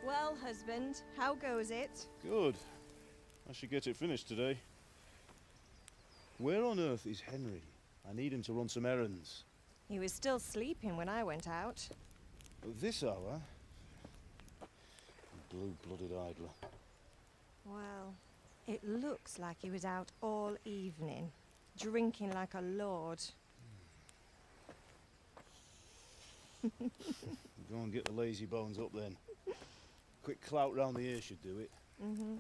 Well, husband, how goes it? Good. I should get it finished today. Where on earth is Henry? I need him to run some errands. He was still sleeping when I went out. At this hour? Blue-blooded idler. Well, it looks like he was out all evening, drinking like a lord. Go and get the lazy bones up then. Quick clout round the ear should do it. Mm-hmm.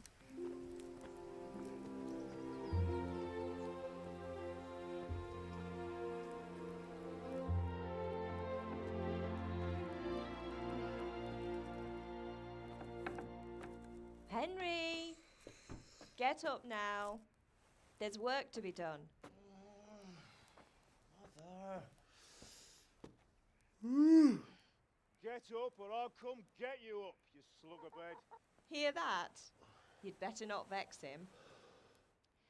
Henry! Get up now. There's work to be done. Mother. Get up or I'll come get you up, you slugabed. Hear that? You'd better not vex him.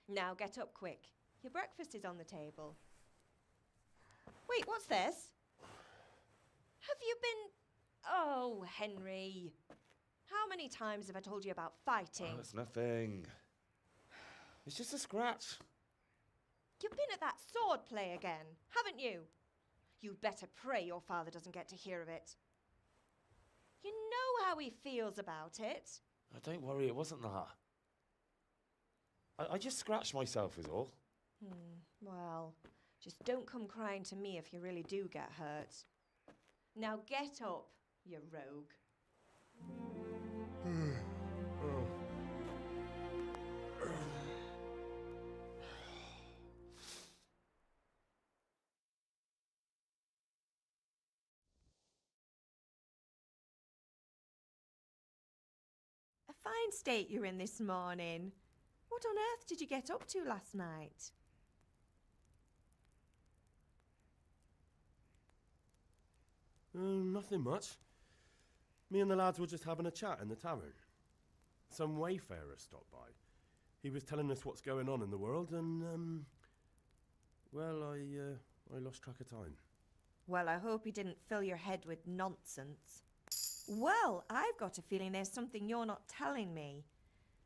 Now get up quick. Your breakfast is on the table. Wait, what's this? Have you been... Oh, Henry. How many times have I told you about fighting? Oh, it's nothing. It's just a scratch. You've been at that sword play again, haven't you? You'd better pray your father doesn't get to hear of it. You know how he feels about it. Oh, don't worry, it wasn't that. I just scratched myself is all. Well, just don't come crying to me if you really do get hurt. Now get up, you rogue. A fine state you're in this morning. What on earth did you get up to last night? Nothing much. Me and the lads were just having a chat in the tavern. Some wayfarer stopped by. He was telling us what's going on in the world and, well, I lost track of time. Well, I hope he didn't fill your head with nonsense. Well, I've got a feeling there's something you're not telling me.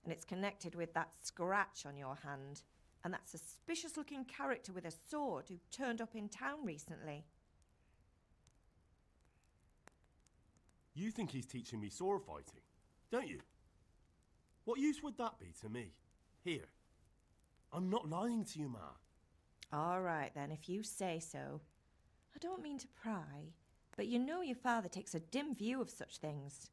And it's connected with that scratch on your hand. And that suspicious-looking character with a sword who turned up in town recently. You think he's teaching me sword fighting, don't you? What use would that be to me? Here. I'm not lying to you, Ma. All right, then, if you say so. I don't mean to pry, but you know your father takes a dim view of such things.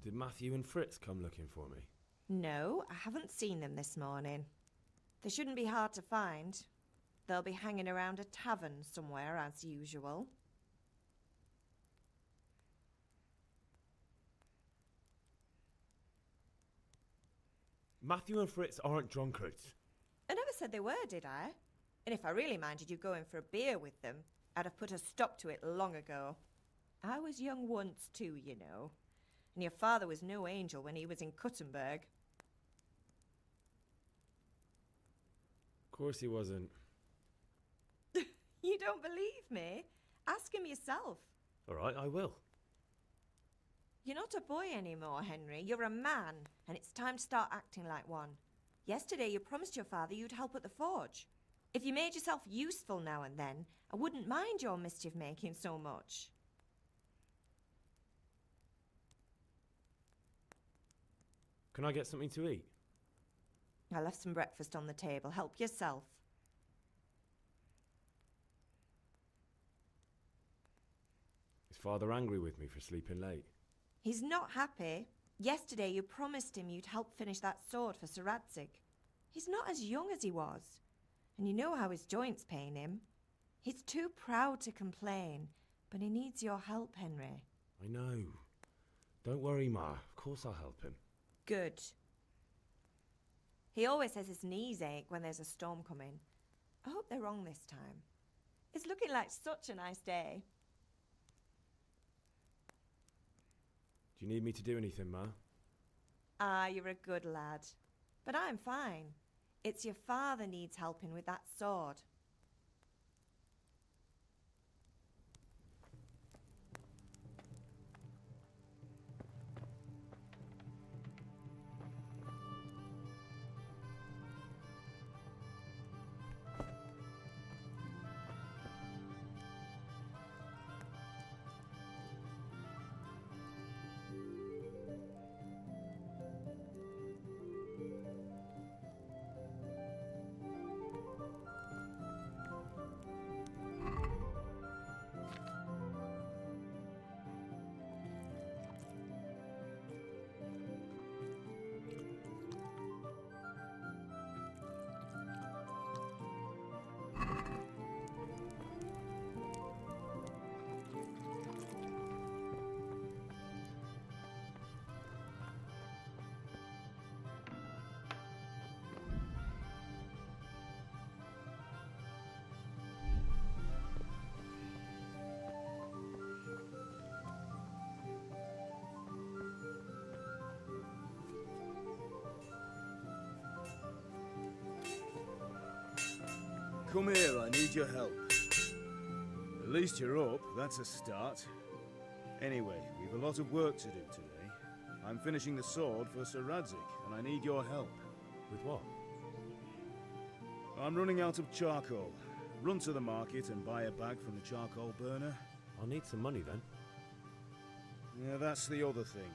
Did Matthew and Fritz come looking for me? No, I haven't seen them this morning. They shouldn't be hard to find. They'll be hanging around a tavern somewhere, as usual. Matthew and Fritz aren't drunkards. I never said they were, did I? And if I really minded you going for a beer with them, I'd have put a stop to it long ago. I was young once too, you know. And your father was no angel when he was in Cuttenberg. Of course he wasn't. You don't believe me? Ask him yourself. All right, I will. You're not a boy anymore, Henry. You're a man, and it's time to start acting like one. Yesterday you promised your father you'd help at the forge. If you made yourself useful now and then, I wouldn't mind your mischief-making so much. Can I get something to eat? I left some breakfast on the table. Help yourself. Is Father angry with me for sleeping late? He's not happy. Yesterday you promised him you'd help finish that sword for Sir Radzig. He's not as young as he was, and you know how his joints pain him. He's too proud to complain, but he needs your help, Henry. I know. Don't worry, Ma. Of course I'll help him. Good. He always says his knees ache when there's a storm coming. I hope they're wrong this time. It's looking like such a nice day. Do you need me to do anything, Ma? Ah, you're a good lad. But I'm fine. It's your father needs helping with that sword. Come here, I need your help. At least you're up, that's a start. Anyway, we've a lot of work to do today. I'm finishing the sword for Sir Radzig, and I need your help. With what? I'm running out of charcoal. Run to the market and buy a bag from the charcoal burner. I'll need some money then. Yeah, that's the other thing.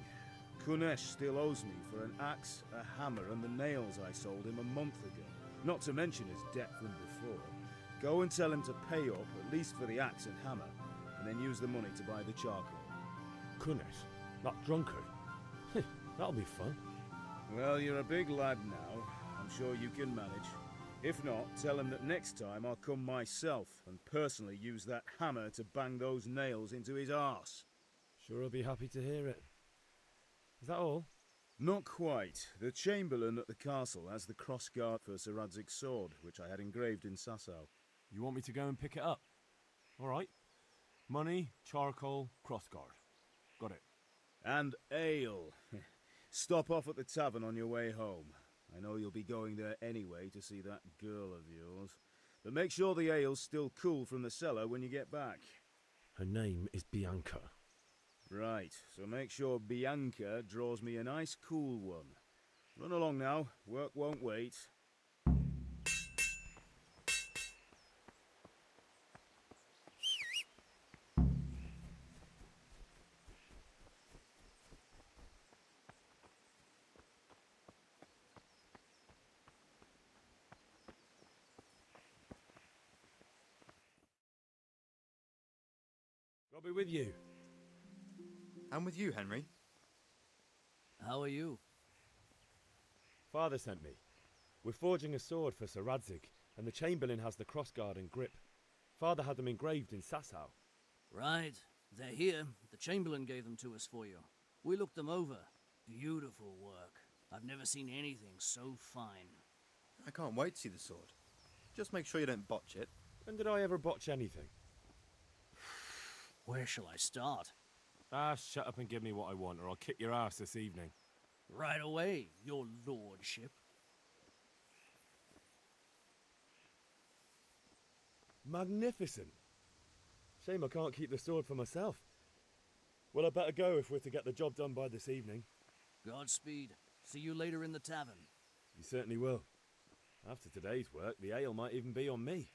Kunesh still owes me for an axe, a hammer, and the nails I sold him a month ago. Not to mention his debt from before. Go and tell him to pay up, at least for the axe and hammer, and then use the money to buy the charcoal. Kunesh? That drunkard? That'll be fun. Well, you're a big lad now. I'm sure you can manage. If not, tell him that next time I'll come myself and personally use that hammer to bang those nails into his arse. Sure I'll be happy to hear it. Is that all? Not quite. The Chamberlain at the castle has the crossguard for Sir Radzig's sword, which I had engraved in Sasau. You want me to go and pick it up? All right. Money, charcoal, crossguard. Got it. And ale. Stop off at the tavern on your way home. I know you'll be going there anyway to see that girl of yours. But make sure the ale's still cool from the cellar when you get back. Her name is Bianca. Right, so make sure Bianca draws me a nice cool one. Run along now, work won't wait. I'll be with you. I'm with you, Henry. How are you? Father sent me. We're forging a sword for Sir Radzig, and the Chamberlain has the crossguard and grip. Father had them engraved in Sasau. Right. They're here. The Chamberlain gave them to us for you. We looked them over. Beautiful work. I've never seen anything so fine. I can't wait to see the sword. Just make sure you don't botch it. When did I ever botch anything? Where shall I start? Ah, shut up and give me what I want, or I'll kick your ass this evening. Right away, your lordship. Magnificent. Shame I can't keep the sword for myself. Well, I better go if we're to get the job done by this evening. Godspeed. See you later in the tavern. You certainly will. After today's work, the ale might even be on me.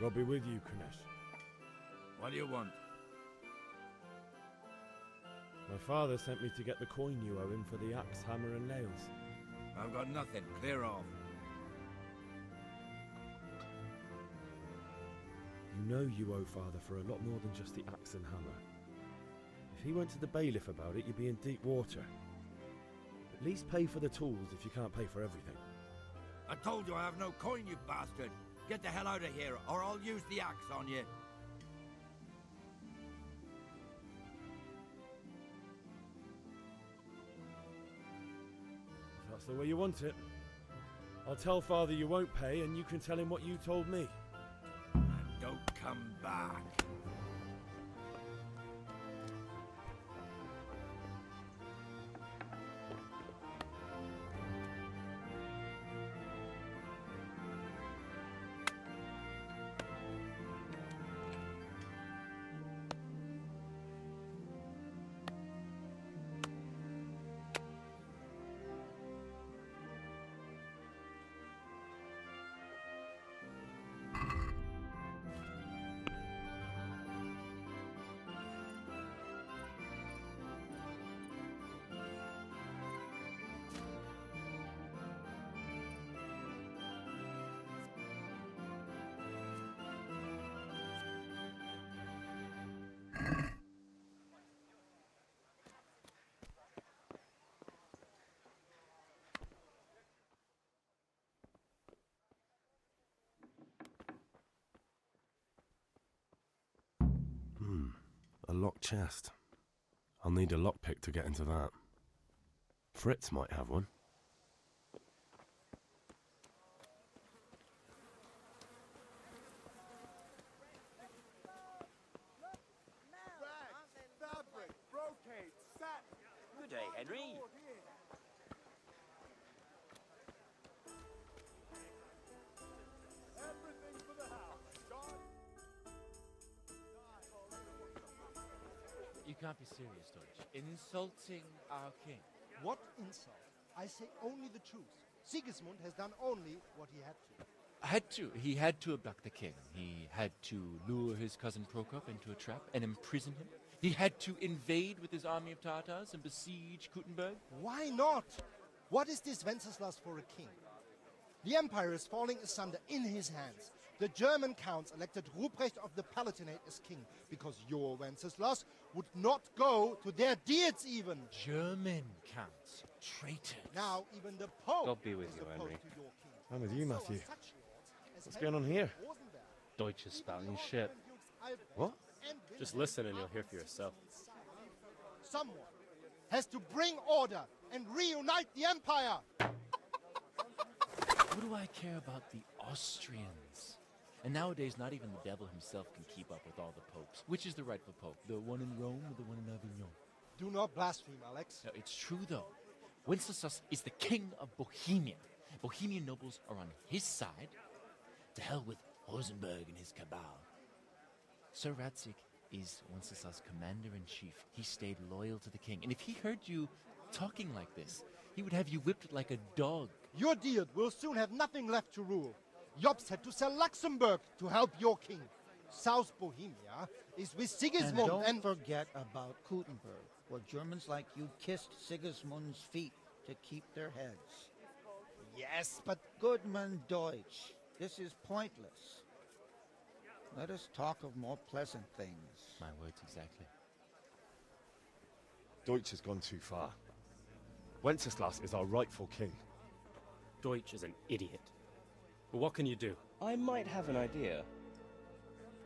I'll be with you, Kunesh. What do you want? My father sent me to get the coin you owe him for the axe, hammer and nails. I've got nothing. Clear off. You know you owe father for a lot more than just the axe and hammer. If he went to the bailiff about it, you'd be in deep water. At least pay for the tools if you can't pay for everything. I told you I have no coin, you bastard. Get the hell out of here, or I'll use the axe on you. If that's the way you want it. I'll tell father you won't pay, and you can tell him what you told me. And don't come back. chest. I'll need a lockpick to get into that. Fritz might have one. Good day, Henry. You can't be serious, Deutsch. Insulting our king. What insult? I say only the truth. Sigismund has done only what he had to. Had to. He had to abduct the king. He had to lure his cousin Prokop into a trap and imprison him. He had to invade with his army of Tartars and besiege Kuttenberg. Why not? What is this Wenceslas for a king? The empire is falling asunder in his hands. The German counts elected Ruprecht of the Palatinate as king because your Wenceslas would not go to their deeds even. German counts. Traitors. Now even the Pope God be with is you, opposed Henry. to your king. I'm with you, So are Matthew. such lords as What's Henry going on here? of Rosenberg. Deutsch is spouting shit. What? Just listen and you'll hear for yourself. Someone has to bring order and reunite the empire. What do I care about the Austrians? And nowadays, not even the devil himself can keep up with all the popes. Which is the rightful pope? The one in Rome or the one in Avignon? Do not blaspheme, Alex. No, it's true, though. Wenceslas is the king of Bohemia. Bohemian nobles are on his side. To hell with Rosenberg and his cabal. Sir Radzik is Wenceslas' commander-in-chief. He stayed loyal to the king. And if he heard you talking like this, he would have you whipped like a dog. Your Diet will soon have nothing left to rule. Jobst had to sell Luxembourg to help your king. South Bohemia is with Sigismund And don't forget about Kuttenberg, where Germans like you kissed Sigismund's feet to keep their heads. Yes, but Goodman Deutsch, this is pointless. Let us talk of more pleasant things. My words exactly. Deutsch has gone too far. Wenceslas is our rightful king. Deutsch is an idiot. But what can you do? I might have an idea.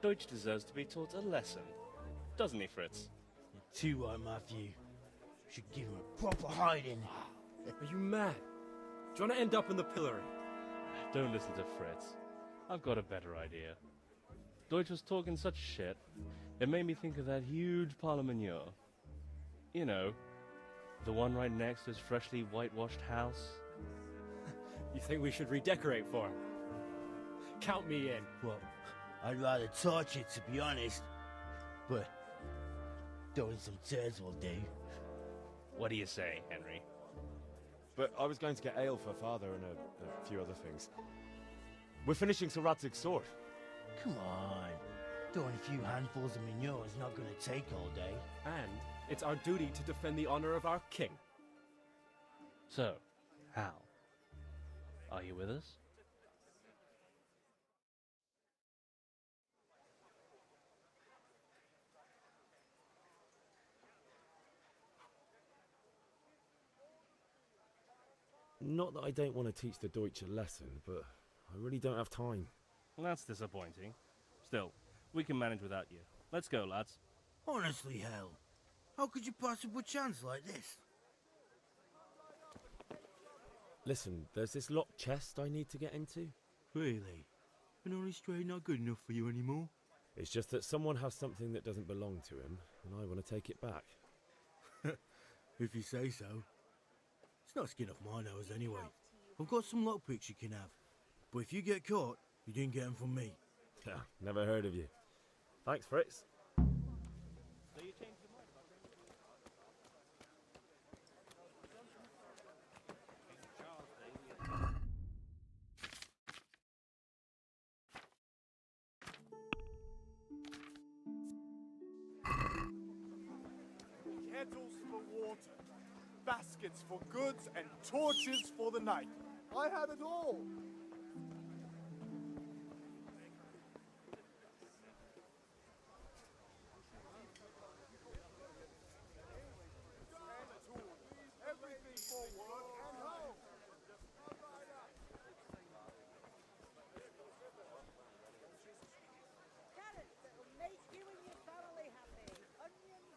Deutsch deserves to be taught a lesson. Doesn't he, Fritz? You're too right, Matthew. Should give him a proper hiding. Are you mad? Do you want to end up in the pillory? Don't listen to Fritz. I've got a better idea. Deutsch was talking such shit, it made me think of that huge parliament. You know, the one right next to his freshly whitewashed house. You think we should redecorate for him? Count me in. Well, I'd rather torch it, to be honest. But throwing some turds will do. What do you say, Henry? But I was going to get ale for father and a few other things. We're finishing Sir Radzig's sword. Come on. Throwing a few handfuls of manure is not going to take all day. And it's our duty to defend the honor of our king. So, Hal, are you with us? Not that I don't want to teach the Deutsch a lesson, but I really don't have time. Well, that's disappointing. Still, we can manage without you. Let's go, lads. Honestly, Hal, how could you pass up a chance like this? Listen, there's this locked chest I need to get into. Really? An honest trade not good enough for you anymore? It's just that someone has something that doesn't belong to him, and I want to take it back. If you say so. It's not skin off my nose anyway. I've got some lockpicks you can have. But if you get caught, you didn't get them from me. Yeah, never heard of you. Thanks, Fritz. Kettles for water, baskets for goods, and torches for the night. I have it all. Everything for work and home. Carrots that'll make you and your family happy. Onions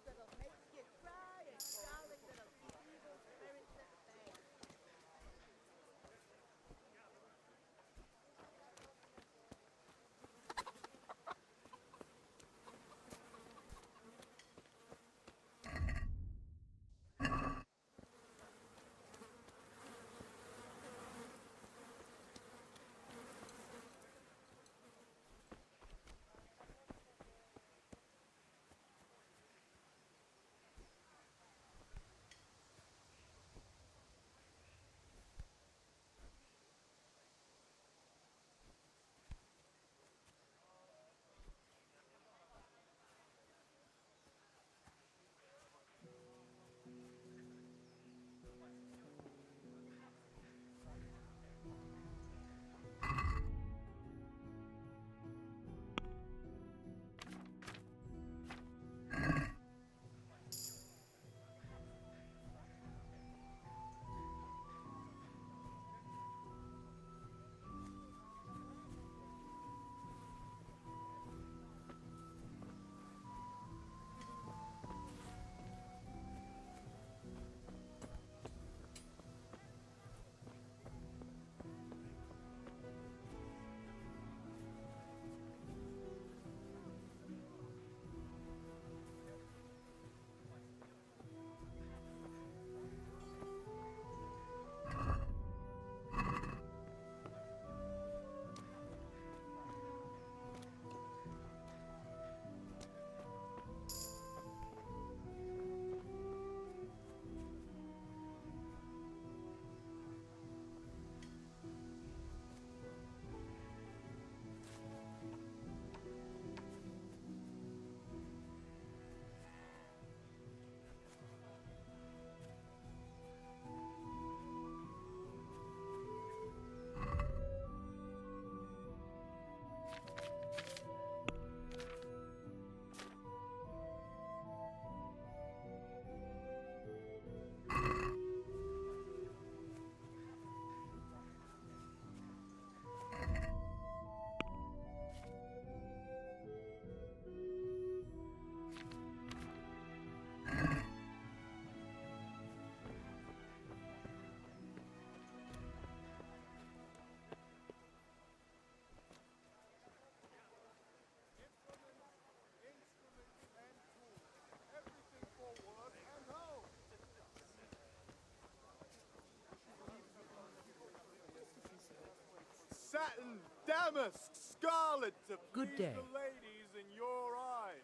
satin, damask, scarlet to Good please day. the ladies in your eyes.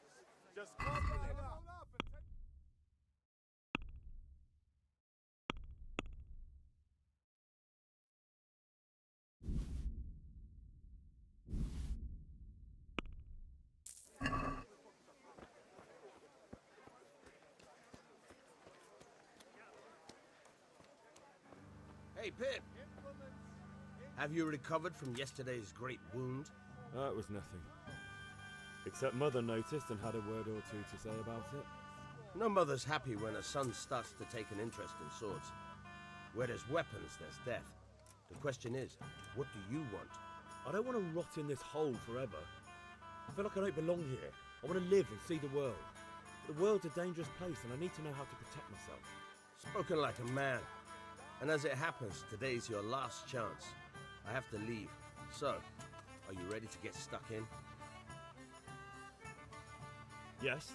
Just come right on up and take... Hey, Pip! Have you recovered from yesterday's great wound? That was nothing. Except Mother noticed and had a word or two to say about it. No mother's happy when her son starts to take an interest in swords. Where there's weapons, there's death. The question is, what do you want? I don't want to rot in this hole forever. I feel like I don't belong here. I want to live and see the world. But the world's a dangerous place and I need to know how to protect myself. Spoken like a man. And as it happens, today's your last chance. I have to leave. So, are you ready to get stuck in? Yes.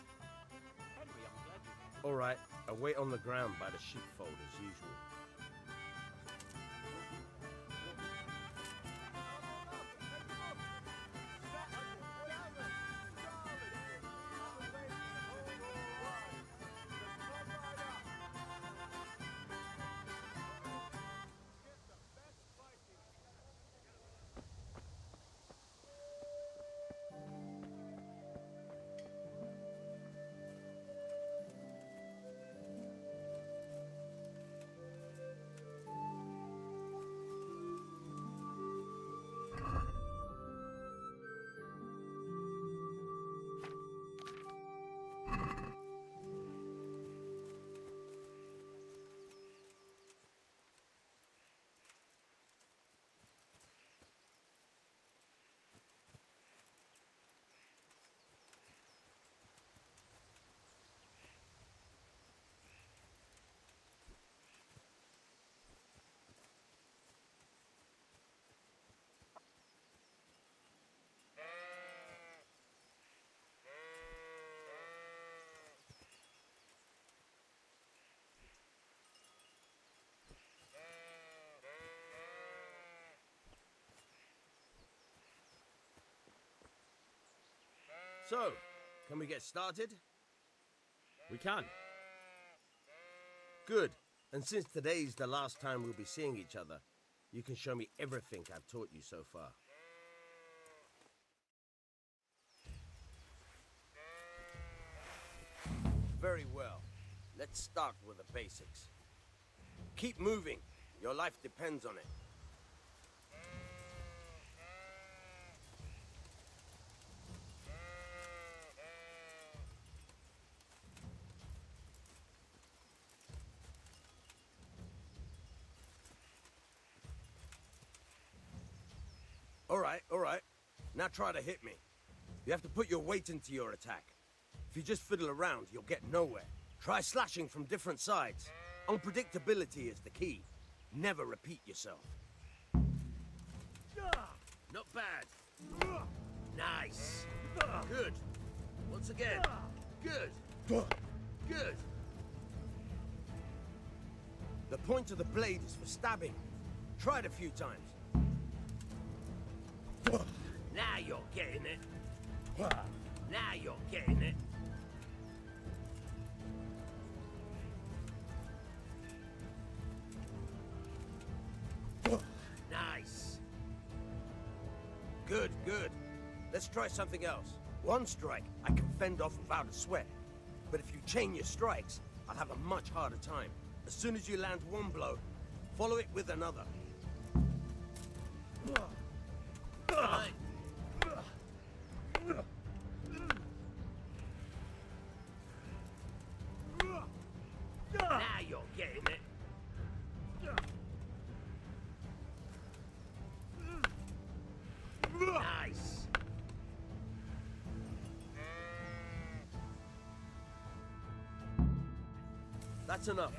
All right, I'll wait on the ground by the sheepfold as usual. So, can we get started? We can. Good. And since today's the last time we'll be seeing each other, you can show me everything I've taught you so far. Very well. Let's start with the basics. Keep moving. Your life depends on it. All right. Now try to hit me. You have to put your weight into your attack. If you just fiddle around, you'll get nowhere. Try slashing from different sides. Unpredictability is the key. Never repeat yourself. Not bad. Nice. Good. Once again. Good. Good. The point of the blade is for stabbing. Try it a few times. Now you're getting it. Now you're getting it. Nice. Good. Let's try something else. One strike, I can fend off without a sweat. But if you chain your strikes, I'll have a much harder time. As soon as you land one blow, follow it with another. Right. Now you're getting it. Nice. That's enough.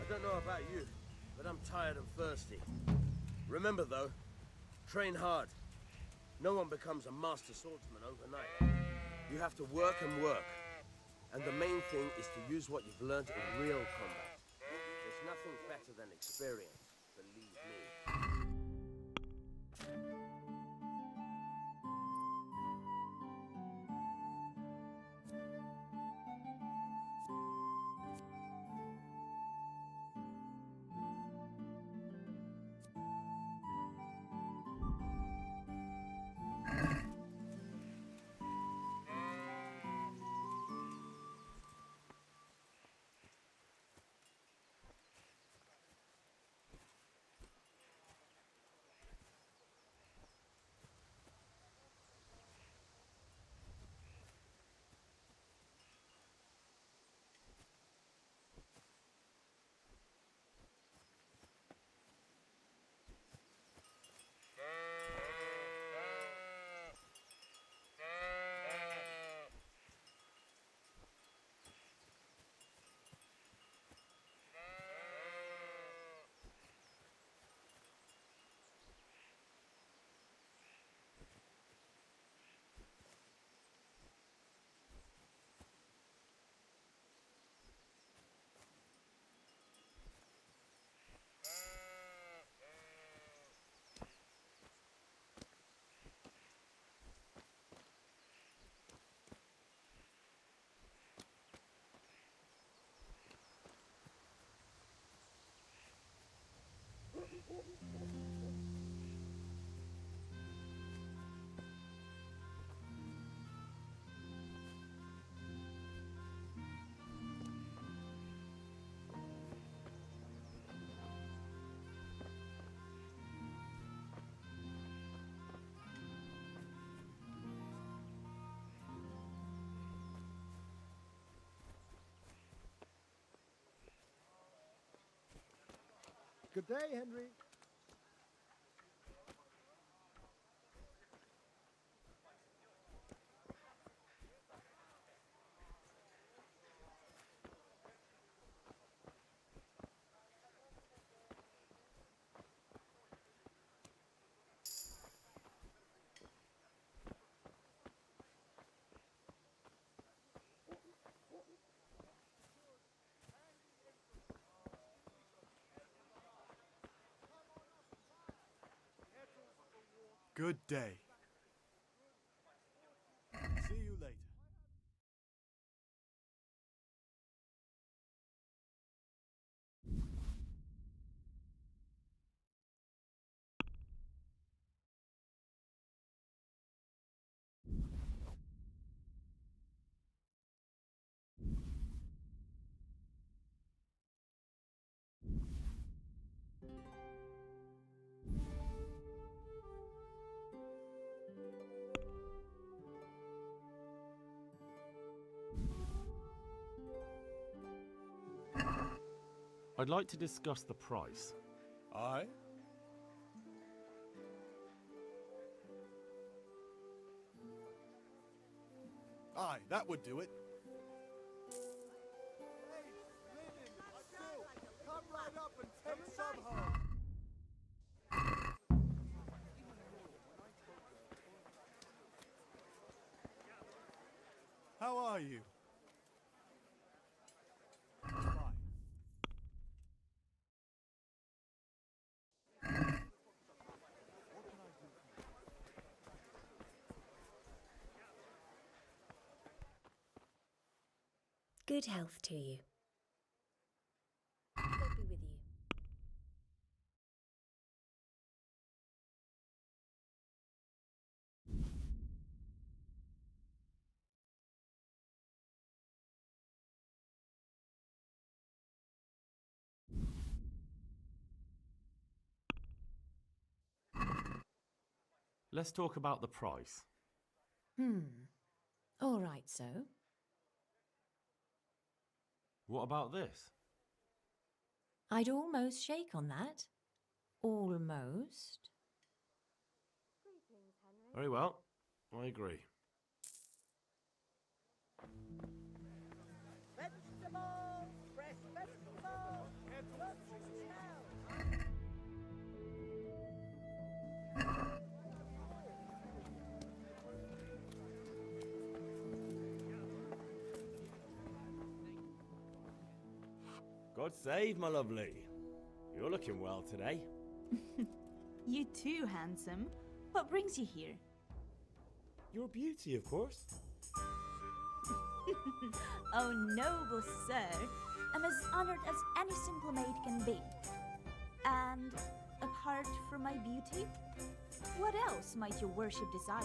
I don't know about you, but I'm tired and thirsty. Remember though, train hard. No one becomes a master swordsman overnight. You have to work and work. And the main thing is to use what you've learned in real combat. There's nothing better than experience, believe me. Good day, Henry. Good day. See you later. I'd like to discuss the price. Aye? Aye, that would do it. Come right up and take some home. How are you? Good health to you. God be with you. Let's talk about the price. All right, so. What about this? I'd almost shake on that. Almost. Very well. I agree. Vegetables! Fresh vegetables! Look smell! God save, my lovely. You're looking well today. You too, handsome. What brings you here? Your beauty, of course. Oh, noble sir. I'm as honored as any simple maid can be. And apart from my beauty, what else might your worship desire?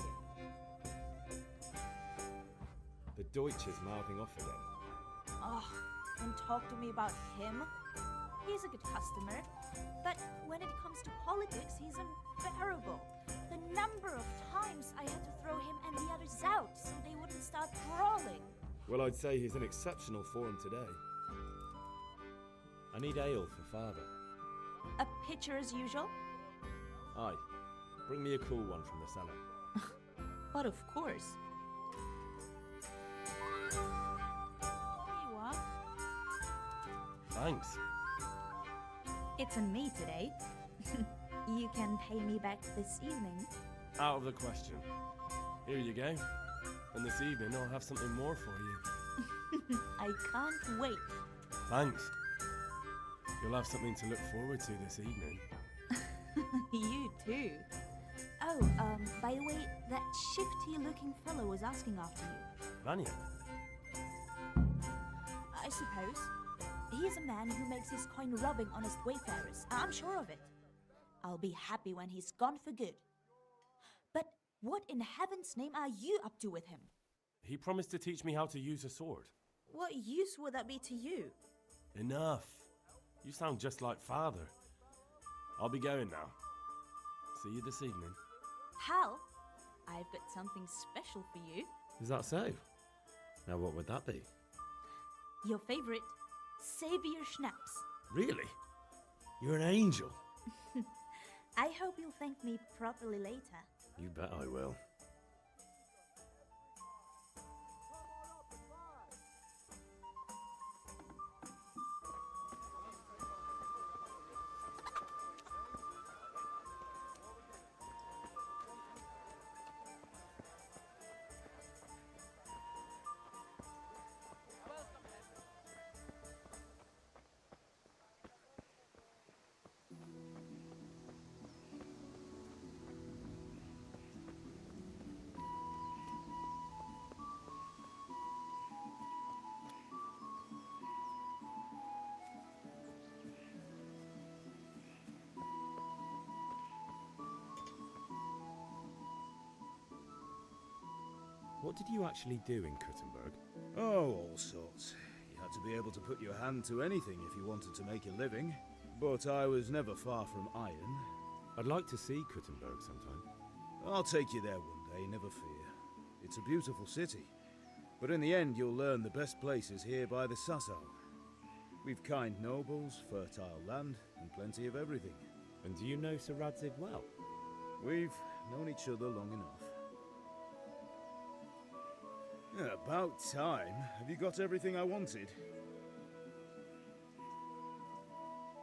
The Deutsch is mouthing off again. Oh, don't talk to me about him. He's a good customer, but when it comes to politics, he's unbearable. The number of times I had to throw him and the others out so they wouldn't start brawling. Well, I'd say he's in exceptional form today. I need ale for father. A pitcher as usual? Aye. Bring me a cool one from the cellar. But of course. Here you are. Thanks. It's on me today. You can pay me back this evening. Out of the question. Here you go. And this evening I'll have something more for you. I can't wait. Thanks. You'll have something to look forward to this evening. You too. Oh, by the way, that shifty-looking fellow was asking after you. Vanya? I suppose. He's a man who makes his coin rubbing honest wayfarers. I'm sure of it. I'll be happy when he's gone for good. But what in heaven's name are you up to with him? He promised to teach me how to use a sword. What use would that be to you? Enough. You sound just like father. I'll be going now. See you this evening. Hal, I've got something special for you. Is that so? Now what would that be? Your favorite, Savior Schnapps. Really? You're an angel. I hope you'll thank me properly later. You bet I will. What did you actually do in Kuttenberg? Oh, all sorts. You had to be able to put your hand to anything if you wanted to make a living. But I was never far from iron. I'd like to see Kuttenberg sometime. I'll take you there one day, never fear. It's a beautiful city. But in the end, you'll learn the best places here by the Sasau. We've kind nobles, fertile land, and plenty of everything. And do you know Sir Radzig well? We've known each other long enough. Yeah, about time. Have you got everything I wanted?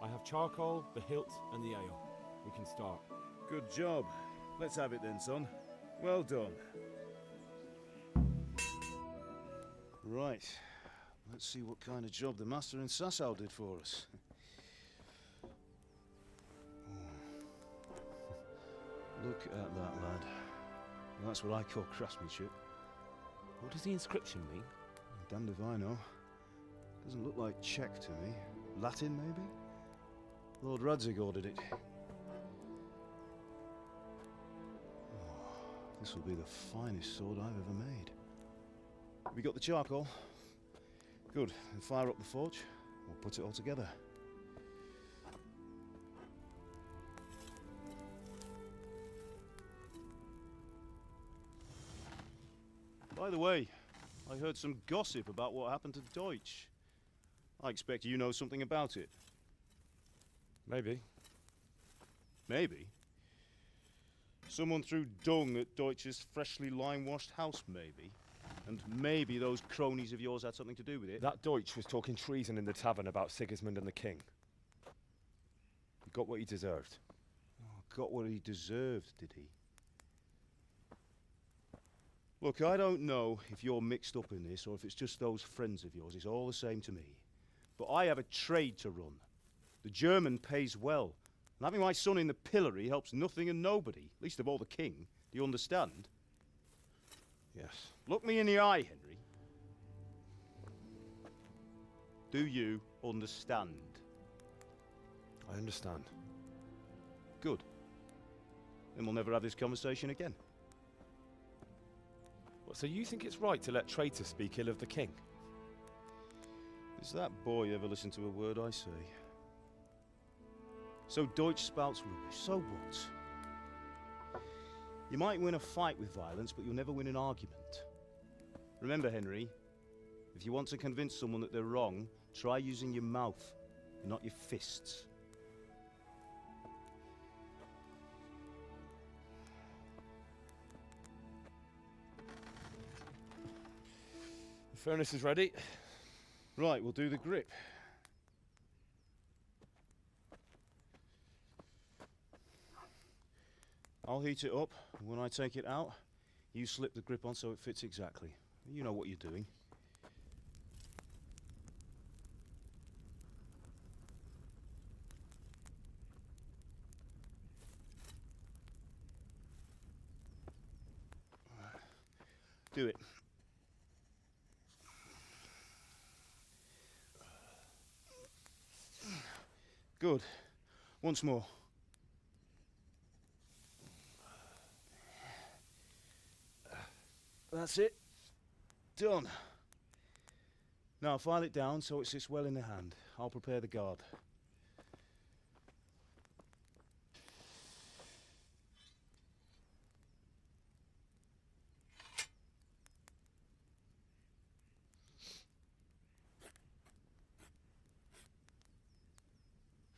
I have charcoal, the hilt, and the ale. We can start. Good job. Let's have it then, son. Well done. Right. Let's see what kind of job the master in Sasau did for us. Look at that, lad. That's what I call craftsmanship. What does the inscription mean? Damned if I know. Doesn't look like Czech to me. Latin, maybe? Lord Radzig ordered it. Oh, this will be the finest sword I've ever made. Have you got the charcoal? Good. Then fire up the forge. We'll put it all together. By the way, I heard some gossip about what happened to Deutsch. I expect you know something about it. Maybe. Maybe? Someone threw dung at Deutsch's freshly lime-washed house, maybe? And maybe those cronies of yours had something to do with it? That Deutsch was talking treason in the tavern about Sigismund and the king. He got what he deserved. Oh, got what he deserved, did he? Look, I don't know if you're mixed up in this or if it's just those friends of yours. It's all the same to me. But I have a trade to run. The German pays well. And having my son in the pillory helps nothing and nobody, least of all the king. Do you understand? Yes. Look me in the eye, Henry. Do you understand? I understand. Good. Then we'll never have this conversation again. What, so you think it's right to let traitors speak ill of the king? Does that boy ever listen to a word I say? So Deutsch spouts rubbish, so what? You might win a fight with violence, but you'll never win an argument. Remember, Henry, if you want to convince someone that they're wrong, try using your mouth, not your fists. The furnace is ready. Right, we'll do the grip. I'll heat it up, and when I take it out, you slip the grip on so it fits exactly. You know what you're doing. Do it. Good. Once more. That's it. Done. Now file it down so it sits well in the hand. I'll prepare the guard.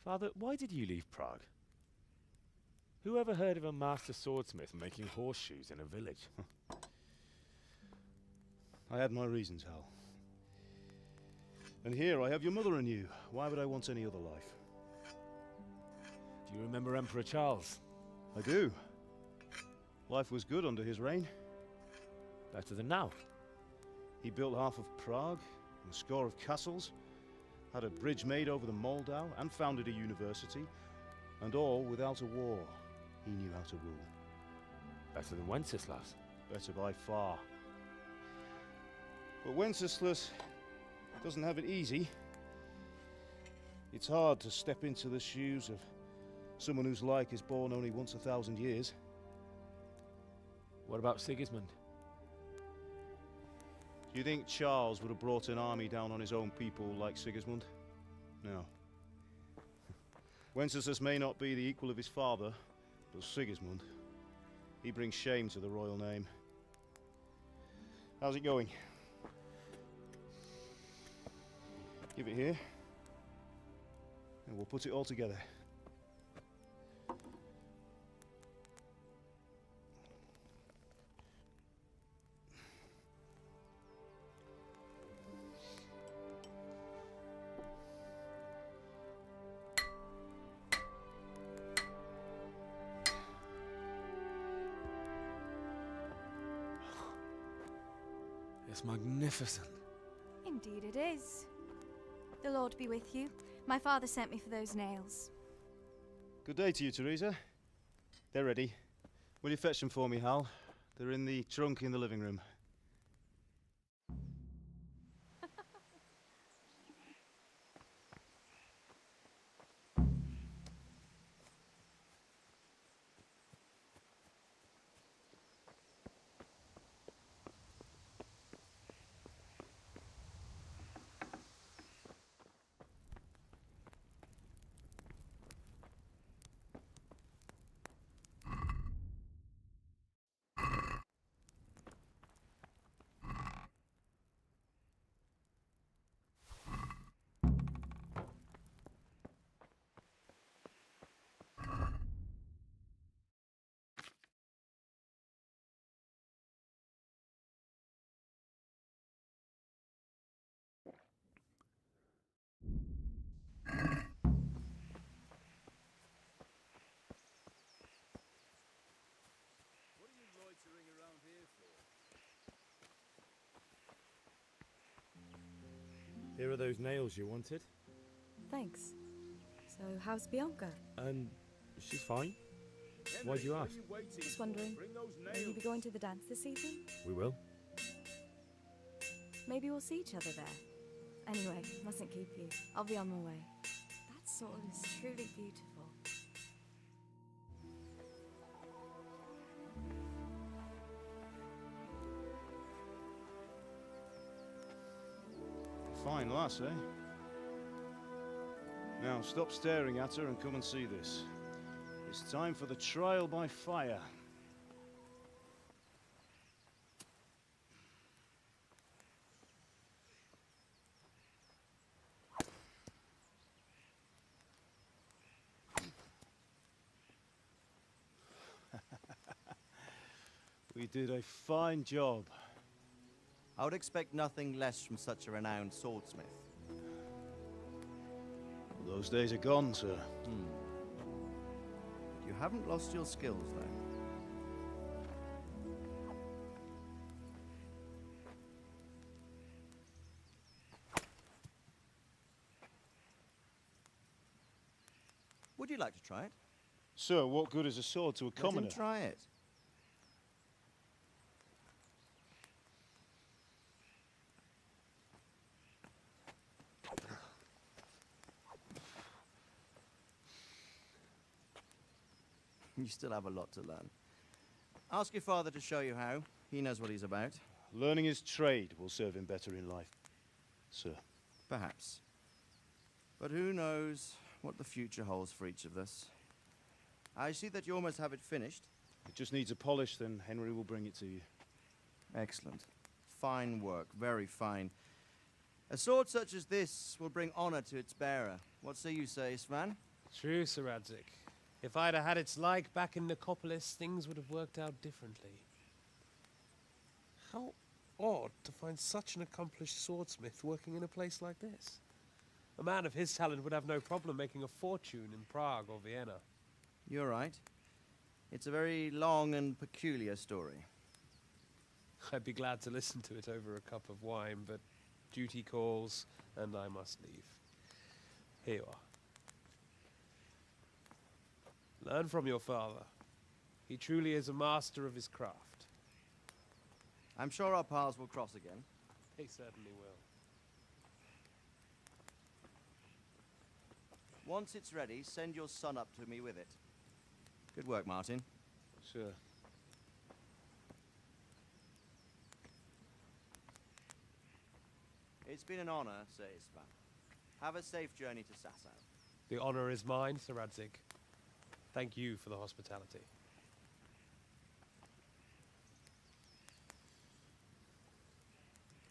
Father, why did you leave Prague? Who ever heard of a master swordsmith making horseshoes in a village? I had my reasons, Hal. And here I have your mother and you. Why would I want any other life? Do you remember Emperor Charles? I do. Life was good under his reign. Better than now. He built half of Prague, and a score of castles, had a bridge made over the Moldau, and founded a university, and all without a war. He knew how to rule. Better than Wenceslas. Better by far. But Wenceslas doesn't have it easy. It's hard to step into the shoes of someone whose like is born only once 1,000 years. What about Sigismund? Do you think Charles would have brought an army down on his own people like Sigismund? No. Wenceslas may not be the equal of his father, but Sigismund, he brings shame to the royal name. How's it going? Give it here, and we'll put it all together. It's magnificent. Indeed it is. The Lord be with you. My father sent me for those nails. Good day to you, Teresa. They're ready. Will you fetch them for me, Hal? They're in the trunk in the living room. Here are those nails you wanted. Thanks. So, how's Bianca? She's fine. Why do you ask? Just wondering, will you be going to the dance this evening? We will. Maybe we'll see each other there. Anyway, mustn't keep you. I'll be on my way. That sword is truly beautiful. Fine lass, eh? Now stop staring at her and come and see this. It's time for the trial by fire. We did a fine job. I would expect nothing less from such a renowned swordsmith. Well, those days are gone, sir. You haven't lost your skills, though. Would you like to try it? Sir, what good is a sword to a commoner? Let him try it. You still have a lot to learn. Ask your father to show you how. He knows what he's about. Learning his trade will serve him better in life, sir. Perhaps. But who knows what the future holds for each of us. I see that you almost have it finished. It just needs a polish, then Henry will bring it to you. Excellent. Fine work, very fine. A sword such as this will bring honor to its bearer. What say you, Svan? True, Sir Radzik. If I'd have had its like back in Nicopolis, things would have worked out differently. How odd to find such an accomplished swordsmith working in a place like this. A man of his talent would have no problem making a fortune in Prague or Vienna. You're right. It's a very long and peculiar story. I'd be glad to listen to it over a cup of wine, but duty calls, and I must leave. Here you are. Learn from your father. He truly is a master of his craft. I'm sure our paths will cross again. He certainly will. Once it's ready, send your son up to me with it. Good work, Martin. Sure. It's been an honor, Sir Isvan. Have a safe journey to Sasau. The honor is mine, Sir Radzik. Thank you for the hospitality.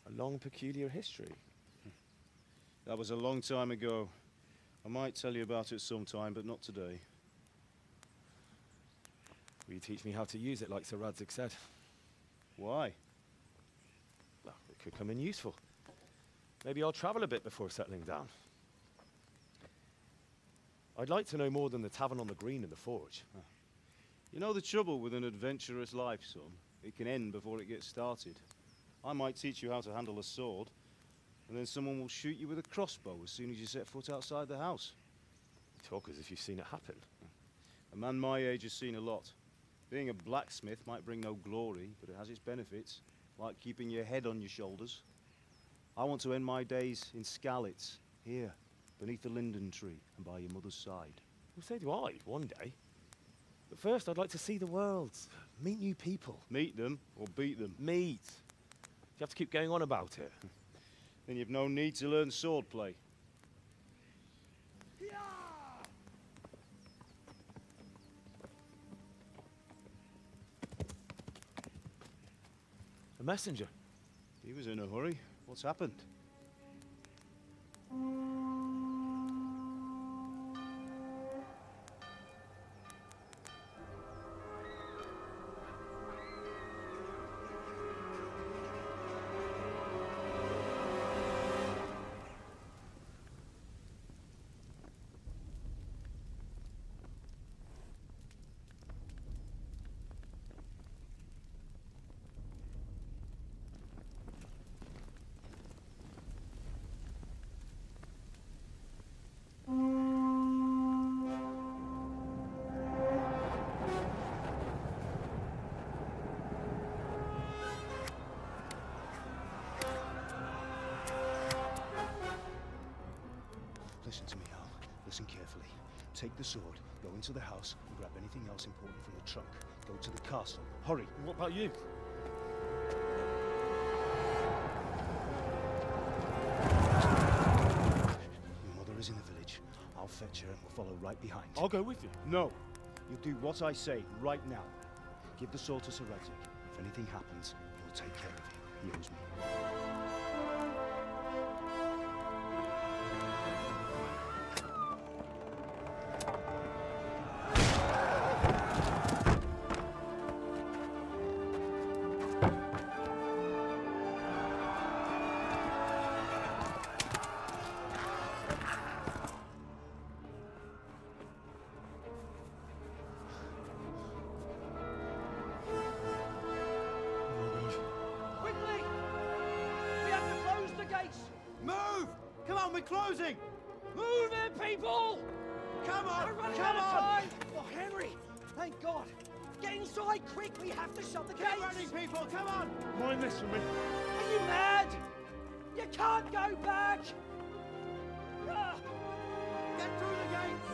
A long, peculiar history. That was a long time ago. I might tell you about it sometime, but not today. Will you teach me how to use it like Sir Radzik said? Why? Well, it could come in useful. Maybe I'll travel a bit before settling down. I'd like to know more than the tavern on the green and the forge. You know the trouble with an adventurous life, son? It can end before it gets started. I might teach you how to handle a sword, and then someone will shoot you with a crossbow as soon as you set foot outside the house. You talk as if you've seen it happen. A man my age has seen a lot. Being a blacksmith might bring no glory, but it has its benefits, like keeping your head on your shoulders. I want to end my days in Skalitz, here, beneath the linden tree and by your mother's side. Well, so do I, one day. But first, I'd like to see the world, meet new people. Meet them or beat them? Meet. You have to keep going on about it. Then you've no need to learn swordplay. A messenger. He was in a hurry. What's happened? Listen to me, Al. Listen carefully. Take the sword, go into the house, and grab anything else important from the trunk. Go to the castle. Hurry. And what about you? Your mother is in the village. I'll fetch her and we'll follow right behind. I'll go with you. No. You'll do what I say right now. Give the sword to Sir Radzik. If anything happens, he'll take care of you. He owes me. Quickly! We have to close the gates! Move! Come on, we're closing! Move it, people! Come on! We're running Come out of on! time! Oh, Henry! Thank God! Get inside, quick! We have to shut the gates! Keep running, people! Come on! Mind this for me. Are you mad? You can't go back! Ah! Get through the gates!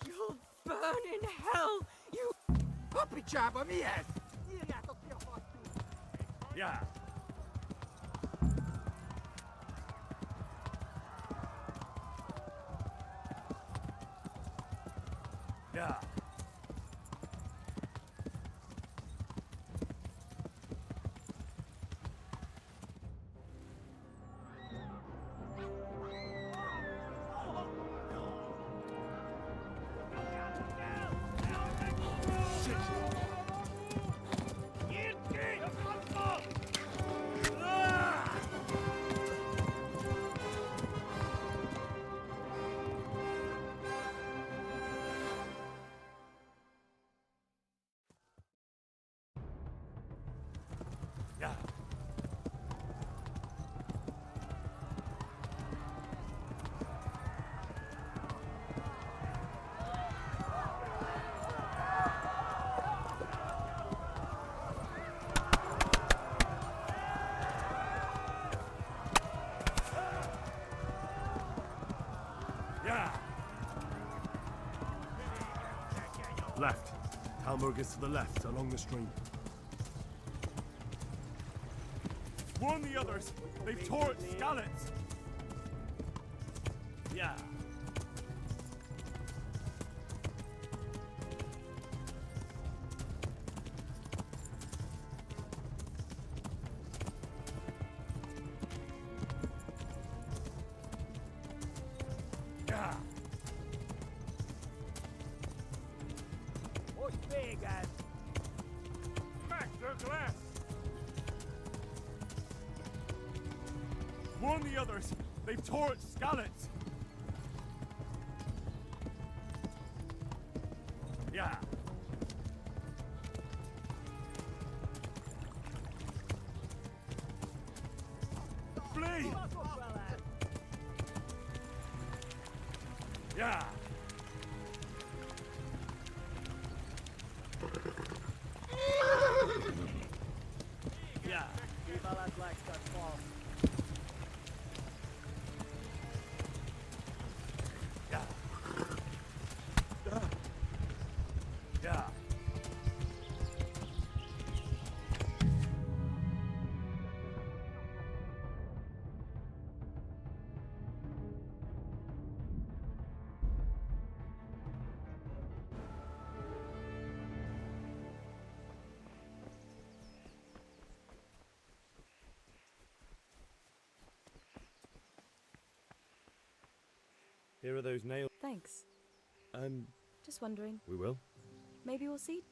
You'll burn in hell, you... Puppy chopper, me ass! Yeah. Yeah. Yeah. Yeah. Left. Talmberg is to the left, along the stream. Warn the others! They've tore its scallops! Yeah. Yeah. What's big, guys? Back the glass! Warn the others! They've tore its scallops! Yeah. Flee! Yeah. Yeah. Keep all that black stuff fall. Yeah. Yeah. Here are those nails. Thanks. And Just wondering. we will. Maybe we'll see.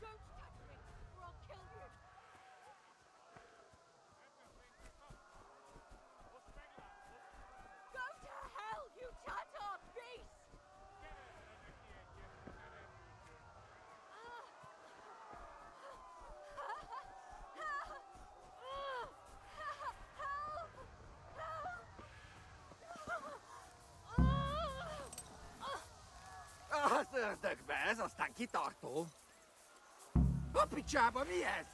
Don't touch me, or I'll kill you! Go to hell, you Tatar beast! Szördök be, ez aztán kitartó. A picsába, mi ez?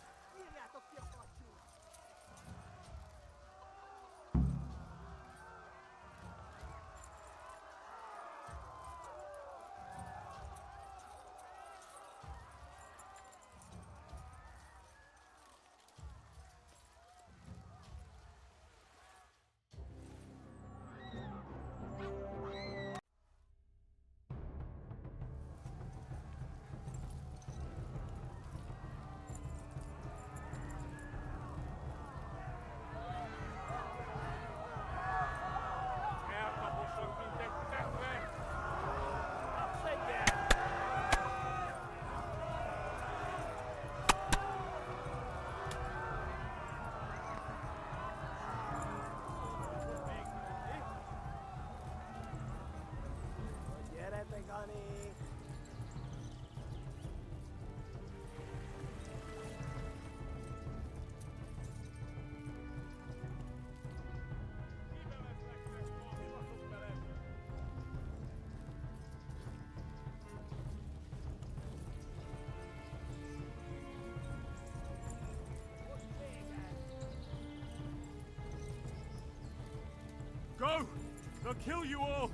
kill you all!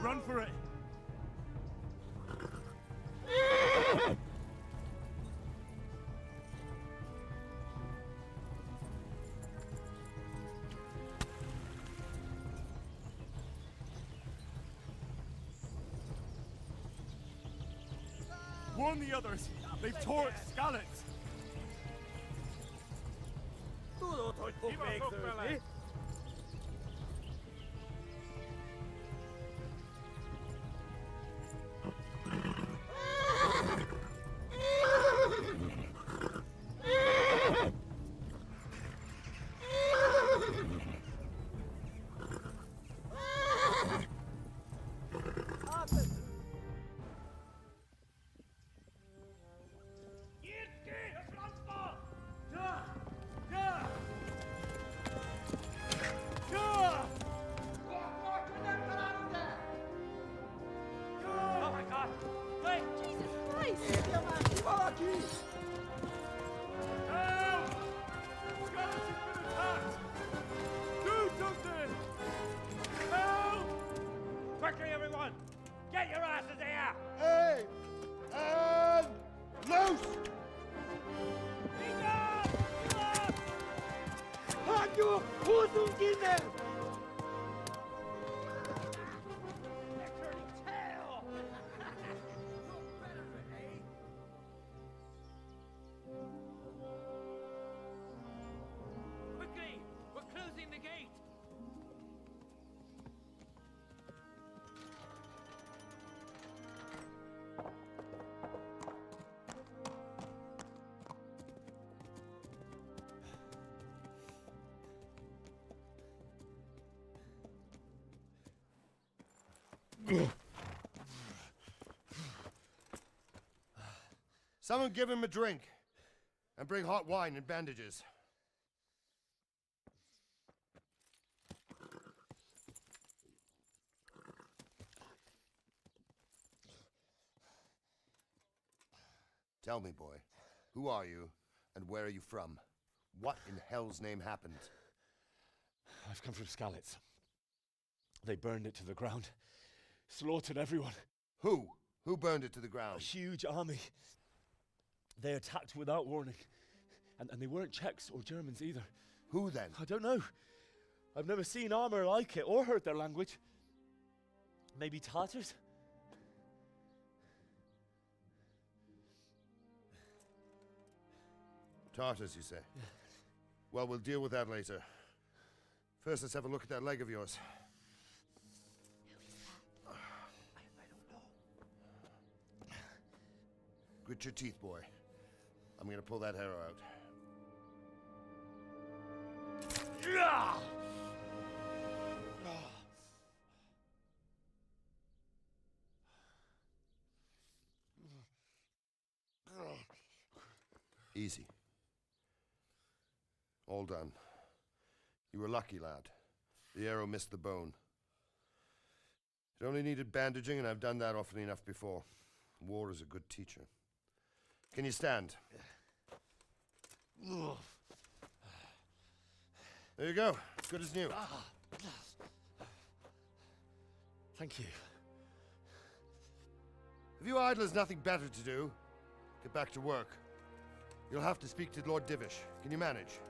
Run for it! Warn the others! They've torched Skalitz! Quickly, everyone! Get your asses here! Hey! And loose! Hanju, Husungine! They're turning tail! Quickly! We're closing the gate! Someone give him a drink. And bring hot wine and bandages. Tell me, boy, who are you and where are you from? What in hell's name happened? I've come from Skalitz. They burned it to the ground. Slaughtered everyone. Who? Who burned it to the ground? A huge army. They attacked without warning. And they weren't Czechs or Germans either. Who then? I don't know. I've never seen armor like it or heard their language. Maybe Tatars? Tartars, you say? Yeah. Well, we'll deal with that later. First, let's have a look at that leg of yours. Grit your teeth, boy. I'm gonna pull that arrow out. Easy. All done. You were lucky, lad. The arrow missed the bone. It only needed bandaging, and I've done that often enough before. War is a good teacher. Can you stand? There you go. Good as new. Thank you. If you idlers nothing better to do, get back to work. You'll have to speak to Lord Divish. Can you manage?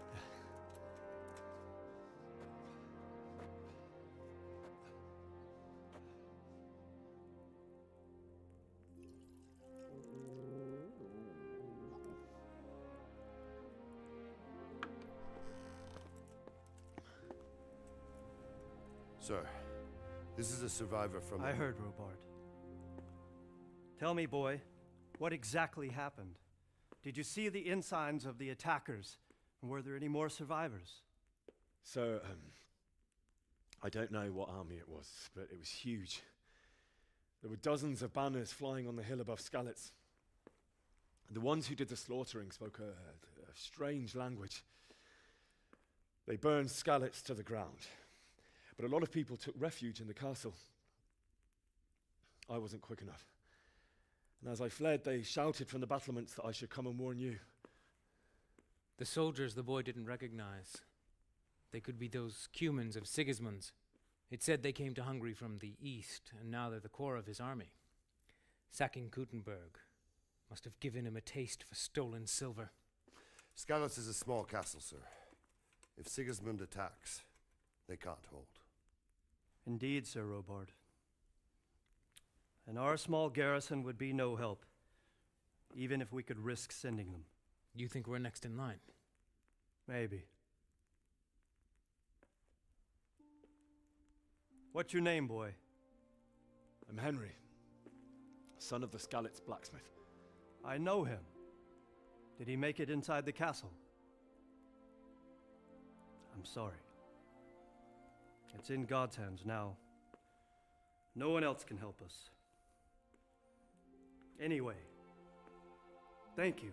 Sir, this is a survivor from... I heard, Robard. Tell me, boy, what exactly happened? Did you see the ensigns of the attackers? And were there any more survivors? So, I don't know what army it was, but it was huge. There were dozens of banners flying on the hill above Skalitz. The ones who did the slaughtering spoke a strange language. They burned Skalitz to the ground. But a lot of people took refuge in the castle. I wasn't quick enough. And as I fled, they shouted from the battlements that I should come and warn you. The soldiers the boy didn't recognize. They could be those Cumans of Sigismund's. It said they came to Hungary from the east, and now they're the core of his army. Sacking Kuttenberg must have given him a taste for stolen silver. Skalitz is a small castle, sir. If Sigismund attacks, they can't hold. Indeed, Sir Robard. And our small garrison would be no help, even if we could risk sending them. You think we're next in line? Maybe. What's your name, boy? I'm Henry, son of the Skalitz blacksmith. I know him. Did he make it inside the castle? I'm sorry. It's in God's hands now. No one else can help us. Anyway, thank you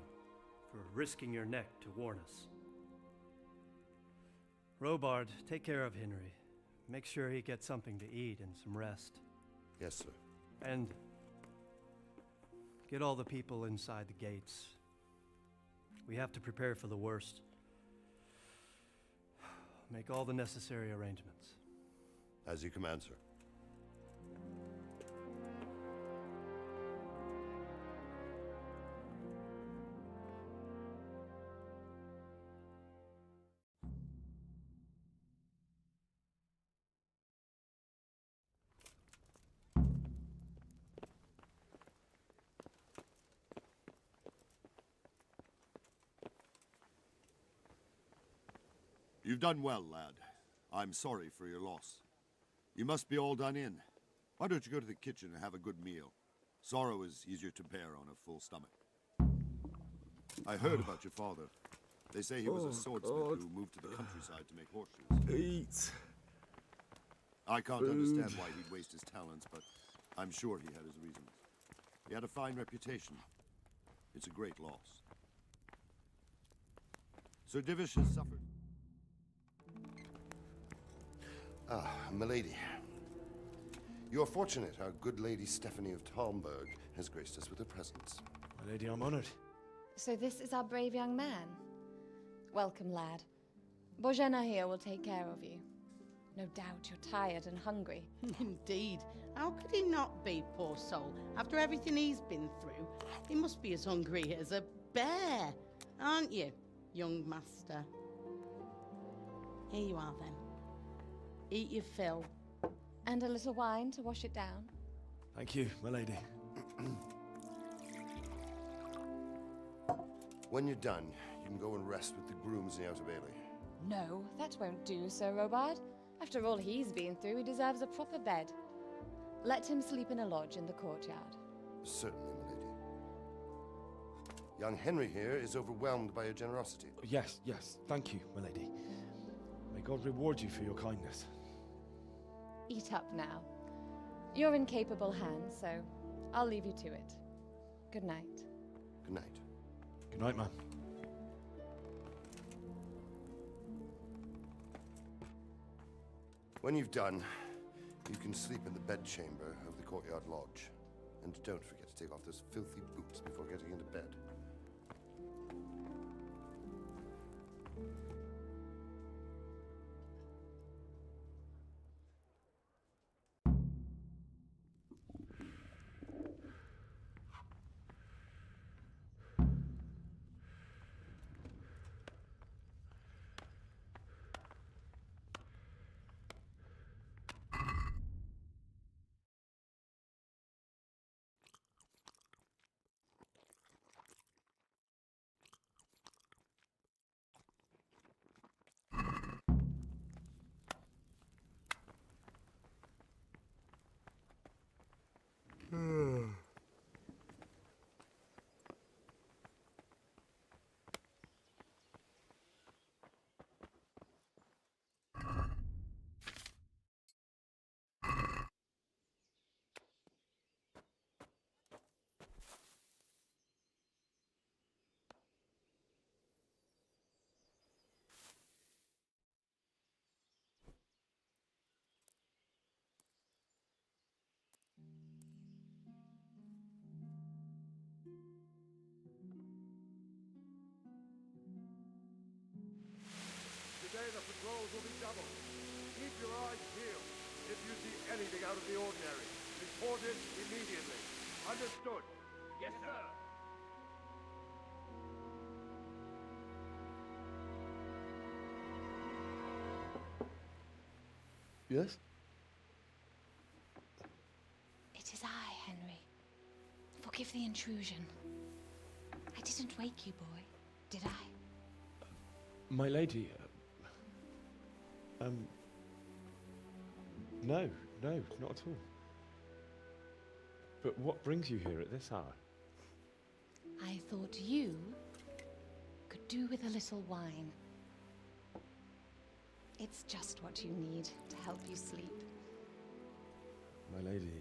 for risking your neck to warn us. Robard, take care of Henry. Make sure he gets something to eat and some rest. Yes, sir. And get all the people inside the gates. We have to prepare for the worst. Make all the necessary arrangements. As you command, sir. You've done well, lad. I'm sorry for your loss. You must be all done in. Why don't you go to the kitchen and have a good meal? Sorrow is easier to bear on a full stomach. I heard about your father. They say he was a swordsmith who moved to the countryside to make horseshoes. Eat. I can't understand why he'd waste his talents, but I'm sure he had his reasons. He had a fine reputation. It's a great loss. Sir Divish has suffered. Ah, milady. You are fortunate our good lady Stephanie of Talmberg has graced us with her presence. My lady, I'm honored. So this is our brave young man. Welcome, lad. Bozhena here will take care of you. No doubt you're tired and hungry. Indeed. How could he not be, poor soul? After everything he's been through, he must be as hungry as a bear, aren't you, young master? Here you are, then. Eat your fill. And a little wine to wash it down. Thank you, my lady. When you're done, you can go and rest with the grooms in the Outer Bailey. No, that won't do, Sir Robard. After all he's been through, he deserves a proper bed. Let him sleep in a lodge in the courtyard. Certainly, milady. Young Henry here is overwhelmed by your generosity. Yes, thank you, my lady. May God reward you for your kindness. Eat up now. You're in capable hands, so I'll leave you to it. Good night. Good night. Good night, man. When you've done, you can sleep in the bedchamber of the courtyard lodge. And don't forget to take off those filthy boots before getting into bed. scrolls will be doubled. Keep your eyes peeled. If you see anything out of the ordinary, report it immediately. Understood? Yes, sir. Yes? It is I, Henry. Forgive the intrusion. I didn't wake you, boy, did I? My lady, no, not at all. But what brings you here at this hour? I thought you could do with a little wine. It's just what you need to help you sleep. My lady,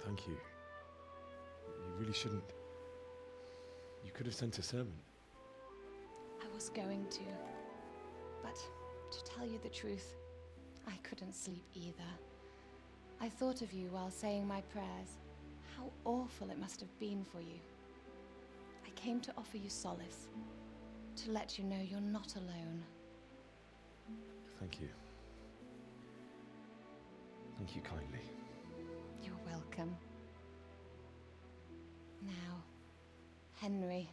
thank you. You really shouldn't. You could have sent a servant. I was going to, but to tell you the truth, I couldn't sleep either. I thought of you while saying my prayers. How awful it must have been for you. I came to offer you solace, to let you know you're not alone. Thank you. Thank you kindly. You're welcome. Now, Henry,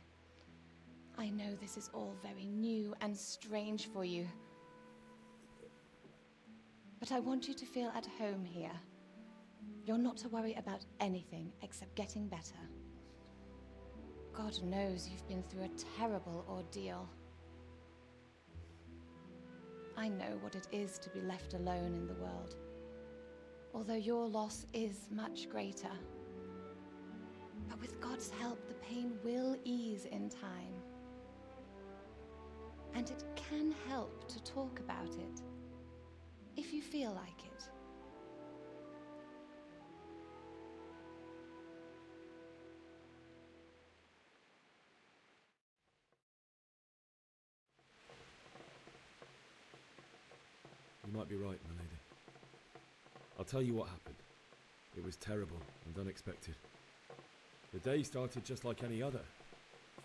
I know this is all very new and strange for you, but I want you to feel at home here. You're not to worry about anything except getting better. God knows you've been through a terrible ordeal. I know what it is to be left alone in the world, although your loss is much greater. But with God's help, the pain will ease in time. And it can help to talk about it, if you feel like it. You might be right, my lady. I'll tell you what happened. It was terrible and unexpected. The day started just like any other.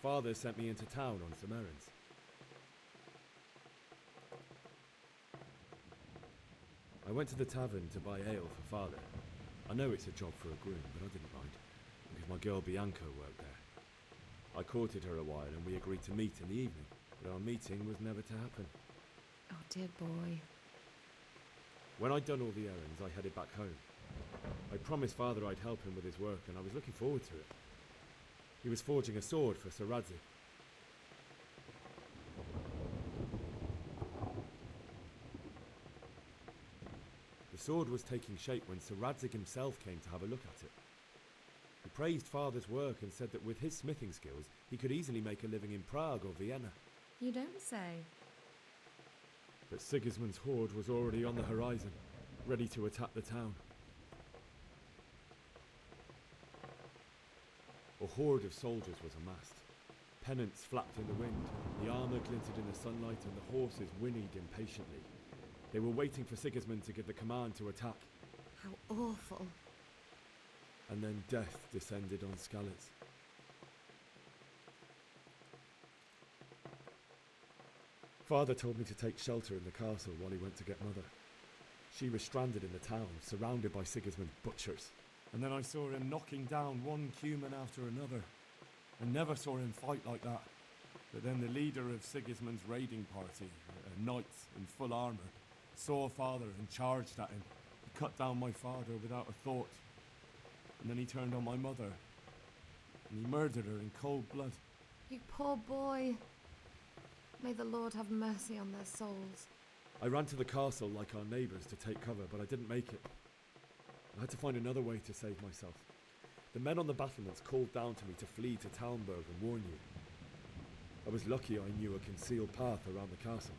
Father sent me into town on some errands. I went to the tavern to buy ale for Father. I know it's a job for a groom, but I didn't mind, because my girl Bianca worked there. I courted her a while and we agreed to meet in the evening, but our meeting was never to happen. Oh, dear boy. When I'd done all the errands, I headed back home. I promised Father I'd help him with his work, and I was looking forward to it. He was forging a sword for Sir Radzig. The sword was taking shape when Sir Radzig himself came to have a look at it. He praised Father's work and said that with his smithing skills, he could easily make a living in Prague or Vienna. You don't say. But Sigismund's horde was already on the horizon, ready to attack the town. A horde of soldiers was amassed. Pennants flapped in the wind, the armour glinted in the sunlight, and the horses whinnied impatiently. They were waiting for Sigismund to give the command to attack. How awful. And then death descended on Skalitz. Father told me to take shelter in the castle while he went to get Mother. She was stranded in the town, surrounded by Sigismund's butchers. And then I saw him knocking down one Cuman after another. I never saw him fight like that. But then the leader of Sigismund's raiding party, a knight in full armour, saw Father and charged at him. He cut down my father without a thought. And then he turned on my mother. And he murdered her in cold blood. You poor boy. May the Lord have mercy on their souls. I ran to the castle like our neighbours to take cover, but I didn't make it. I had to find another way to save myself. The men on the battlements called down to me to flee to Talmberg and warn you. I was lucky I knew a concealed path around the castle.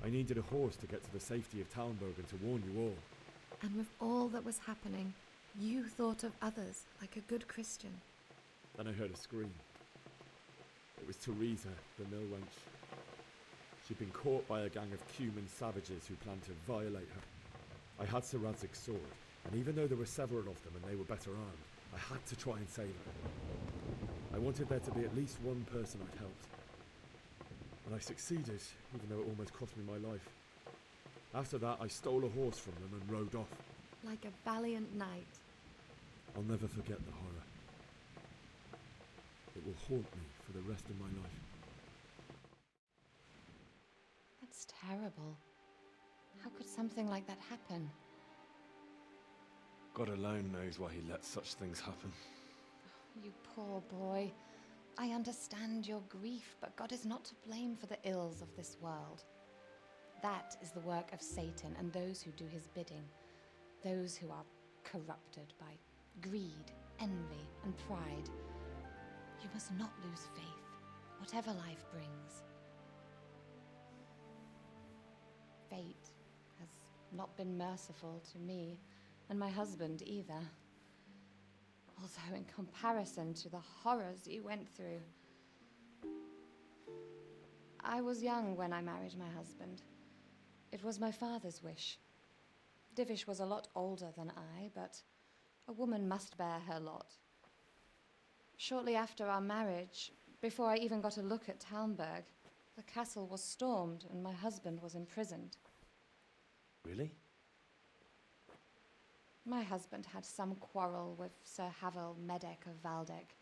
I needed a horse to get to the safety of Talmberg and to warn you all. And with all that was happening, you thought of others like a good Christian. Then I heard a scream. It was Teresa, the mill wench. She'd been caught by a gang of Cuman savages who planned to violate her. I had Sir Radzig's sword, and even though there were several of them and they were better armed, I had to try and save her. I wanted there to be at least one person I'd helped. And I succeeded, even though it almost cost me my life. After that, I stole a horse from them and rode off. Like a valiant knight. I'll never forget the horror. It will haunt me for the rest of my life. That's terrible. How could something like that happen? God alone knows why he lets such things happen. You poor boy. I understand your grief, but God is not to blame for the ills of this world. That is the work of Satan and those who do his bidding. Those who are corrupted by greed, envy, and pride. You must not lose faith, whatever life brings. Fate has not been merciful to me, and my husband either. Although in comparison to the horrors you went through. I was young when I married my husband. It was my father's wish. Divish was a lot older than I, but a woman must bear her lot. Shortly after our marriage, before I even got a look at Talmberg, the castle was stormed and my husband was imprisoned. Really? My husband had some quarrel with Sir Havel Medek of Valdek,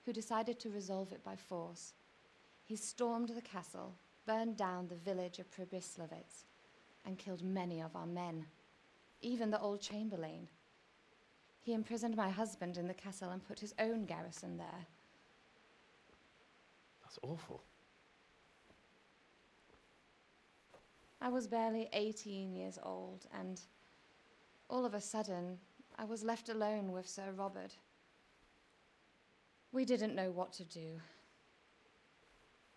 who decided to resolve it by force. He stormed the castle, burned down the village of Pribyslavitz, and killed many of our men, even the old chamberlain. He imprisoned my husband in the castle and put his own garrison there. That's awful. I was barely 18 years old, and all of a sudden, I was left alone with Sir Robert. We didn't know what to do.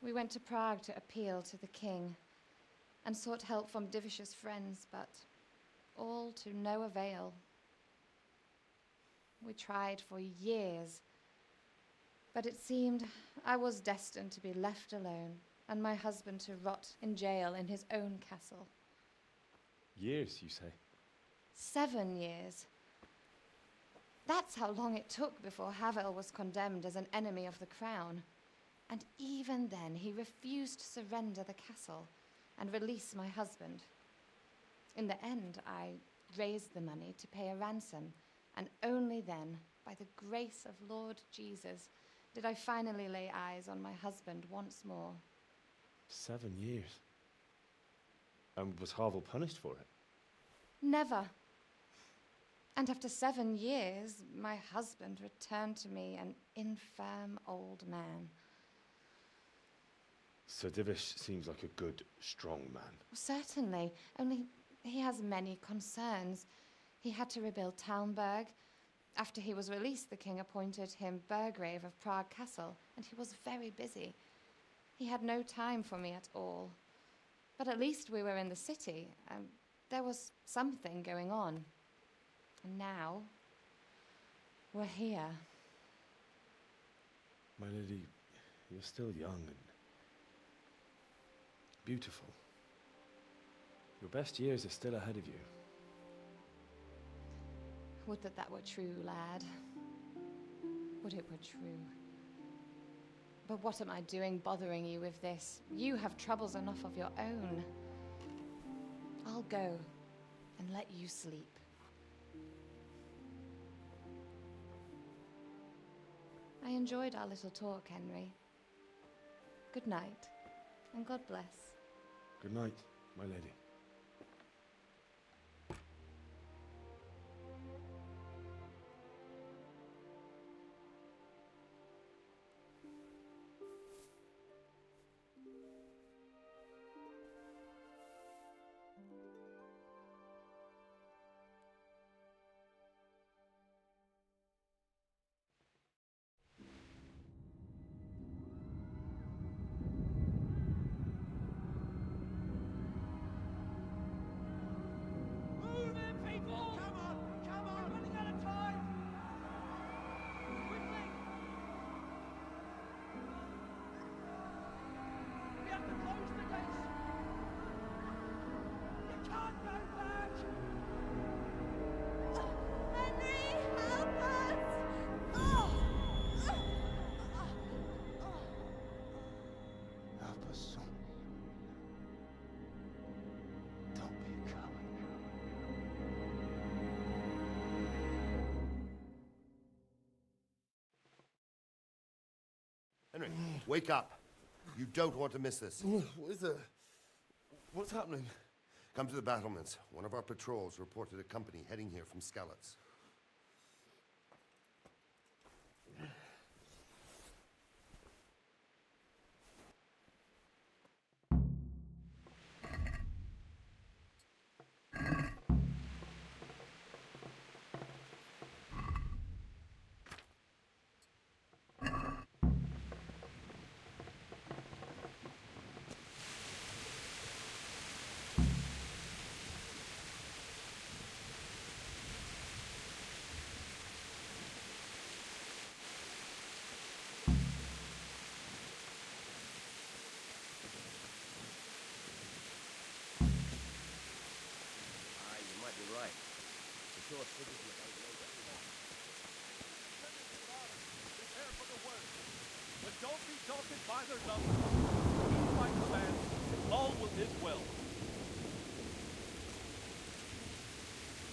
We went to Prague to appeal to the king and sought help from Divish's friends, but all to no avail. We tried for years, but it seemed I was destined to be left alone and my husband to rot in jail in his own castle. Years, you say? 7 years. That's how long it took before Havel was condemned as an enemy of the crown. And even then, he refused to surrender the castle and release my husband. In the end, I raised the money to pay a ransom, and only then, by the grace of Lord Jesus, did I finally lay eyes on my husband once more. 7 years? And was Havel punished for it? Never. And after 7 years, my husband returned to me an infirm old man. Sir Divish seems like a good, strong man. Certainly, only he has many concerns. He had to rebuild Talmberg. After he was released, the king appointed him Burgrave of Prague Castle, and he was very busy. He had no time for me at all. But at least we were in the city, and there was something going on. And now, we're here. My lady, you're still young and beautiful. Your best years are still ahead of you. Would that that were true, lad. Would it were true. But what am I doing bothering you with this? You have troubles enough of your own. I'll go and let you sleep. I enjoyed our little talk, Henry. Good night, and God bless. Good night, my lady. Henry, wake up. You don't want to miss this. What is it? What's happening? Come to the battlements. One of our patrols reported a company heading here from Skalitz. You might be right. For sure, Sigismund ain't no better. Prepare for the worst. But don't be daunted by their numbers. Heed my command, and all will live well.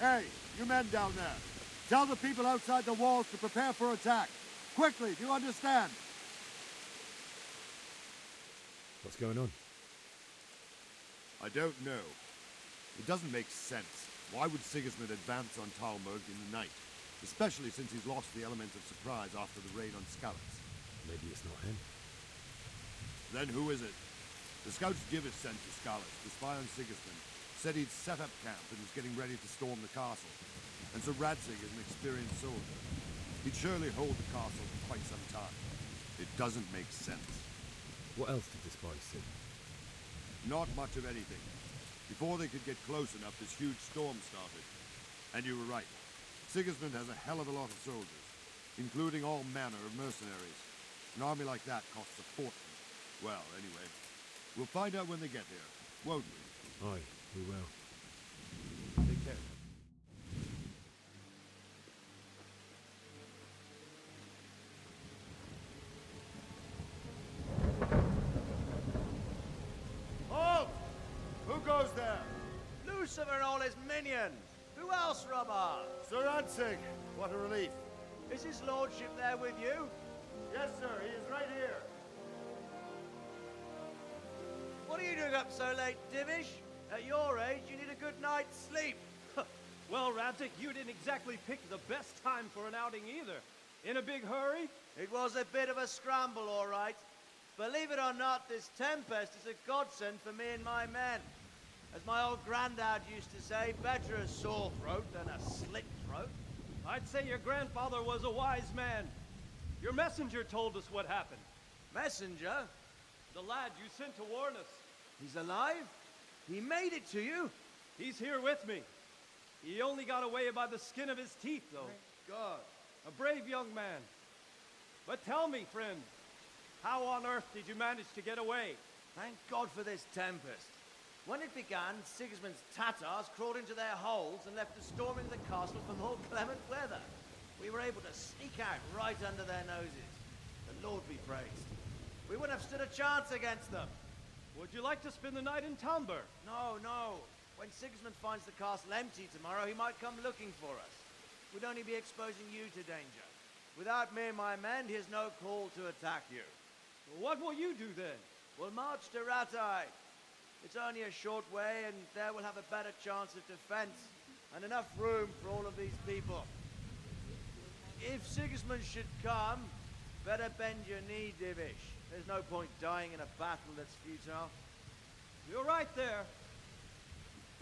Hey, you men down there. Tell the people outside the walls to prepare for attack. Quickly, do you understand? What's going on? I don't know. It doesn't make sense. Why would Sigismund advance on Talmberg in the night? Especially since he's lost the element of surprise after the raid on Skalitz. Maybe it's not him. Then who is it? The scouts Divis sent to Skalitz to spy on Sigismund said he'd set up camp and was getting ready to storm the castle. And so Radzig is an experienced soldier. He'd surely hold the castle for quite some time. It doesn't make sense. What else did the spies see? Not much of anything. Before they could get close enough, this huge storm started. And you were right. Sigismund has a hell of a lot of soldiers, including all manner of mercenaries. An army like that costs a fortune. Well, anyway, we'll find out when they get here, won't we? Aye, we will. Take care. Halt! Who goes there? Lucifer and all his minions. Who else, Robert? Sir Radzig. What a relief. Is his lordship there with you? Yes, sir. He is right here. What are you doing up so late, Divish? At your age, you need a good night's sleep. Well, Radzig, you didn't exactly pick the best time for an outing either. In a big hurry? It was a bit of a scramble, all right. Believe it or not, this tempest is a godsend for me and my men. As my old granddad used to say, better a sore throat than a slit throat. I'd say your grandfather was a wise man. Your messenger told us what happened. Messenger? The lad you sent to warn us. He's alive? He made it to you? He's here with me. He only got away by the skin of his teeth, though. Thank God. A brave young man. But tell me, friend, how on earth did you manage to get away? Thank God for this tempest. When it began, Sigismund's Tatars crawled into their holes and left us storming the castle for more clement weather. We were able to sneak out right under their noses. The Lord be praised. We wouldn't have stood a chance against them. Would you like to spend the night in Talmberg? No, no. When Sigismund finds the castle empty tomorrow, he might come looking for us. We'd only be exposing you to danger. Without me and my men, he has no call to attack you. What will you do then? We'll march to Ratai. It's only a short way, and there we'll have a better chance of defense, and enough room for all of these people. If Sigismund should come, better bend your knee, Divish. There's no point dying in a battle that's futile. You're right there.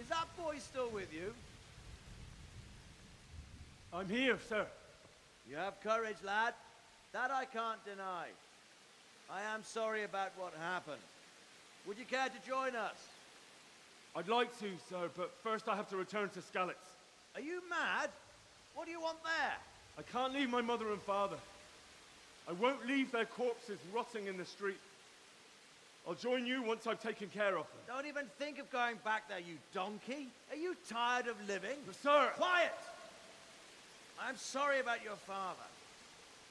Is that boy still with you? I'm here, sir. You have courage, lad. That I can't deny. I am sorry about what happened. Would you care to join us? I'd like to, sir, but first I have to return to Skalitz. Are you mad? What do you want there? I can't leave my mother and father. I won't leave their corpses rotting in the street. I'll join you once I've taken care of them. Don't even think of going back there, you donkey. Are you tired of living? But sir! Quiet! I'm sorry about your father,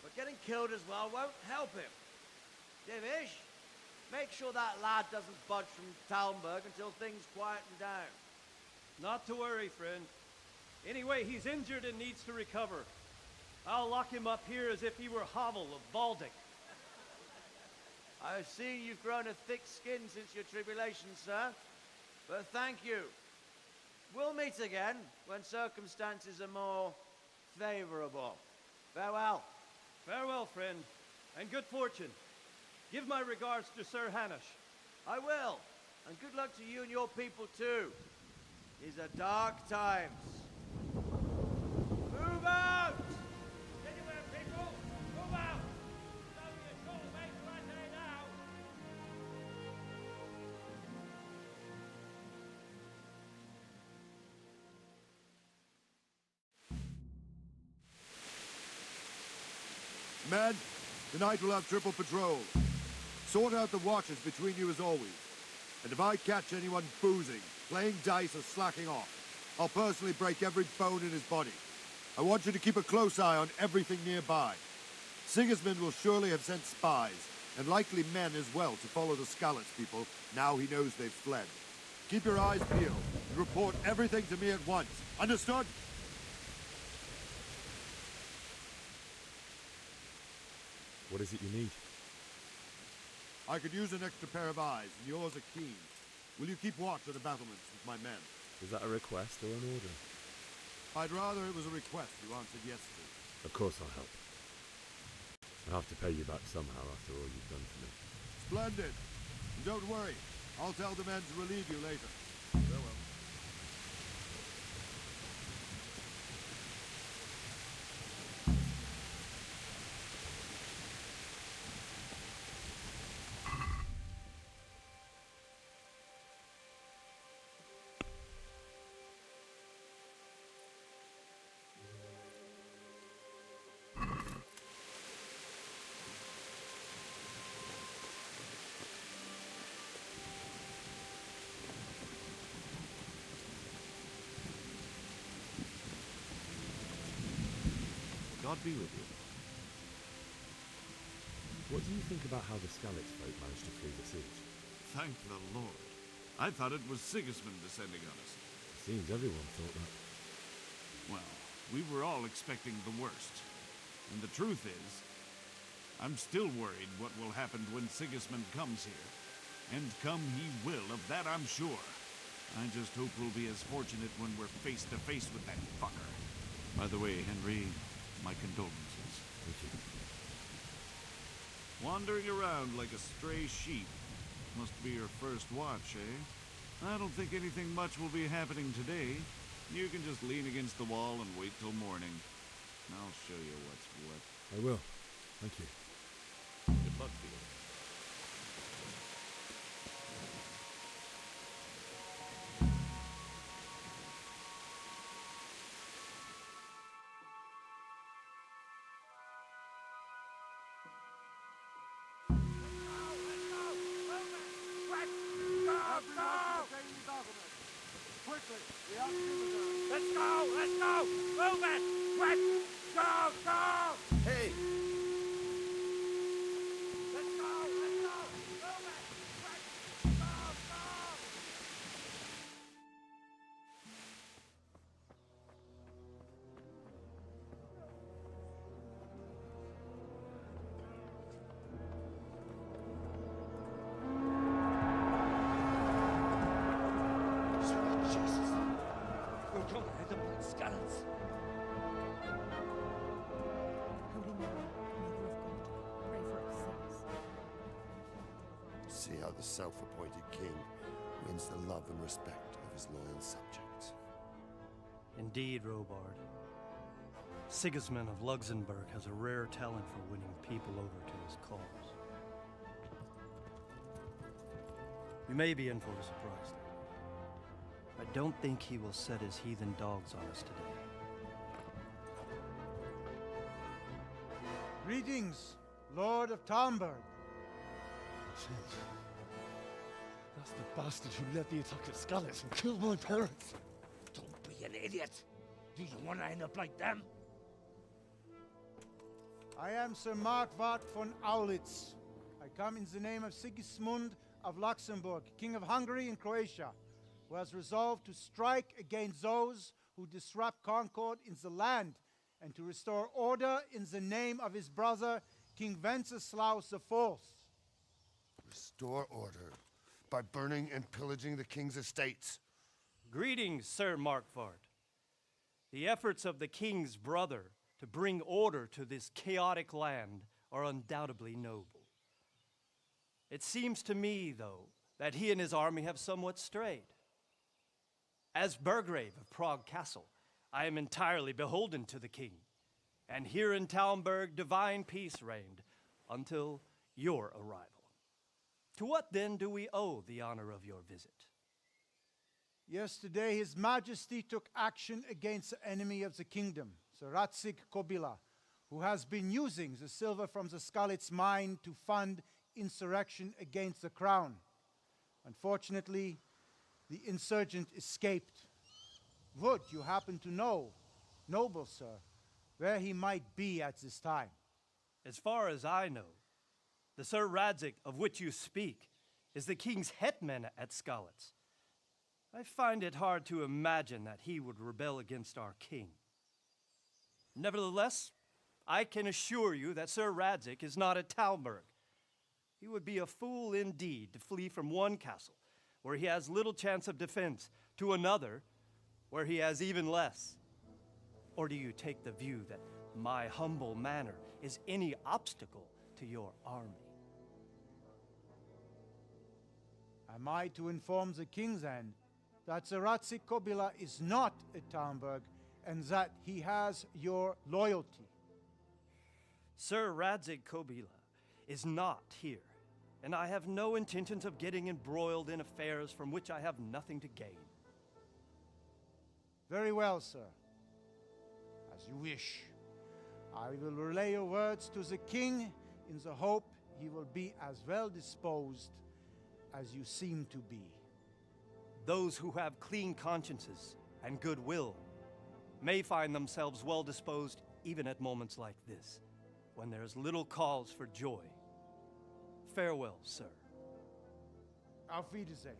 but getting killed as well won't help him. Divish, make sure that lad doesn't budge from Talmberg until things quieten down. Not to worry, friend. Anyway, he's injured and needs to recover. I'll lock him up here as if he were Havel of Baldic. I've seen you've grown a thick skin since your tribulation, sir. But thank you. We'll meet again when circumstances are more favorable. Farewell. Farewell, friend, and good fortune. Give my regards to Sir Hanish. I will. And good luck to you and your people too. These are dark times. Move out! Anywhere, people! Move out! It's only a short way to Rattay now! Men, tonight we'll have triple patrol. Sort out the watches between you as always. And if I catch anyone boozing, playing dice or slacking off, I'll personally break every bone in his body. I want you to keep a close eye on everything nearby. Sigismund will surely have sent spies, and likely men as well, to follow the Skalitz people now he knows they've fled. Keep your eyes peeled and report everything to me at once. Understood? What is it you need? I could use an extra pair of eyes, and yours are keen. Will you keep watch at the battlements with my men? Is that a request or an order? I'd rather it was a request you answered yes to. Of course I'll help. I'll have to pay you back somehow after all you've done for me. Splendid. And don't worry, I'll tell the men to relieve you later. Farewell. God be with you. What do you think about how the Skalitz folk managed to flee the siege? Thank the Lord. I thought it was Sigismund descending on us. Seems everyone thought that. Well, we were all expecting the worst. And the truth is, I'm still worried what will happen when Sigismund comes here. And come he will, of that I'm sure. I just hope we'll be as fortunate when we're face to face with that fucker. By the way, Henry, my condolences. Thank you. Wandering around like a stray sheep. Must be your first watch, eh? I don't think anything much will be happening today. You can just lean against the wall and wait till morning. I'll show you what's what. I will. Thank you. Good luck to you. Let's go! Let's go! Move it! Quick! Go! Go! Hey! Let's go! Let's go! Move it! Quick! Go! Go! Sweet Jesus! We're going to head up like Skalitz. Holy Mary, Mother of God, pray for us sinners. See how the self-appointed king wins the love and respect of his loyal subjects. Indeed, Robard. Sigismund of Luxembourg has a rare talent for winning people over to his cause. You may be in for a surprise, though. I don't think he will set his heathen dogs on us today. Greetings, Lord of Talmberg. That's the bastard who led the attack at Skalitz and killed my parents. Don't be an idiot. Do you want to end up like them? I am Sir Markwart von Aulitz. I come in the name of Sigismund of Luxembourg, King of Hungary and Croatia, who has resolved to strike against those who disrupt concord in the land and to restore order in the name of his brother, King Wenceslaus IV. Restore order by burning and pillaging the king's estates. Greetings, Sir Markvart. The efforts of the king's brother to bring order to this chaotic land are undoubtedly noble. It seems to me, though, that he and his army have somewhat strayed. As Burgrave of Prague Castle, I am entirely beholden to the king, and here in Talmberg divine peace reigned until your arrival. To what then do we owe the honor of your visit? Yesterday, His Majesty took action against the enemy of the kingdom, Sir Ratsig Kobila, who has been using the silver from the Skalitz mine to fund insurrection against the crown. Unfortunately, the insurgent escaped. Would you happen to know, noble sir, where he might be at this time? As far as I know, the Sir Radzik of which you speak is the king's hetman at Skalitz. I find it hard to imagine that he would rebel against our king. Nevertheless, I can assure you that Sir Radzik is not at Talmberg. He would be a fool indeed to flee from one castle, where he has little chance of defense, to another, where he has even less. Or do you take the view that my humble manner is any obstacle to your army? Am I to inform the king's end that Sir Ratsig Kobila is not at Talmberg and that he has your loyalty? Sir Radzik Kobila is not here, and I have no intentions of getting embroiled in affairs from which I have nothing to gain. Very well, sir. As you wish. I will relay your words to the king in the hope he will be as well disposed as you seem to be. Those who have clean consciences and goodwill may find themselves well disposed even at moments like this, when there is little cause for joy. Farewell, sir. Auf Wiedersehen.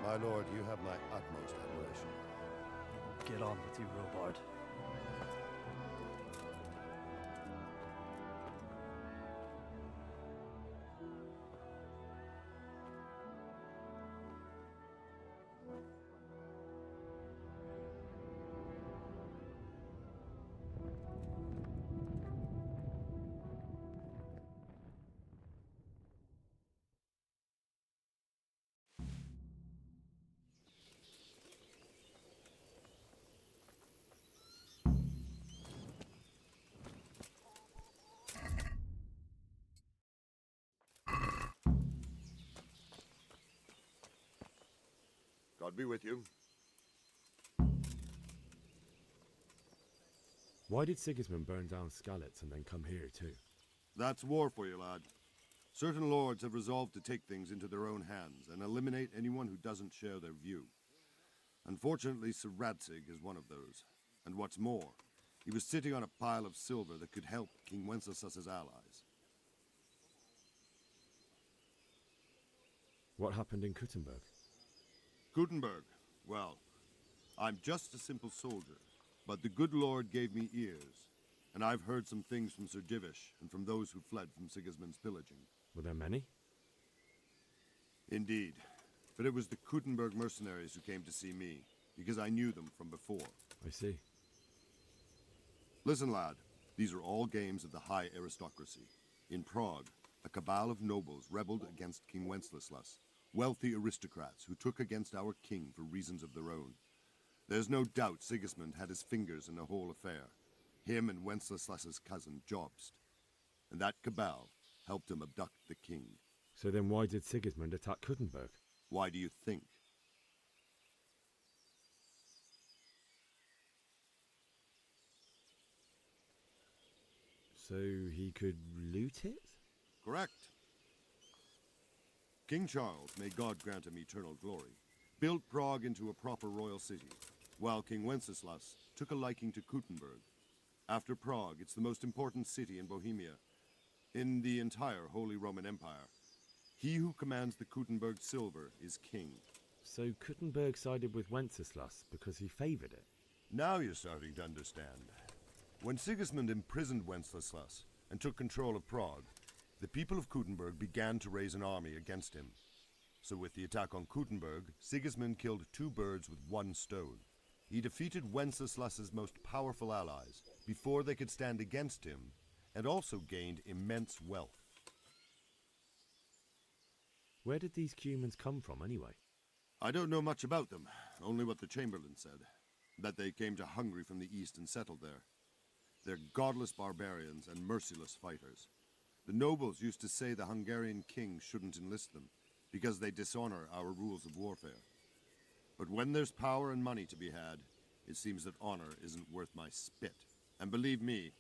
My lord, you have my utmost admiration. Get on with you, Robard. God be with you. Why did Sigismund burn down Skalitz and then come here too? That's war for you, lad. Certain lords have resolved to take things into their own hands and eliminate anyone who doesn't share their view. Unfortunately, Sir Radzig is one of those. And what's more, he was sitting on a pile of silver that could help King Wenceslas's allies. What happened in Kuttenberg? Gutenberg, well, I'm just a simple soldier, but the good Lord gave me ears, and I've heard some things from Sir Divish and from those who fled from Sigismund's pillaging. Were there many? Indeed, but it was the Kuttenberg mercenaries who came to see me, because I knew them from before. I see. Listen, lad, these are all games of the high aristocracy. In Prague, a cabal of nobles rebelled against King Wenceslas, wealthy aristocrats who took against our king for reasons of their own. There's no doubt Sigismund had his fingers in the whole affair. Him and Wenceslas's cousin, Jobst. And that cabal helped him abduct the king. So then why did Sigismund attack Kuttenberg? Why do you think? So he could loot it? Correct. King Charles, may God grant him eternal glory, built Prague into a proper royal city, while King Wenceslas took a liking to Kuttenberg. After Prague, it's the most important city in Bohemia, in the entire Holy Roman Empire. He who commands the Kuttenberg silver is king. So Kuttenberg sided with Wenceslas because he favored it? Now you're starting to understand. When Sigismund imprisoned Wenceslas and took control of Prague, the people of Kuttenberg began to raise an army against him. So with the attack on Kuttenberg, Sigismund killed two birds with one stone. He defeated Wenceslas's most powerful allies before they could stand against him, and also gained immense wealth. Where did these humans come from anyway? I don't know much about them, only what the Chamberlain said, that they came to Hungary from the east and settled there. They're godless barbarians and merciless fighters. The nobles used to say the Hungarian king shouldn't enlist them, because they dishonor our rules of warfare. But when there's power and money to be had, it seems that honor isn't worth my spit. And believe me,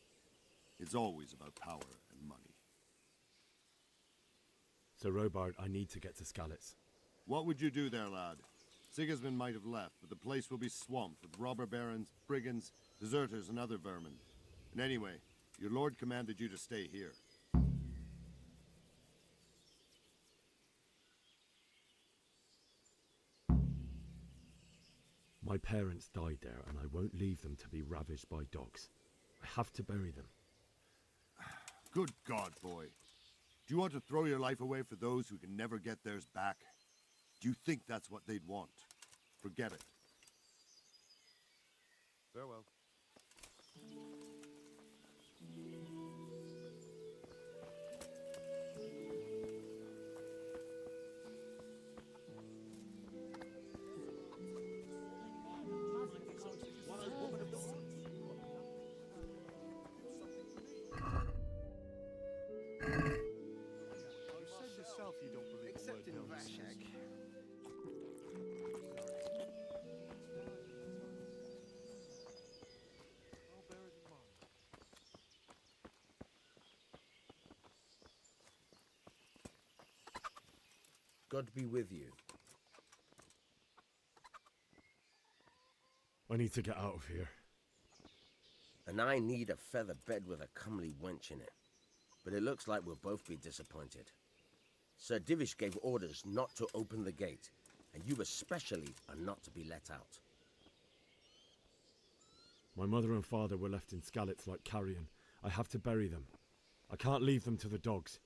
it's always about power and money. So Robard, I need to get to Skalitz. What would you do there, lad? Sigismund might have left, but the place will be swamped with robber barons, brigands, deserters, and other vermin. And anyway, your lord commanded you to stay here. My parents died there, and I won't leave them to be ravaged by dogs. I have to bury them. Good God, boy. Do you want to throw your life away for those who can never get theirs back? Do you think that's what they'd want? Forget it. Farewell. Except in Vashek. God be with you. I need to get out of here. And I need a feather bed with a comely wench in it. But it looks like we'll both be disappointed. Sir Divish gave orders not to open the gate, and you especially are not to be let out. My mother and father were left in Skalitz like carrion. I have to bury them. I can't leave them to the dogs.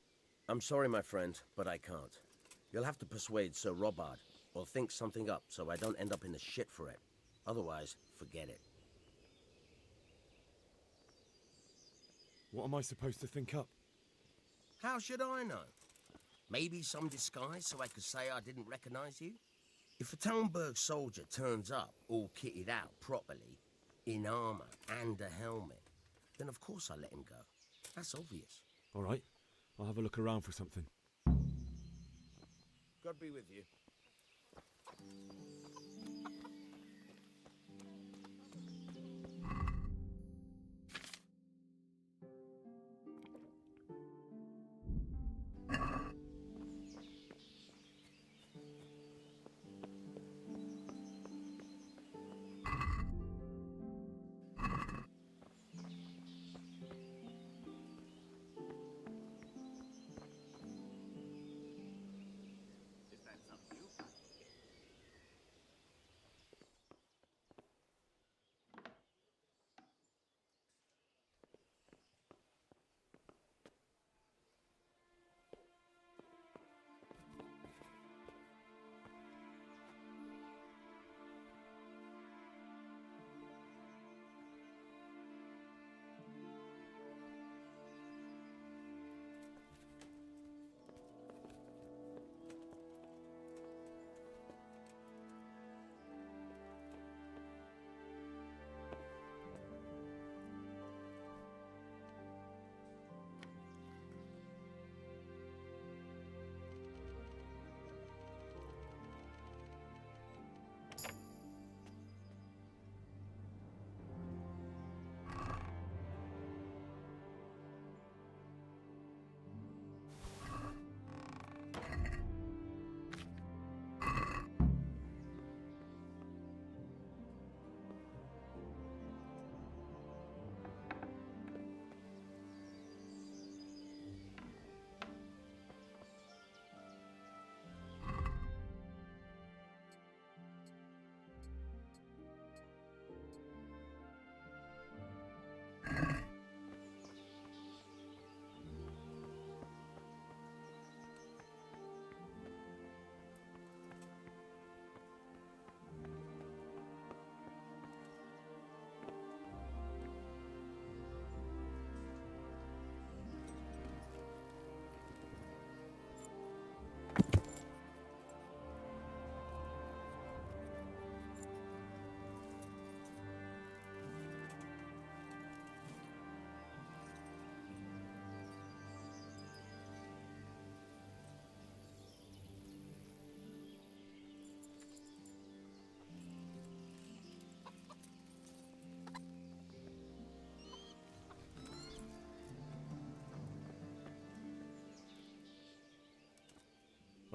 I'm sorry, my friend, but I can't. You'll have to persuade Sir Robard, or think something up so I don't end up in the shit for it. Otherwise, forget it. What am I supposed to think up? How should I know? Maybe some disguise so I could say I didn't recognize you? If a Talmberg soldier turns up all kitted out properly, in armor and a helmet, then of course I let him go. That's obvious. All right, I'll have a look around for something. God be with you.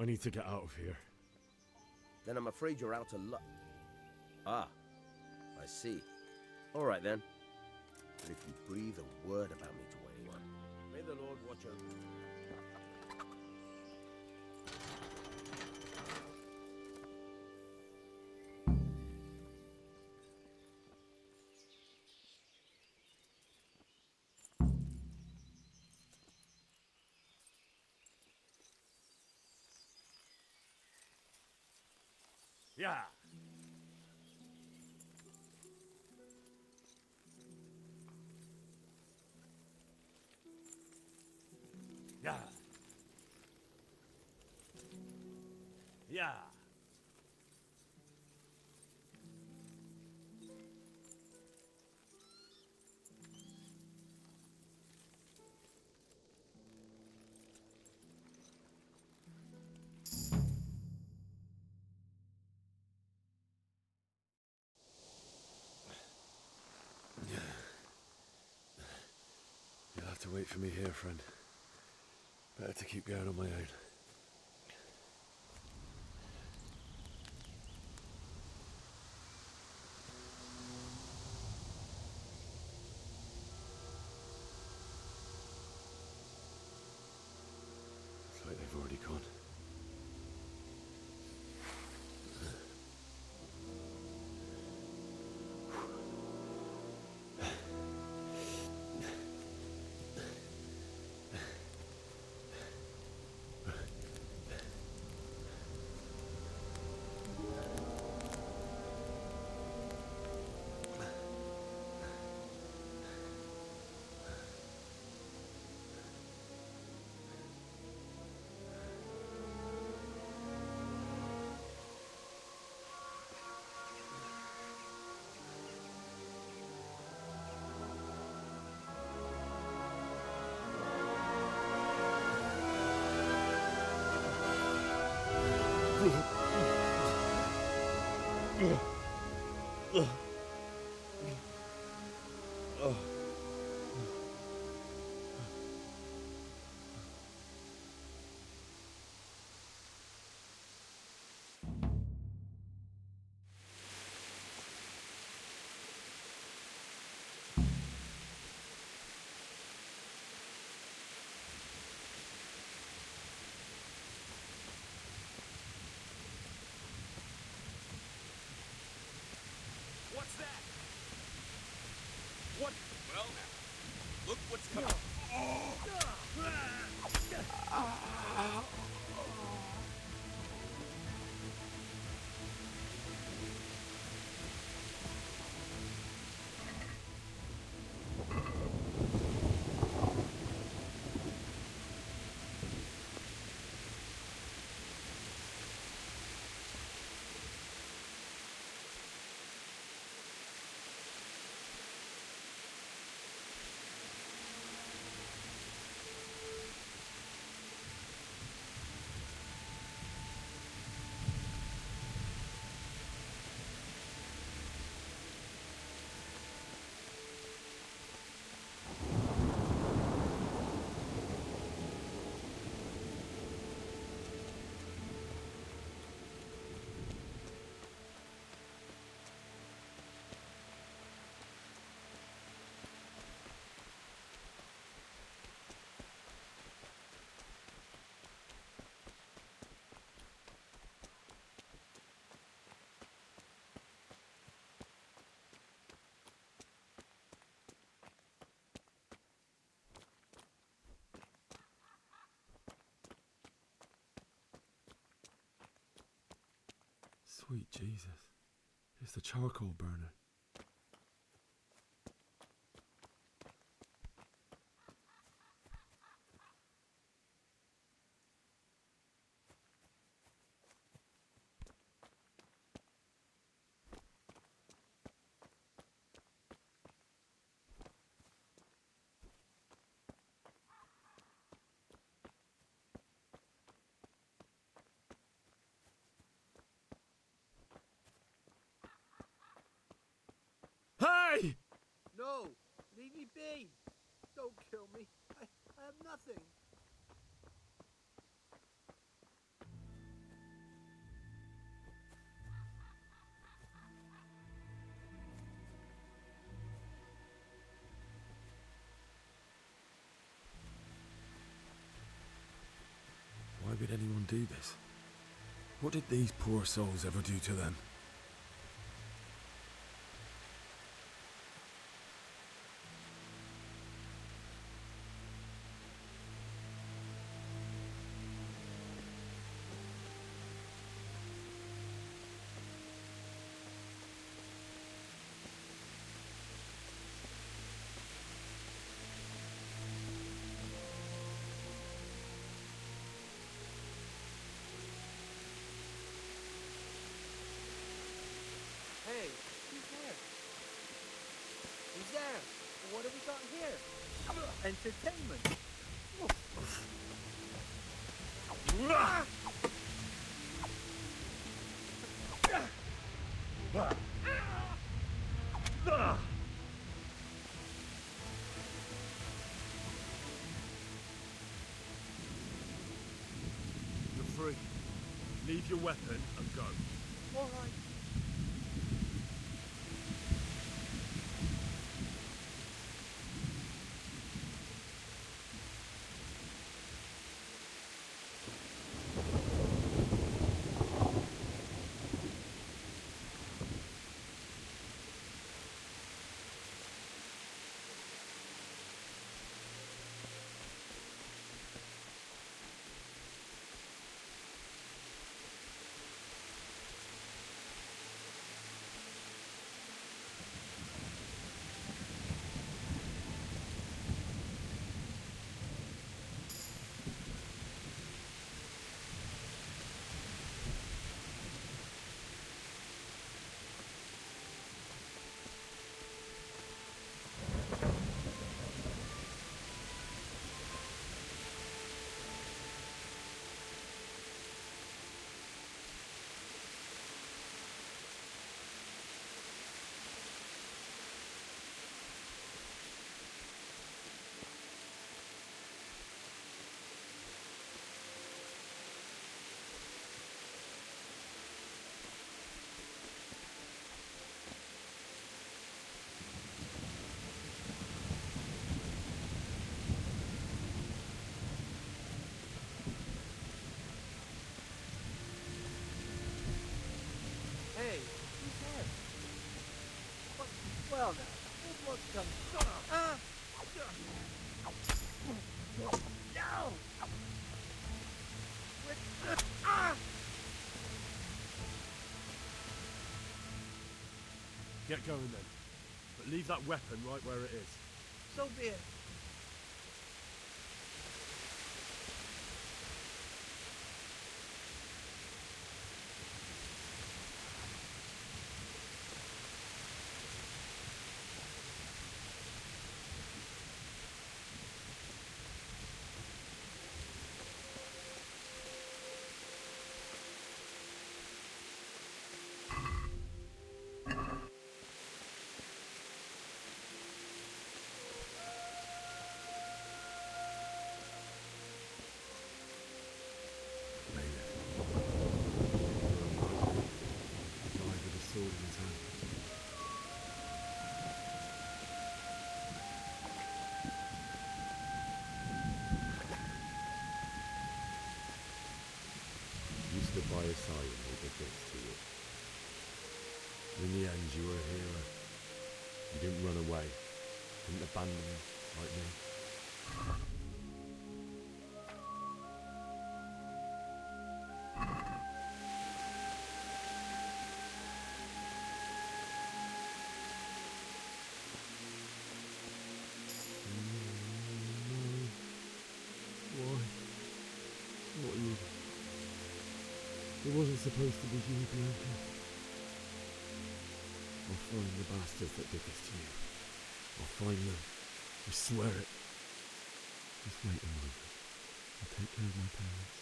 I need to get out of here. Then I'm afraid you're out of luck. Ah, I see. All right then. But if you breathe a word about me to anyone, may the Lord watch over you. Yeah. Yeah. Yeah. You'll have to wait for me here, friend. Better to keep going on my own. Looks like they've already gone. What's that? What? Well, look what's coming. Sweet Jesus. It's the charcoal burner. Hey! No! Leave me be! Don't kill me. I have nothing. would anyone do this? What did these poor souls ever do to them? Hey, who's there? Who's there? What have we got here? Entertainment. You're free. Leave your weapon and go. All right. Hey, who's there? Well now, this one's coming. Get going then. But leave that weapon right where it is. So be it. Stood by his side and he did this to you. In the end, you were a hero. You didn't run away. Didn't abandon him like me. Why? What you? It wasn't supposed to be you, Bianca. I'll find the bastards that did this to you. I'll find them. I swear it. Just wait a moment. I'll take care of my parents,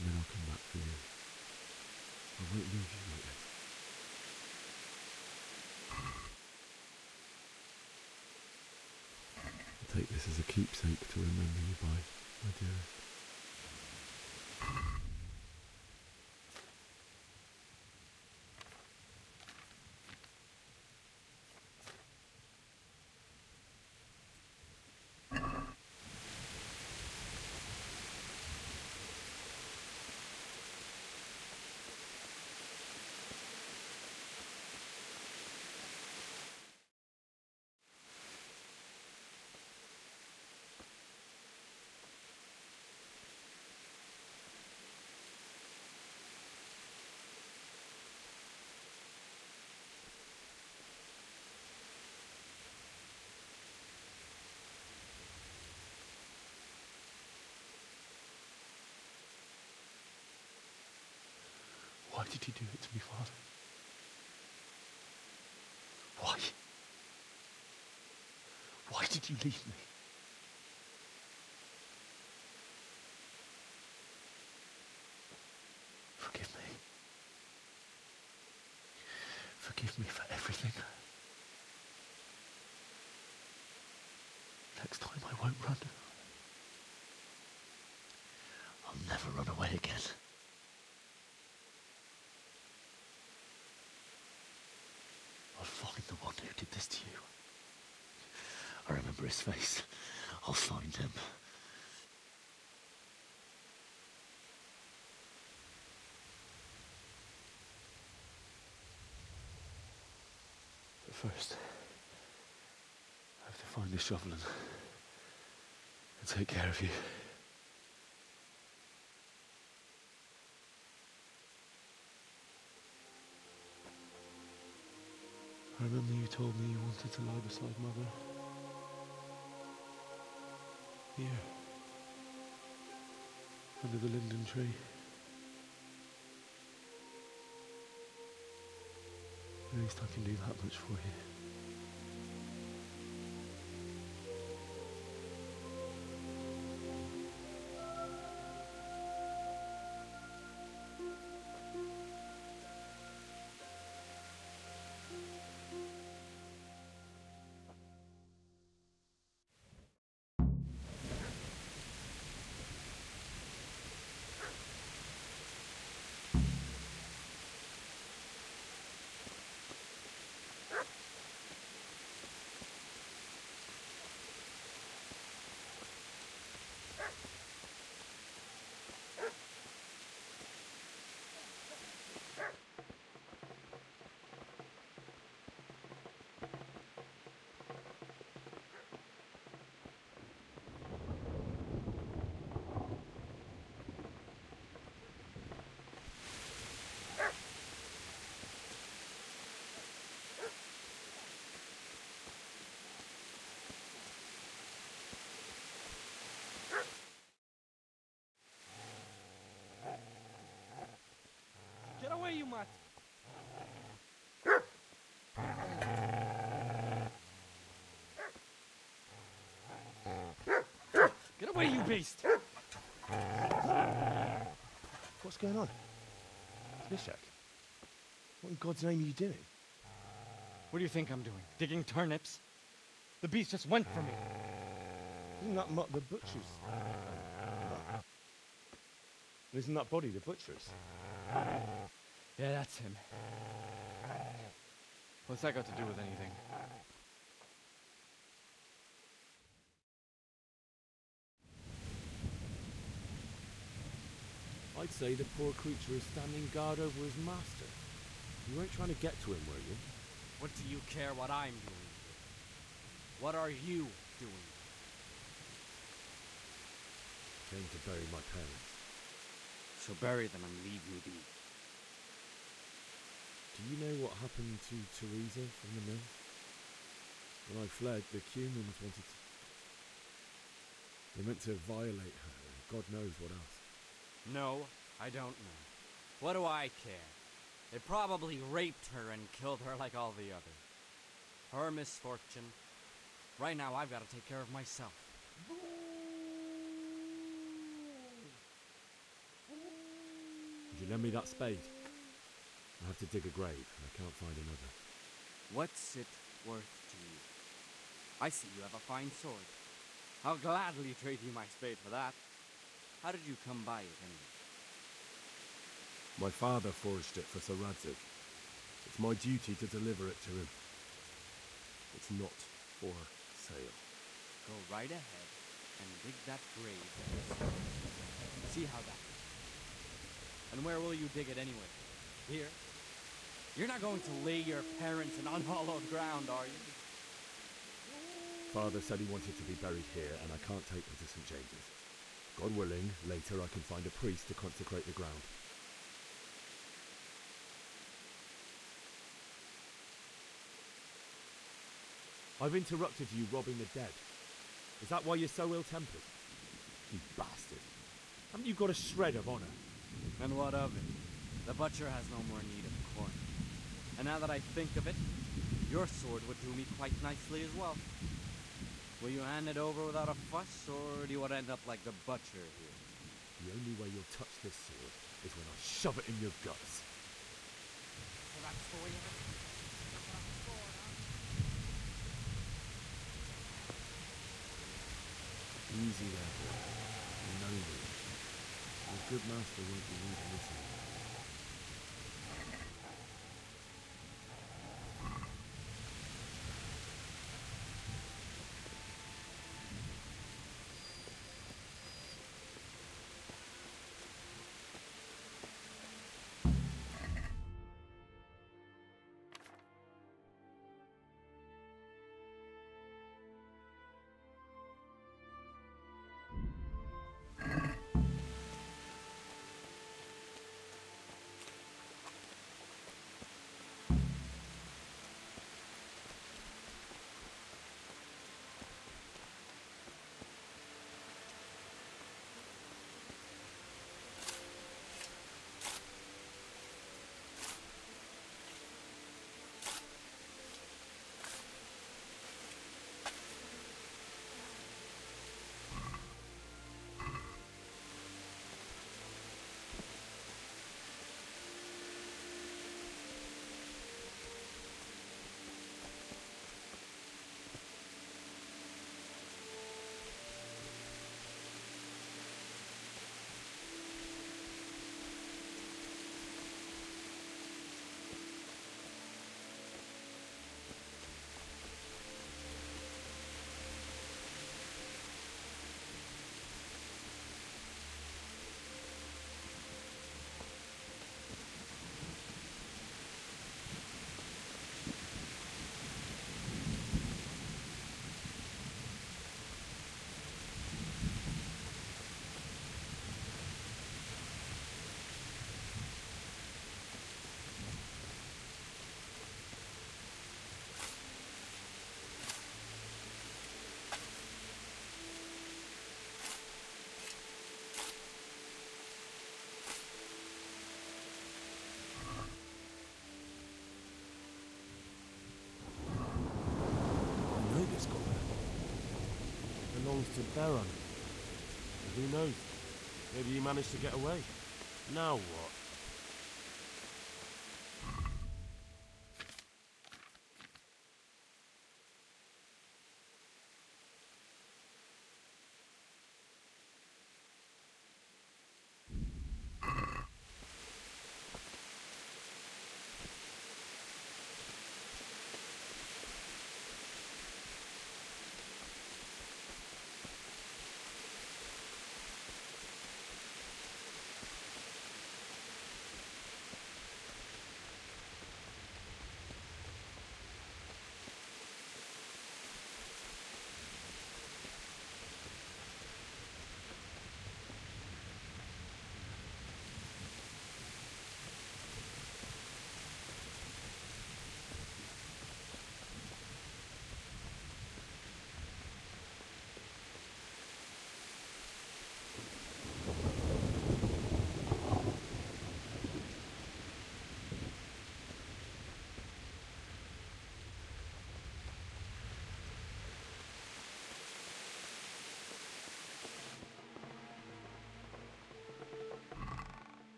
and then I'll come back for you. I won't leave you like this. I'll take this as a keepsake to remember you by, my dearest. Why did you do it to me, Father? Why? Why did you leave me? Forgive me. Forgive me for everything. Next time I won't run. I'll never run away again. I'll find the one who did this to you. I remember his face. I'll find him. But first, I have to find this shovel and take care of you. I remember you told me you wanted to lie beside Mother. Here. Under the linden tree. At least I can do that much for you. Get away, you mutt! Get away, you beast! What's going on? Mishak, what in God's name are you doing? What do you think I'm doing? Digging turnips? The beast just went for me. Isn't that the butcher's? Isn't that body the butcher's? Yeah, that's him. What's that got to do with anything? I'd say the poor creature is standing guard over his master. You weren't trying to get to him, were you? What do you care what I'm doing? What are you doing? Came to bury my parents. So bury them and leave me be. Do you know what happened to Teresa from the mill? When I fled, the humans wanted to... They meant to violate her, and God knows what else. No, I don't know. What do I care? They probably raped her and killed her like all the others. Her misfortune. Right now, I've got to take care of myself. Would you lend me that spade? I have to dig a grave, and I can't find another. What's it worth to you? I see you have a fine sword. I'll gladly trade you my spade for that. How did you come by it, anyway? My father forged it for Sir Radzig. It's my duty to deliver it to him. It's not for sale. Go right ahead and dig that grave. See how that is. And where will you dig it anyway? Here? You're not going to lay your parents in unhallowed ground, are you? Father said he wanted to be buried here, and I can't take them to St. James's. God willing, later I can find a priest to consecrate the ground. I've interrupted you robbing the dead. Is that why you're so ill-tempered? You bastard. Haven't you got a shred of honour? And what of it? The butcher has no more need of corn. And now that I think of it, your sword would do me quite nicely as well. Will you hand it over without a fuss, or do you want to end up like the butcher here? The only way you'll touch this sword is when I shove it in your guts. So that's the way of it? Easy there, boy. You know me. Your good master won't be leaving this here. Belongs to Baron. Who knows? Maybe he managed to get away. Now what?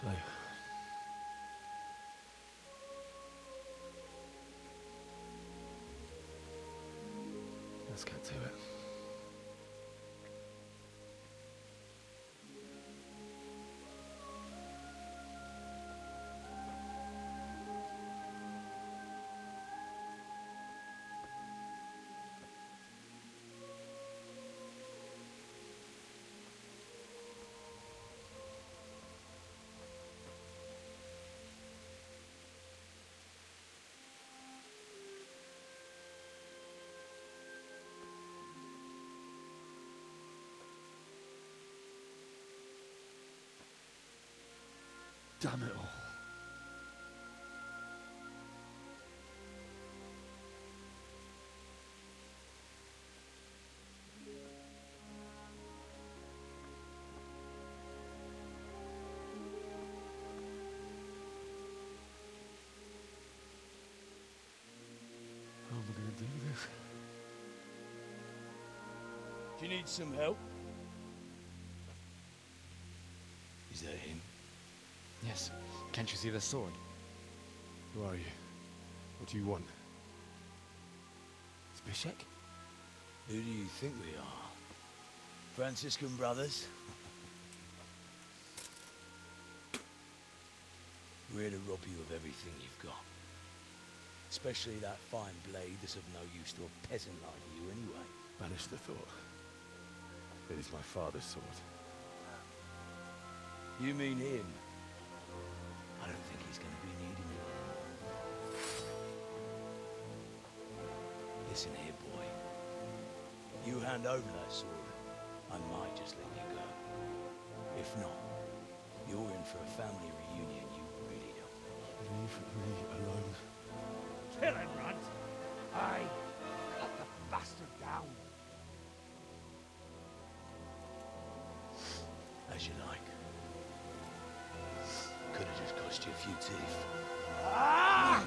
So, let's get to it. Damn it all. How am I going to do this? Do you need some help? Is that him? Yes. Can't you see the sword? Who are you? What do you want? Zbyszek? Who do you think we are? Franciscan brothers? We're here to rob you of everything you've got. Especially that fine blade that's of no use to a peasant like you anyway. Banish the thought. It is my father's sword. You mean him? I don't think he's going to be needing it. Listen here, boy. You hand over that sword, I might just let you go. If not, you're in for a family reunion you really don't know. Leave me alone. Kill him, Runt! Aye, cut the bastard down! As you like. Could have just cost you a few teeth. Ah!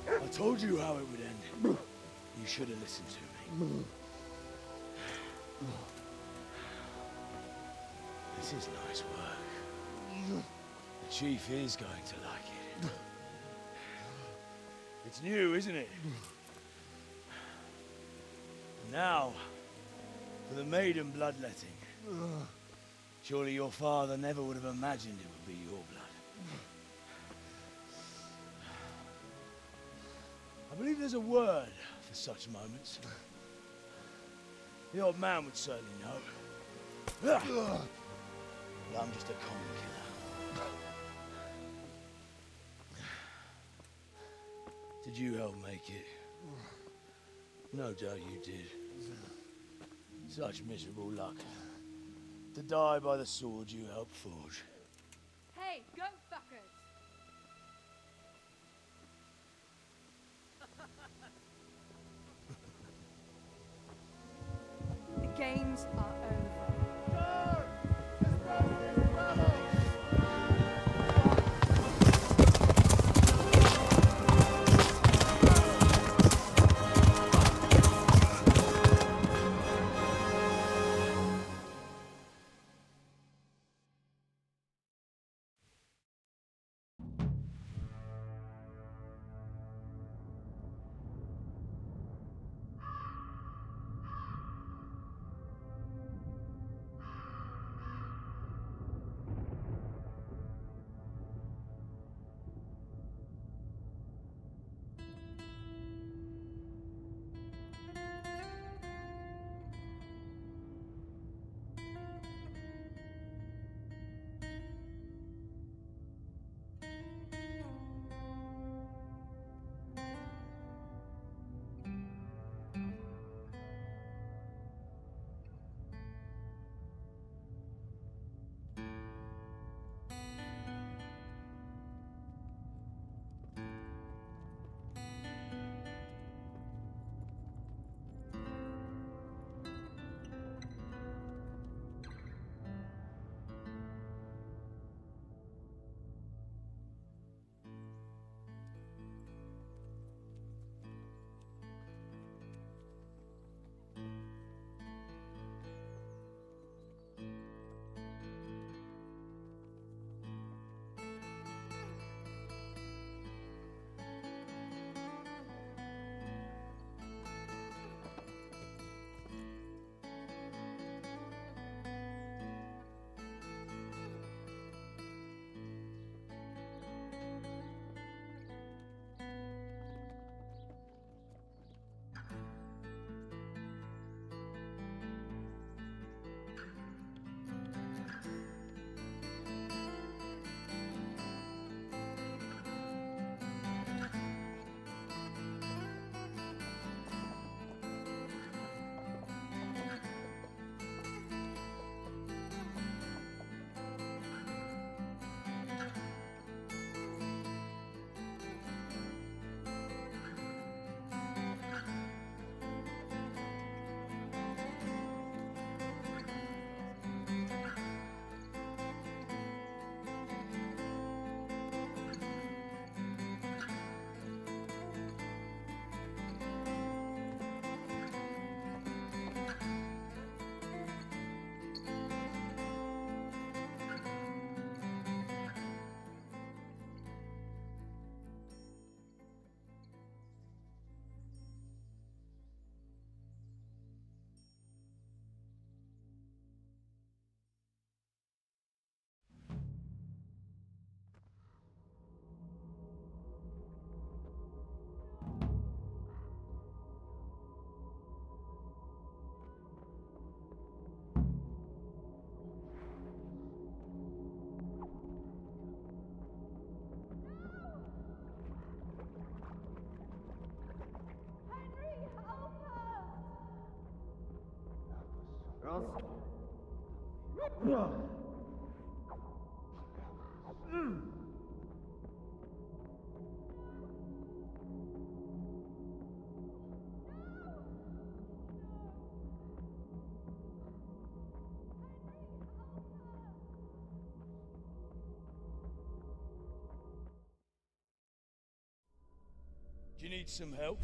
I told you how it would end. You should have listened to me. This is nice work. The chief is going to like it. It's new, isn't it? Now, for the maiden bloodletting. Surely your father never would have imagined it would be your blood. I believe there's a word for such moments. The old man would certainly know. But I'm just a common killer. Did you help make it? No doubt you did. Such miserable luck. To die by the sword you helped forge. Hey, go fuckers! The games are over. does. Do you need some help?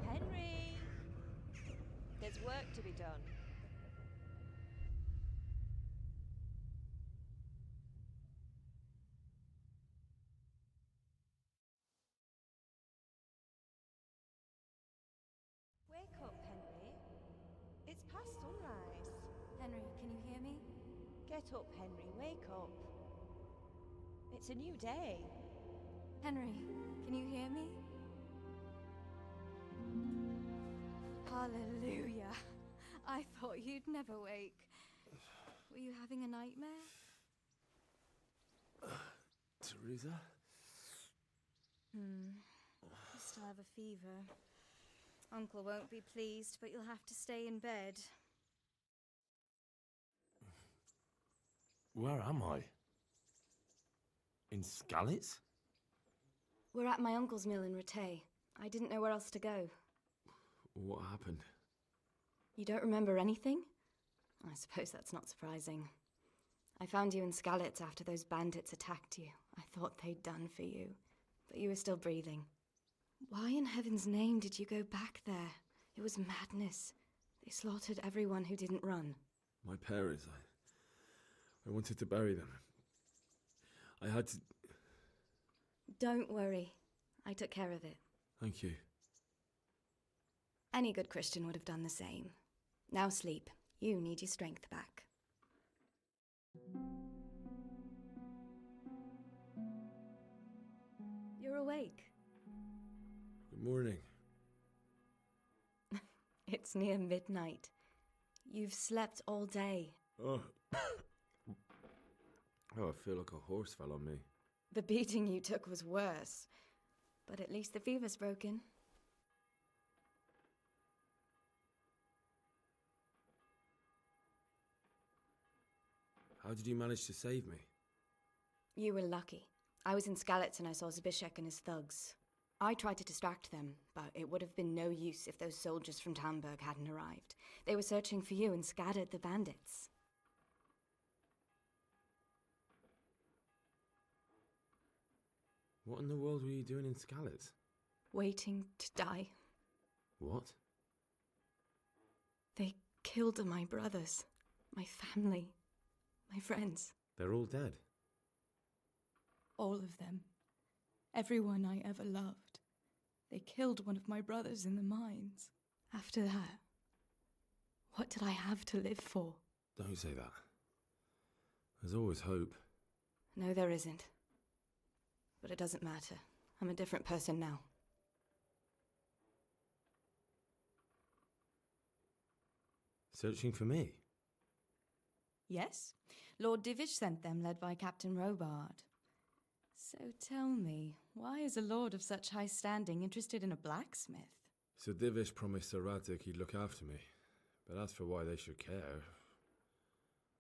Henry! There's work to be done. Wake up, Henry. It's past sunrise. Henry, can you hear me? Get up, Henry. Wake up. It's a new day. Henry, can you hear me? Hallelujah. I thought you'd never wake. Were you having a nightmare? Teresa? You still have a fever. Uncle won't be pleased, but you'll have to stay in bed. Where am I? In Skalitz? We're at my uncle's mill in Rattay. I didn't know where else to go. What happened? You don't remember anything? I suppose that's not surprising. I found you in Skalitz after those bandits attacked you. I thought they'd done for you, but you were still breathing. Why in heaven's name did you go back there? It was madness. They slaughtered everyone who didn't run. My parents, I wanted to bury them. I had to... Don't worry. I took care of it. Thank you. Any good Christian would have done the same. Now sleep. You need your strength back. You're awake. Good morning. It's near midnight. You've slept all day. Oh. Oh, I feel like a horse fell on me. The beating you took was worse. But at least the fever's broken. How did you manage to save me? You were lucky. I was in Skalitz and I saw Zbyszek and his thugs. I tried to distract them, but it would have been no use if those soldiers from Tamburg hadn't arrived. They were searching for you and scattered the bandits. What in the world were you doing in Skalitz? Waiting to die. What? They killed my brothers, my family, my friends. They're all dead. All of them. Everyone I ever loved. They killed one of my brothers in the mines. After that, what did I have to live for? Don't say that. There's always hope. No, there isn't. But it doesn't matter. I'm a different person now. Searching for me? Yes. Lord Divish sent them, led by Captain Robard. So tell me, why is a lord of such high standing interested in a blacksmith? Sir Divish promised Sir Radek he'd look after me. But as for why they should care,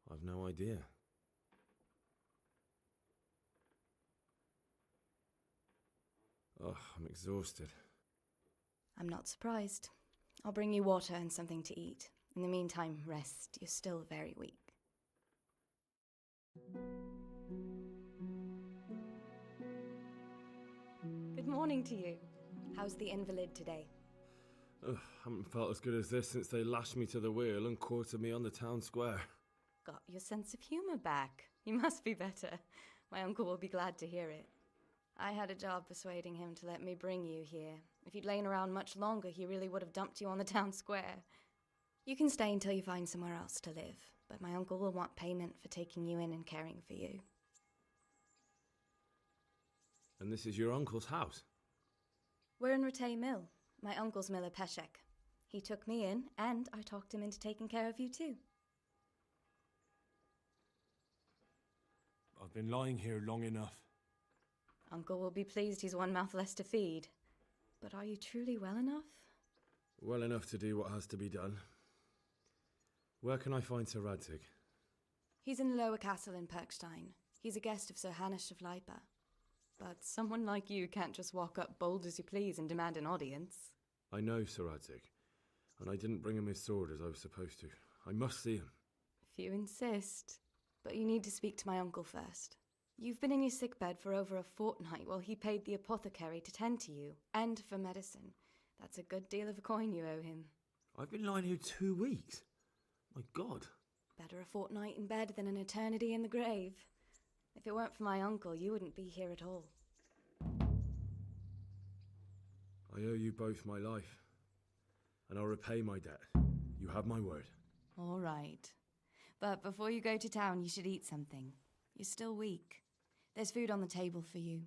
I've no idea. Oh, I'm exhausted. I'm not surprised. I'll bring you water and something to eat. In the meantime, rest. You're still very weak. Good morning to you. How's the invalid today? Ugh, haven't felt as good as this since they lashed me to the wheel and quartered me on the town square. Got your sense of humor back. You must be better. My uncle will be glad to hear it. I had a job persuading him to let me bring you here. If you'd lain around much longer, he really would have dumped you on the town square. You can stay until you find somewhere else to live, but my uncle will want payment for taking you in and caring for you. And this is your uncle's house? We're in Rattay Mill, my uncle's miller Peshek. He took me in, and I talked him into taking care of you too. I've been lying here long enough. Uncle will be pleased he's one mouth less to feed. But are you truly well enough? Well enough to do what has to be done. Where can I find Sir Radzig? He's in the lower castle in Perkstein. He's a guest of Sir Hanush of Leipa. But someone like you can't just walk up bold as you please and demand an audience. I know Sir Radzig, and I didn't bring him his sword as I was supposed to. I must see him. If you insist. But you need to speak to my uncle first. You've been in your sickbed for over a fortnight while he paid the apothecary to tend to you, and for medicine. That's a good deal of a coin you owe him. I've been lying here 2 weeks. My God. Better a fortnight in bed than an eternity in the grave. If it weren't for my uncle, you wouldn't be here at all. I owe you both my life, and I'll repay my debt. You have my word. All right. But before you go to town, you should eat something. You're still weak. There's food on the table for you.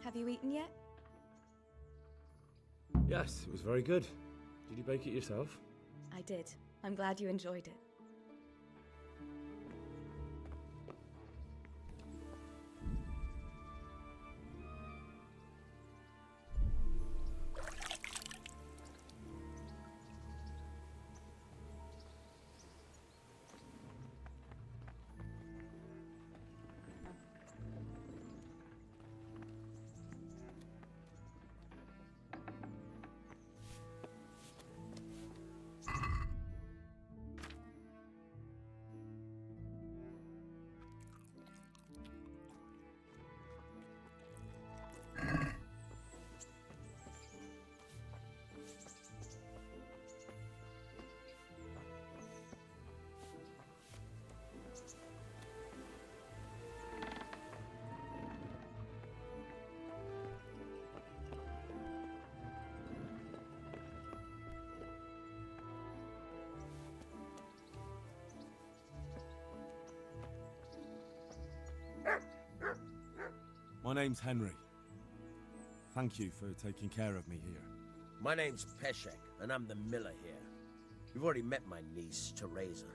Have you eaten yet? Yes, it was very good. Did you bake it yourself? I did. I'm glad you enjoyed it. My name's Henry. Thank you for taking care of me here. My name's Peshek, and I'm the miller here. You've already met my niece, Teresa.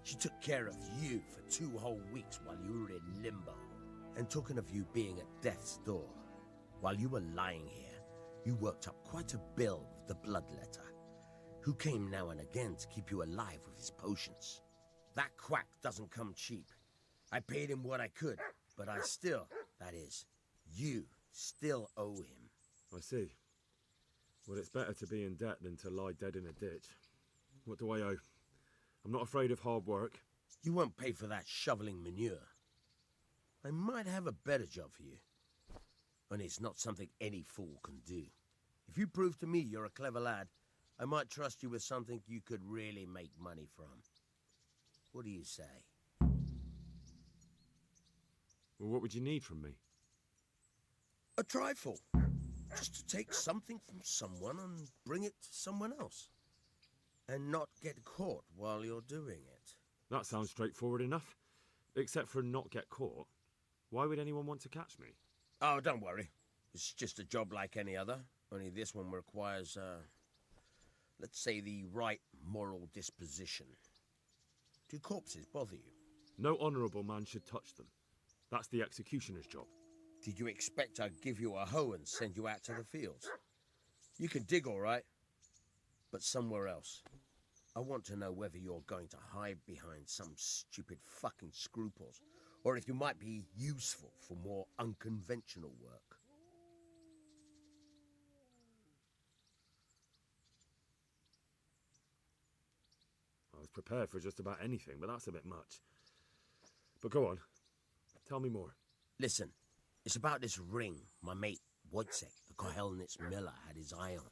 She took care of you for 2 whole weeks while you were in limbo. And talking of you being at death's door, while you were lying here, you worked up quite a bill with the bloodletter, who came now and again to keep you alive with his potions. That quack doesn't come cheap. I paid him what I could, but I still, that is, you still owe him. I see. Well, it's better to be in debt than to lie dead in a ditch. What do I owe? I'm not afraid of hard work. You won't pay for that shoveling manure. I might have a better job for you. And it's not something any fool can do. If you prove to me you're a clever lad, I might trust you with something you could really make money from. What do you say? Well, what would you need from me? A trifle. Just to take something from someone and bring it to someone else. And not get caught while you're doing it. That sounds straightforward enough. Except for not get caught. Why would anyone want to catch me? Oh, don't worry. It's just a job like any other, only this one requires, let's say, the right moral disposition. Do corpses bother you? No honourable man should touch them. That's the executioner's job. Did you expect I'd give you a hoe and send you out to the fields? You can dig all right, but somewhere else. I want to know whether you're going to hide behind some stupid fucking scruples, or if you might be useful for more unconventional work. I was prepared for just about anything, but that's a bit much. But go on. Tell me more. Listen, it's about this ring my mate Wojciech, the Kohelnitz miller, had his eye on.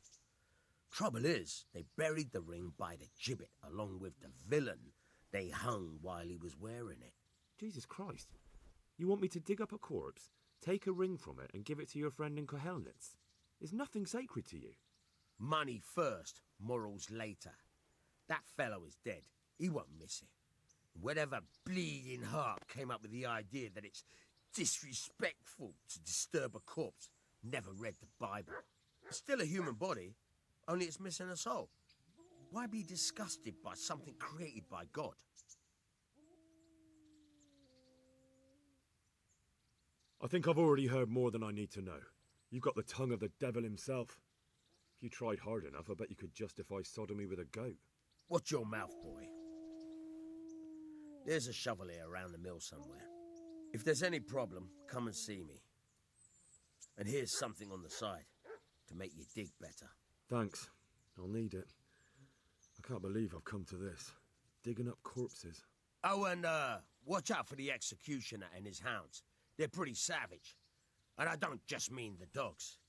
Trouble is, they buried the ring by the gibbet along with the villain they hung while he was wearing it. Jesus Christ. You want me to dig up a corpse, take a ring from it, and give it to your friend in Kohelnitz? Is nothing sacred to you? Money first, morals later. That fellow is dead. He won't miss it. Whatever bleeding heart came up with the idea that it's disrespectful to disturb a corpse never read the Bible. It's still a human body, only it's missing a soul. Why be disgusted by something created by God? I think I've already heard more than I need to know. You've got the tongue of the devil himself. If you tried hard enough, I bet you could justify sodomy with a goat. Watch your mouth, boy. There's a shovel here around the mill somewhere. If there's any problem, come and see me. And here's something on the side to make you dig better. Thanks. I'll need it. I can't believe I've come to this. Digging up corpses. Oh, and watch out for the executioner and his hounds. They're pretty savage. And I don't just mean the dogs.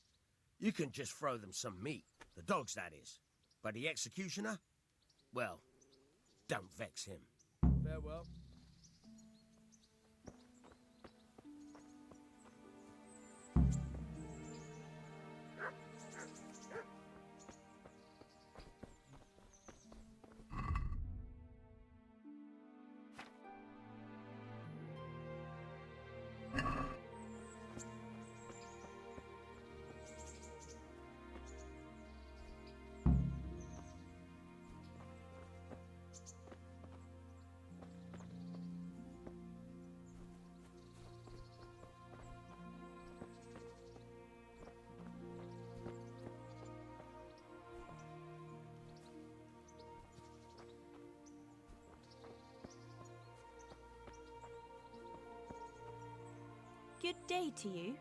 You can just throw them some meat. The dogs, that is. But the executioner? Well, don't vex him. Farewell. Good day to you.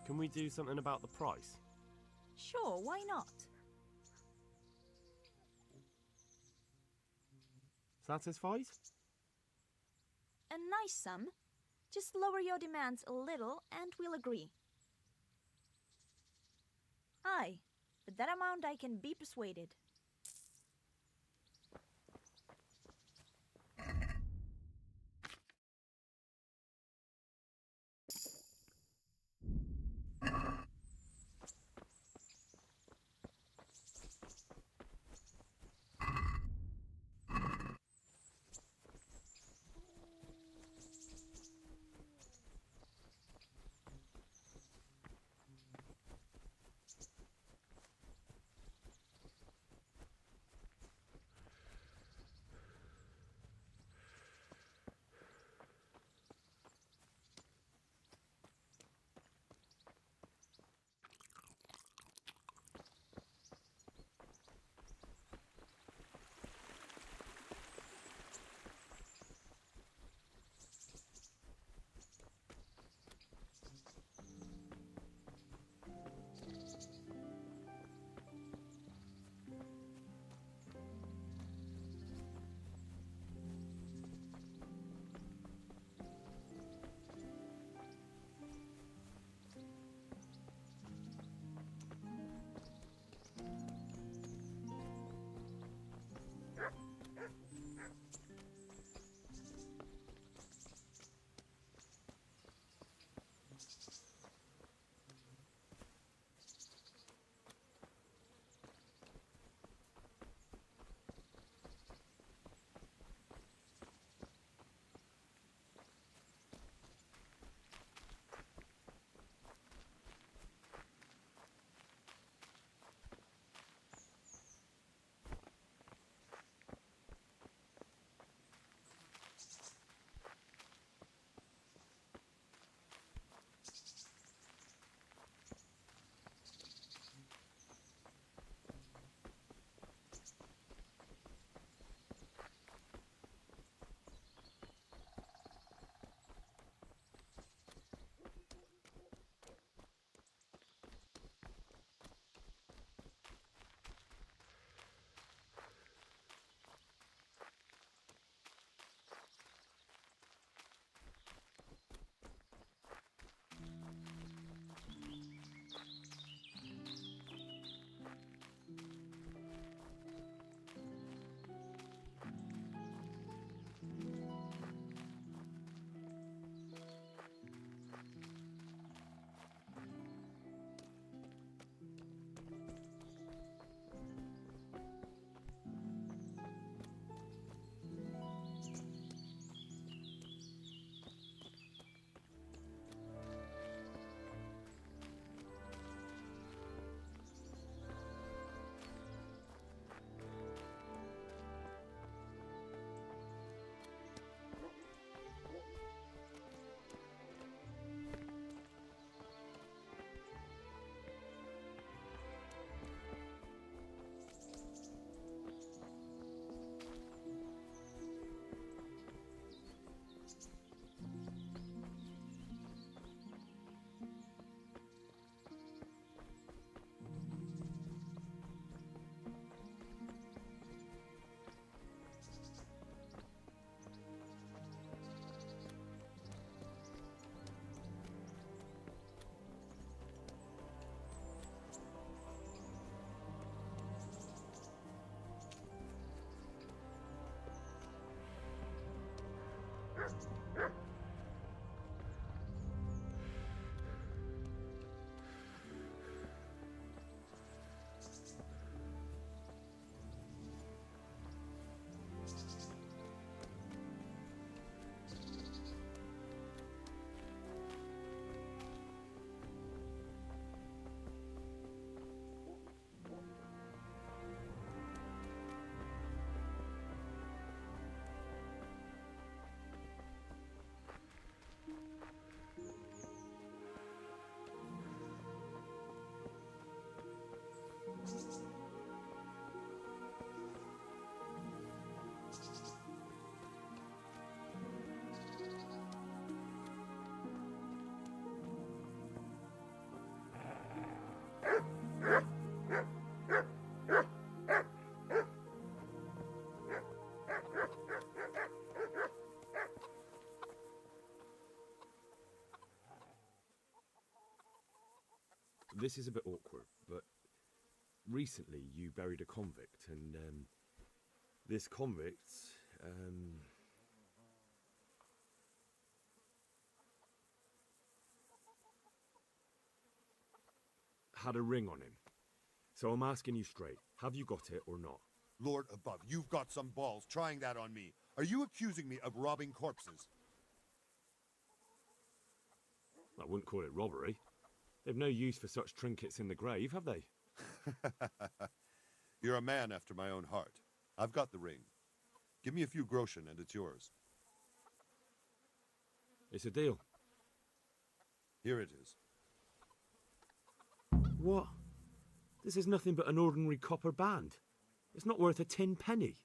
Can we do something about the price? Sure, why not? Satisfied? A nice sum. Just lower your demands a little and we'll agree. Aye, for that amount I can be persuaded. this is a bit awkward, but recently you buried a convict, and this convict, had a ring on him. So I'm asking you straight, have you got it or not? Lord above, you've got some balls trying that on me. Are you accusing me of robbing corpses? I wouldn't call it robbery. They've no use for such trinkets in the grave, have they? You're a man after my own heart. I've got the ring. Give me a few groschen and it's yours. It's a deal. Here it is. What? This is nothing but an ordinary copper band. It's not worth a 10 penny.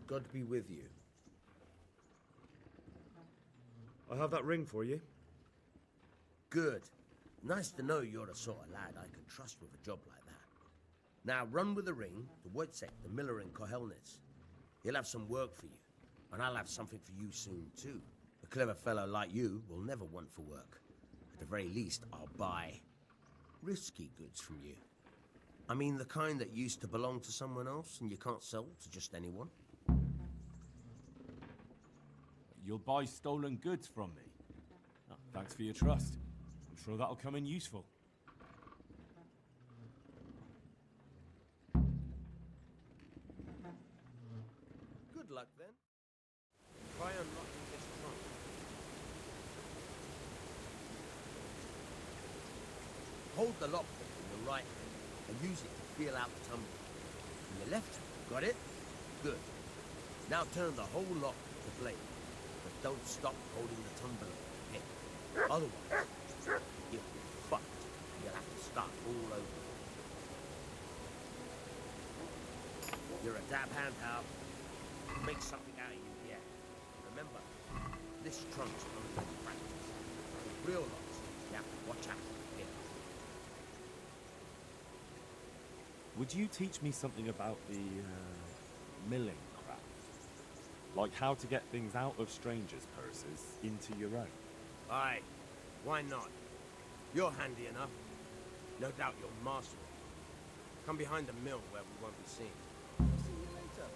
God be with you. I have that ring for you. Good. Nice to know you're the sort of lad I can trust with a job like that. Now run with the ring to Wojciech, the miller in Kohelnitz. He'll have some work for you, and I'll have something for you soon too. A clever fellow like you will never want for work. At the very least, I'll buy risky goods from you. I mean the kind that used to belong to someone else and you can't sell to just anyone. You'll buy stolen goods from me. Oh, thanks for your trust. I'm sure that'll come in useful. Good luck then. Try unlocking this trunk. Hold the lockpick in your right hand and use it to feel out the tumbler. In your left hand, got it? Good. Now turn the whole lock to blade. But don't stop holding the tumbler with your head. Otherwise, you'll be fucked. You'll have to start all over. You're a dab hand, pal. Make something out of you, yeah. Remember, this trunk's only for practice. With real locks, you have to watch out for the pin. Would you teach me something about the milling craft? Like how to get things out of strangers' purses into your own? Aye, why not? You're handy enough. No doubt you'll master it. Come behind the mill where we won't be seen. See you later.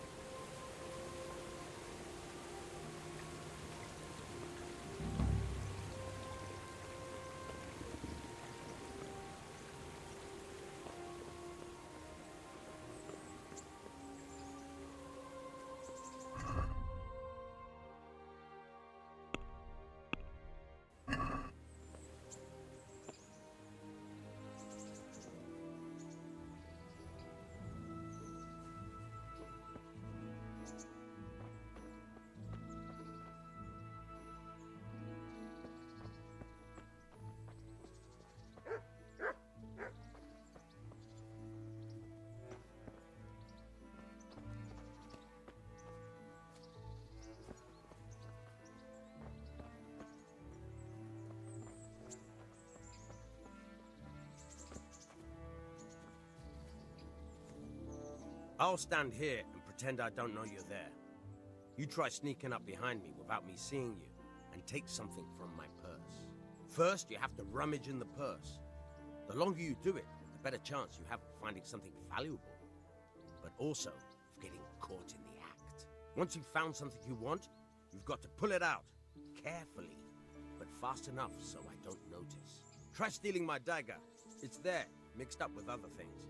I'll stand here and pretend I don't know you're there. You try sneaking up behind me without me seeing you, and take something from my purse. First, you have to rummage in the purse. The longer you do it, the better chance you have of finding something valuable, but also of getting caught in the act. Once you've found something you want, you've got to pull it out, carefully, but fast enough so I don't notice. Try stealing my dagger. It's there, mixed up with other things.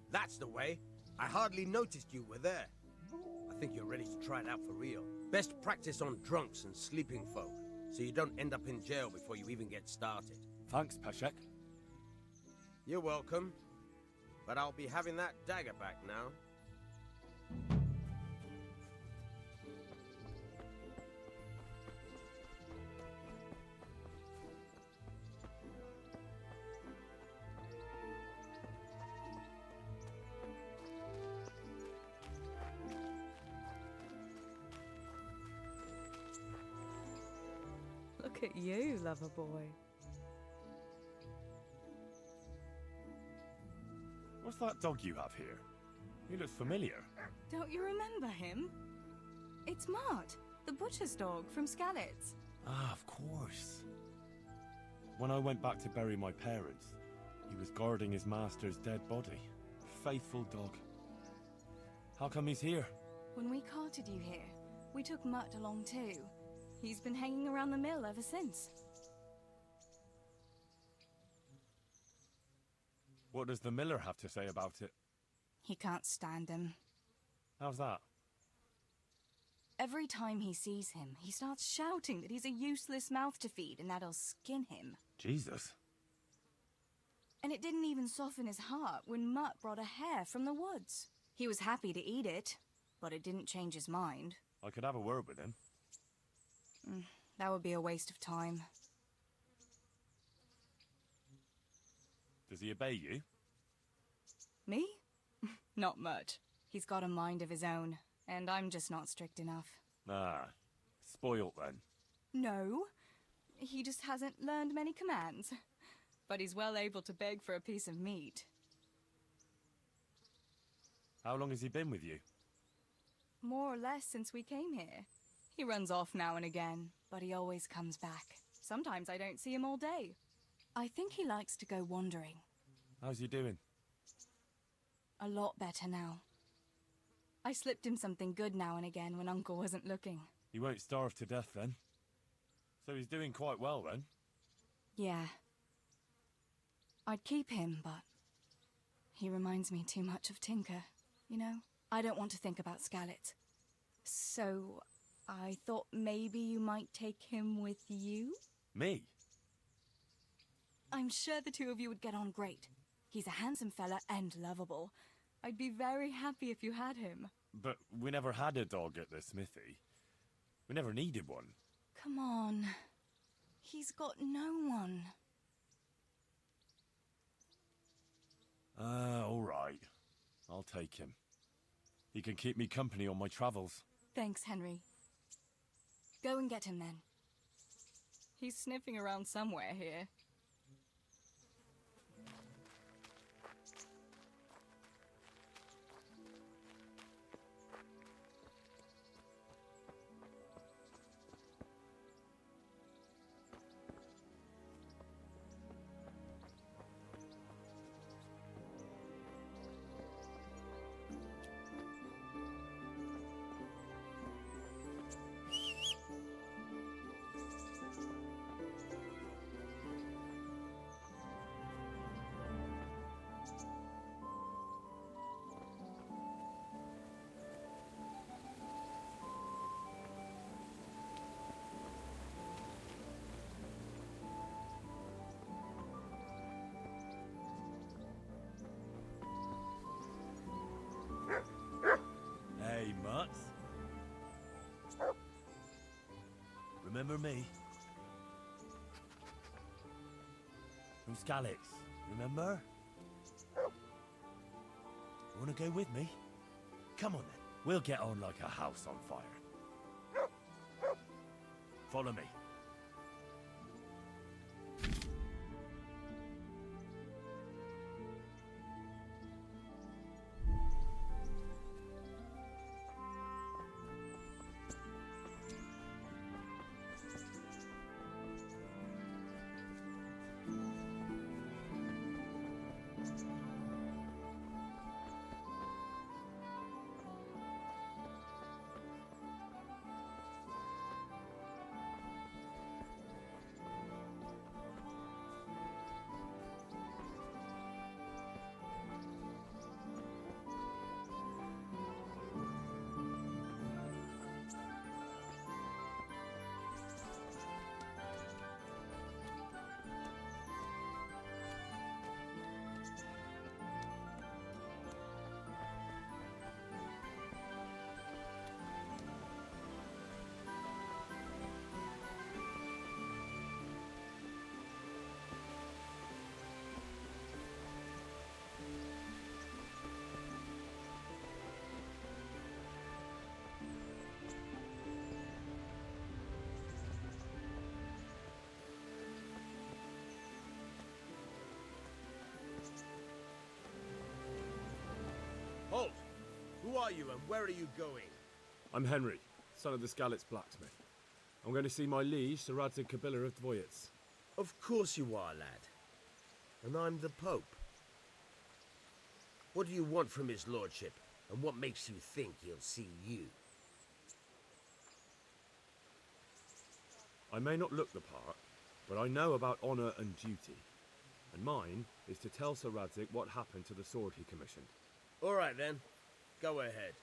That's the way. I hardly noticed you were there. I think you're ready to try it out for real. Best practice on drunks and sleeping folk, so you don't end up in jail before you even get started. Thanks, Peshek. You're welcome. But I'll be having that dagger back now. Look at you, lover boy. What's that dog you have here? He looks familiar. Don't you remember him? It's Mart, the butcher's dog from Skalitz. Ah, of course. When I went back to bury my parents, he was guarding his master's dead body. Faithful dog. How come he's here? When we carted you here, we took Mutt along too. He's been hanging around the mill ever since. What does the miller have to say about it? He can't stand him. How's that? Every time he sees him, he starts shouting that he's a useless mouth to feed and that he'll skin him. Jesus. And it didn't even soften his heart when Mutt brought a hare from the woods. He was happy to eat it, but it didn't change his mind. I could have a word with him. That would be a waste of time. Does he obey you? Me? Not much. He's got a mind of his own, and I'm just not strict enough. Ah, spoilt then. No, he just hasn't learned many commands. But he's well able to beg for a piece of meat. How long has he been with you? More or less since we came here. He runs off now and again, but he always comes back. Sometimes I don't see him all day. I think he likes to go wandering. How's he doing? A lot better now. I slipped him something good now and again when Uncle wasn't looking. He won't starve to death then. So he's doing quite well then? Yeah. I'd keep him, but he reminds me too much of Tinker, you know? I don't want to think about Skalitz. So I thought maybe you might take him with you? Me? I'm sure the two of you would get on great. He's a handsome fella and lovable. I'd be very happy if you had him. But we never had a dog at the smithy. We never needed one. Come on. He's got no one. All right. I'll take him. He can keep me company on my travels. Thanks, Henry. Go and get him then. He's sniffing around somewhere here. Hey, Mutt. Remember me? From Skalitz, remember? Wanna go with me? Come on then. We'll get on like a house on fire. Follow me. Halt! Who are you and where are you going? I'm Henry, son of the Skalitz blacksmith. I'm going to see my liege, Sir Radzig Kobyla of Dvoyitz. Of course you are, lad. And I'm the Pope. What do you want from his lordship? And what makes you think he'll see you? I may not look the part, but I know about honour and duty. And mine is to tell Sir Radzig what happened to the sword he commissioned. All right then. Go ahead.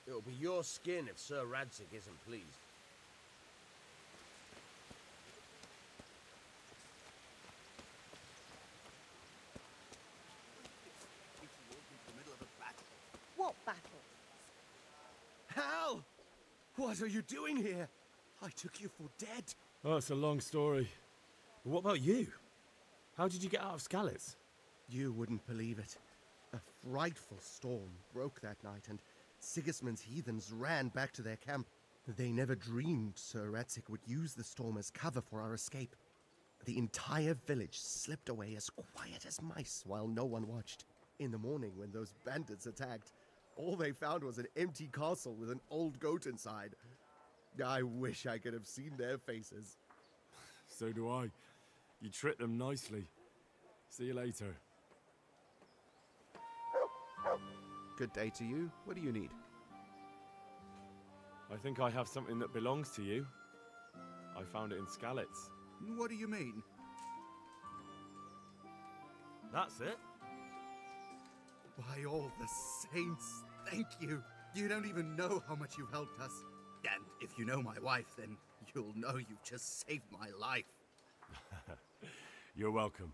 It'll be your skin if Sir Radzig isn't pleased. What battle? Hal! What are you doing here? I took you for dead. Oh, it's a long story. But what about you? How did you get out of Skalitz? You wouldn't believe it. A frightful storm broke that night, and Sigismund's heathens ran back to their camp. They never dreamed Sir Radzig would use the storm as cover for our escape. The entire village slipped away as quiet as mice while no one watched. In the morning, when those bandits attacked, all they found was an empty castle with an old goat inside. I wish I could have seen their faces. So do I. You tricked them nicely. See you later. Good day to you. What do you need? I think I have something that belongs to you. I found it in Skalitz. What do you mean? That's it? By all the saints, thank you. You don't even know how much you've helped us. And if you know my wife, then you'll know you've just saved my life. You're welcome.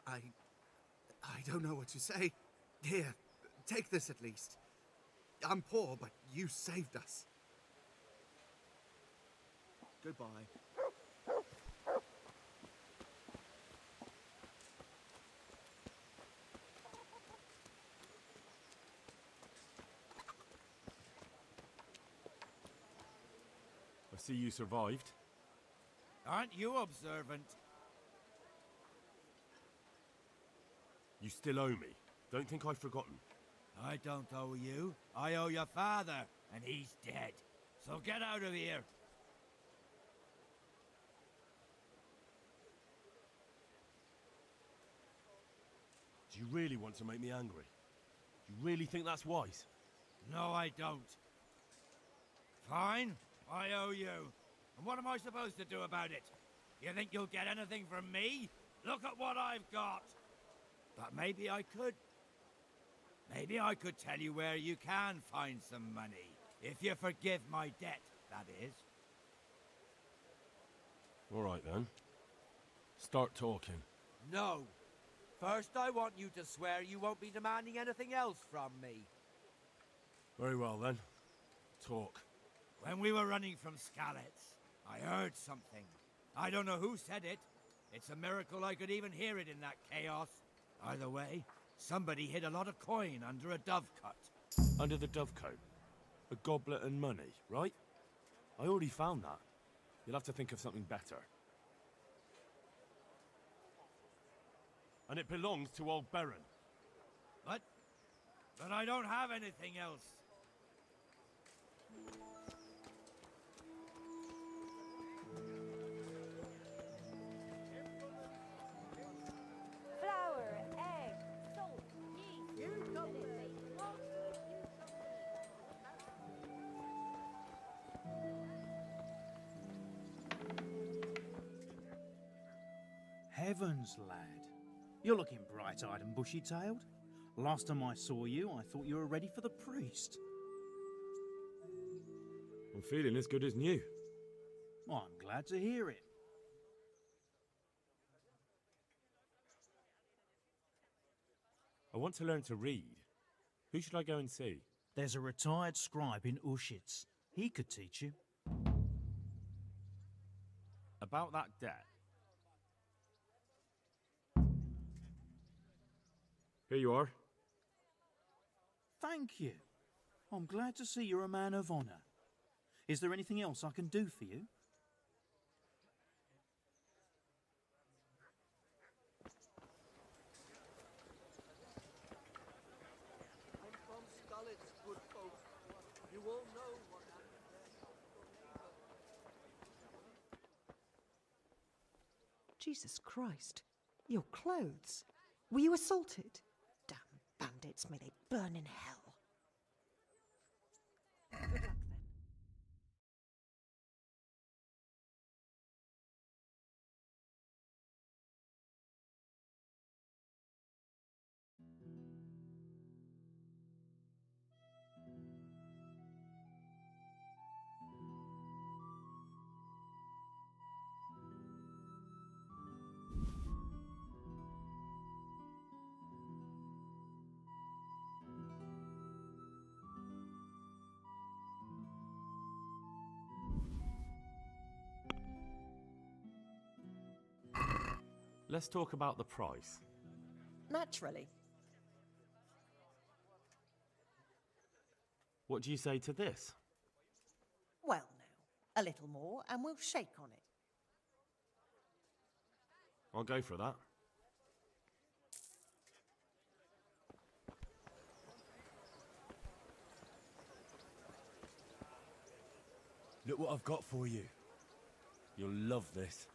I don't know what to say. Here, take this at least. I'm poor, but you saved us. Goodbye. I see you survived. Aren't you observant? You still owe me. Don't think I've forgotten. I don't owe you. I owe your father, and he's dead. So get out of here. Do you really want to make me angry? Do you really think that's wise? No, I don't. Fine, I owe you. And what am I supposed to do about it? You think you'll get anything from me? Look at what I've got. But maybe I could. Maybe I could tell you where you can find some money. If you forgive my debt, that is. All right then. Start talking. No. First, I want you to swear you won't be demanding anything else from me. Very well then. Talk. When we were running from Skalitz, I heard something. I don't know who said it. It's a miracle I could even hear it in that chaos. Either way, Somebody hid a lot of coin under a dovecot. Under the dovecote? A goblet and money, right? I already found that. You'll have to think of something better. And it belongs to old Baron. But I don't have anything else. Flour, egg, salt, yeast. Heavens, lad. You're looking bright-eyed and bushy-tailed. Last time I saw you, I thought you were ready for the priest. I'm feeling as good as new. Well, I'm glad to hear it. I want to learn to read. Who should I go and see? There's a retired scribe in Ushitz. He could teach you. About that debt. Here you are. Thank you. I'm glad to see you're a man of honour. Is there anything else I can do for you? I'm from Skalitz, good folk. You all know what happened there. Jesus Christ. Your clothes. Were you assaulted? Damn bandits, may they burn in hell. Good luck then. Let's talk about the price. Naturally. What do you say to this? Well, now, a little more and we'll shake on it. I'll go for that. Look what I've got for you. You'll love this.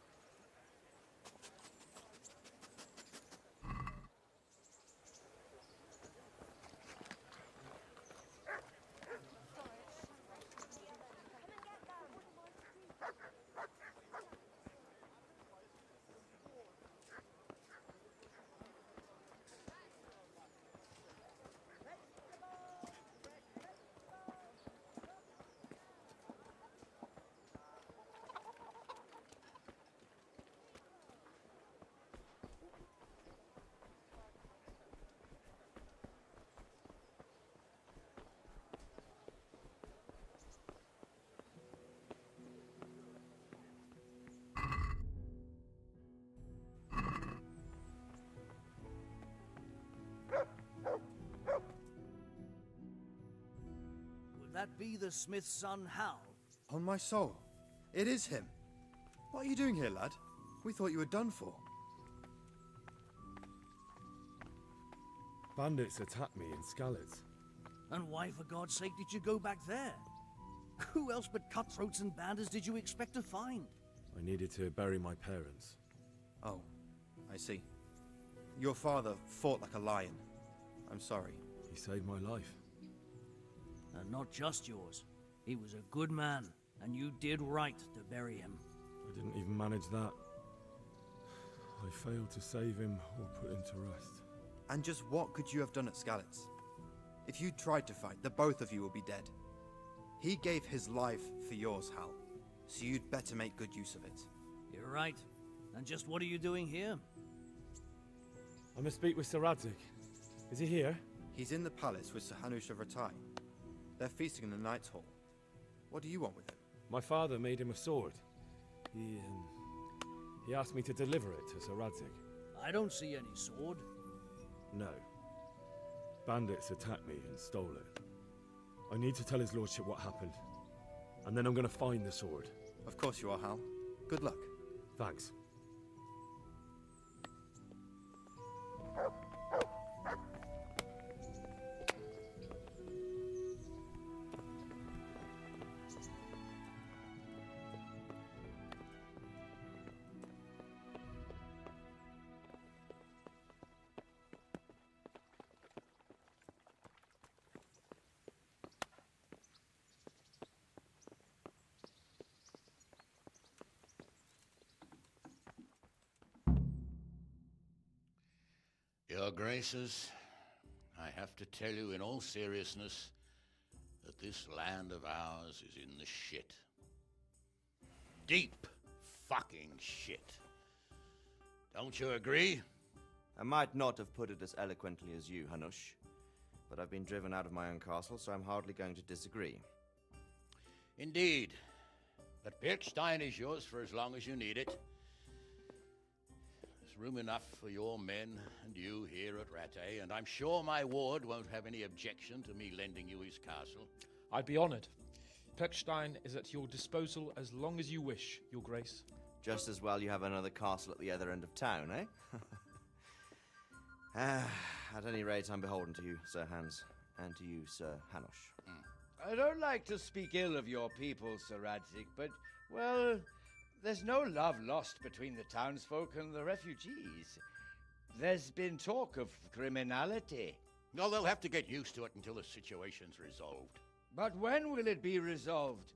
Would that be the smith's son, Hal? On my soul, it is him. What are you doing here, lad? We thought you were done for. Bandits attacked me in Skalitz. And why, for God's sake, did you go back there? Who else but cutthroats and bandits did you expect to find? I needed to bury my parents. Oh, I see. Your father fought like a lion. I'm sorry. He saved my life. And not just yours. He was a good man, and you did right to bury him. I didn't even manage that. I failed to save him or put him to rest. And just what could you have done at Skalitz? If you tried to fight, the both of you will be dead. He gave his life for yours, Hal. So you'd better make good use of it. You're right. And just what are you doing here? I must speak with Sir Radzig. Is he here? He's in the palace with Sir Hanush of Ratai. They're feasting in the Knight's Hall. What do you want with him? My father made him a sword. He asked me to deliver it to Sir Radzig. I don't see any sword. No. Bandits attacked me and stole it. I need to tell his lordship what happened. And then I'm going to find the sword. Of course you are, Hal. Good luck. Thanks. Your Graces, I have to tell you in all seriousness that this land of ours is in the shit. Deep fucking shit. Don't you agree? I might not have put it as eloquently as you, Hanush, but I've been driven out of my own castle, so I'm hardly going to disagree. Indeed. But Birkstein is yours for as long as you need it. There's room enough for your men and you here at Rattay, and I'm sure my ward won't have any objection to me lending you his castle. I'd be honored. Birkstein is at your disposal as long as you wish, Your Grace. Just as well you have another castle at the other end of town, eh? At any rate, I'm beholden to you, Sir Hans, and to you, Sir Hanush. I don't like to speak ill of your people, Sir Radzig, but, well, there's no love lost between the townsfolk and the refugees. There's been talk of criminality. No, they'll have to get used to it until the situation's resolved. But when will it be resolved?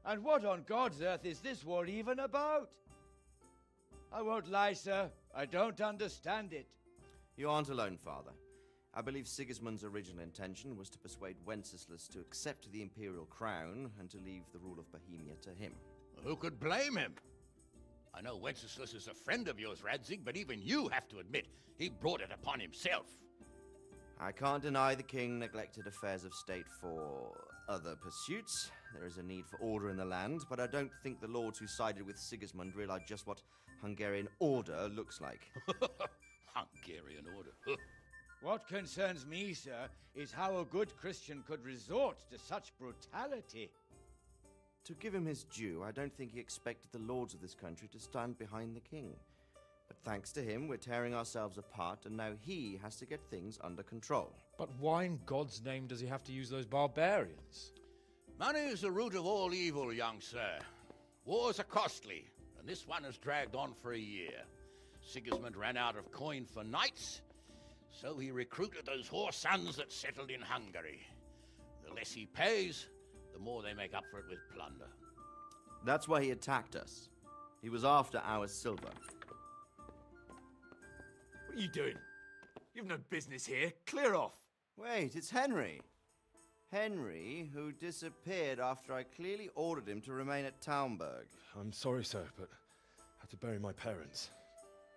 And what on God's earth is this war even about? I won't lie, sir. I don't understand it. You aren't alone, Father. I believe Sigismund's original intention was to persuade Wenceslas to accept the imperial crown and to leave the rule of Bohemia to him. Who could blame him? I know Wenceslas is a friend of yours, Radzig, but even you have to admit he brought it upon himself. I can't deny the king neglected affairs of state for other pursuits. There is a need for order in the land, but I don't think the lords who sided with Sigismund realized just what Hungarian order looks like. Hungarian order? What concerns me, sir, is how a good Christian could resort to such brutality. To give him his due, I don't think he expected the lords of this country to stand behind the king. But thanks to him, we're tearing ourselves apart, and now he has to get things under control. But why in God's name does he have to use those barbarians? Money is the root of all evil, young sir. Wars are costly, and this one has dragged on for a year. Sigismund ran out of coin for knights, so he recruited those whore sons that settled in Hungary. The less he pays, the more they make up for it with plunder. That's why he attacked us. He was after our silver. What are you doing? You've no business here. Clear off. Wait, it's Henry. Henry, who disappeared after I clearly ordered him to remain at Townburg. I'm sorry, sir, but I had to bury my parents.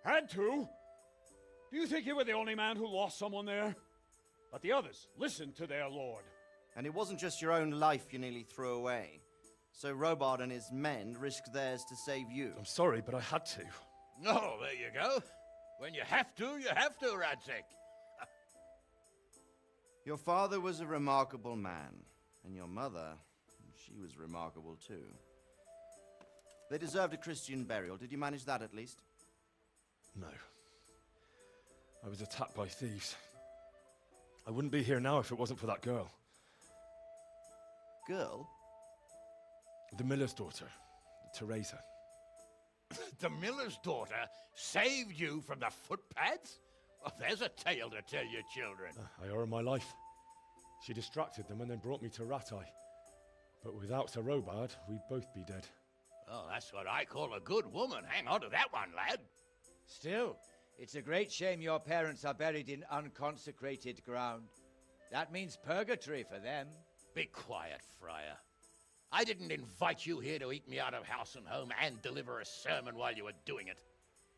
Had to? Do you think you were the only man who lost someone there? But the others listened to their lord. And it wasn't just your own life you nearly threw away. So Robard and his men risked theirs to save you. I'm sorry, but I had to. Oh, there you go. When you have to, Radzig. Your father was a remarkable man, and your mother, she was remarkable too. They deserved a Christian burial. Did you manage that at least? No. I was attacked by thieves. I wouldn't be here now if it wasn't for that girl. Girl? The miller's daughter, Teresa. The miller's daughter saved you from the footpads? Oh, there's a tale to tell your children. I owe her my life. She distracted them and then brought me to Rattay. But without Sir Robard, we'd both be dead. Oh, that's what I call a good woman. Hang on to that one, lad. Still, it's a great shame your parents are buried in unconsecrated ground. That means purgatory for them. Be quiet, Friar. I didn't invite you here to eat me out of house and home and deliver a sermon while you were doing it.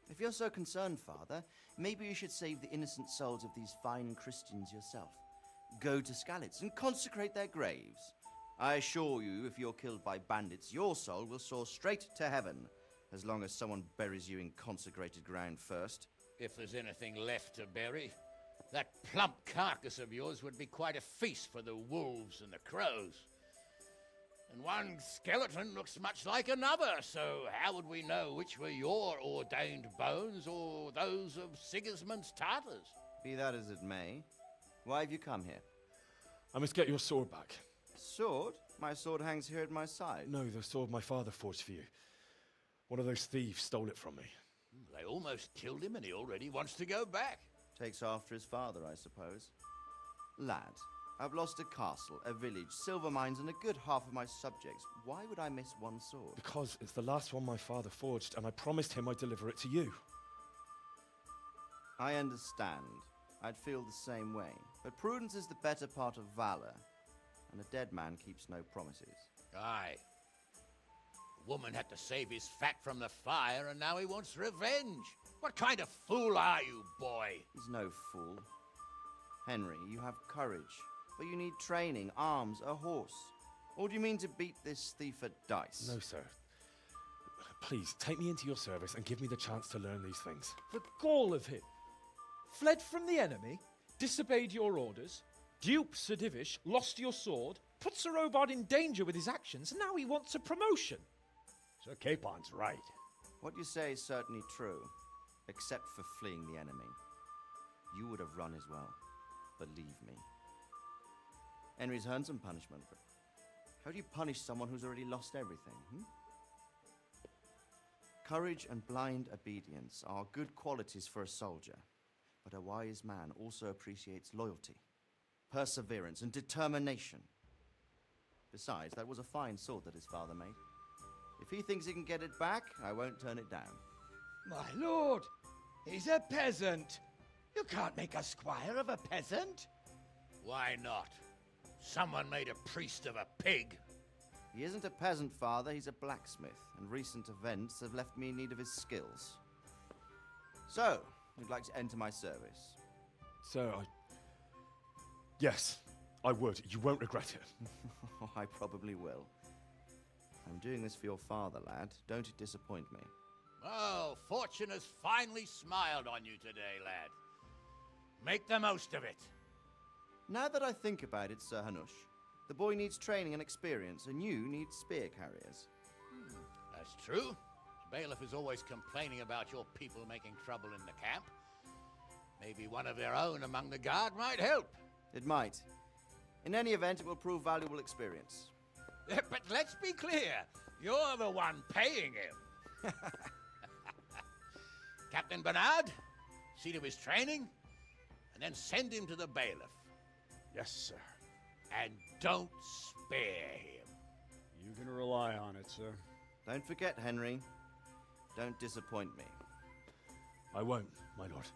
If you're so concerned, Father, maybe you should save the innocent souls of these fine Christians yourself. Go to Skalitz and consecrate their graves. I assure you, if you're killed by bandits, your soul will soar straight to heaven, as long as someone buries you in consecrated ground first. If there's anything left to bury. That plump carcass of yours would be quite a feast for the wolves and the crows. And one skeleton looks much like another, so how would we know which were your ordained bones or those of Sigismund's Tartars? Be that as it may, why have you come here? I must get your sword back. Sword? My sword hangs here at my side. No, the sword my father forged for you. One of those thieves stole it from me. They almost killed him and he already wants to go back. Takes after his father, I suppose. Lad, I've lost a castle, a village, silver mines, and a good half of my subjects. Why would I miss one sword? Because it's the last one my father forged, and I promised him I'd deliver it to you. I understand. I'd feel the same way. But prudence is the better part of valor, and a dead man keeps no promises. Aye. The woman had to save his fat from the fire, and now he wants revenge. What kind of fool are you, boy? He's no fool. Henry, you have courage, but you need training, arms, a horse. Or do you mean to beat this thief at dice? No, sir. Please, take me into your service and give me the chance to learn these things. The gall of him. Fled from the enemy, disobeyed your orders, duped Sir Divish, lost your sword, put Sir Robard in danger with his actions, and now he wants a promotion. Sir Capon's right. What you say is certainly true, except for fleeing the enemy. You would have run as well, believe me. Henry's earned some punishment, but how do you punish someone who's already lost everything, Courage and blind obedience are good qualities for a soldier, but a wise man also appreciates loyalty, perseverance, and determination. Besides, that was a fine sword that his father made. If he thinks he can get it back, I won't turn it down. My lord, he's a peasant. You can't make a squire of a peasant. Why not? Someone made a priest of a pig. He isn't a peasant, father, he's a blacksmith, and recent events have left me in need of his skills. So, you'd like to enter my service? Sir, Yes, I would. You won't regret it. I probably will. I'm doing this for your father, lad. Don't it disappoint me. Oh, fortune has finally smiled on you today, lad. Make the most of it. Now that I think about it, Sir Hanush, the boy needs training and experience, and you need spear carriers. That's true. The bailiff is always complaining about your people making trouble in the camp. Maybe one of their own among the guard might help. It might. In any event, it will prove valuable experience. But let's be clear, you're the one paying him. Captain Bernard, see to his training, and then send him to the bailiff. Yes, sir. And don't spare him. You can rely on it, sir. Don't forget, Henry. Don't disappoint me. I won't, my lord.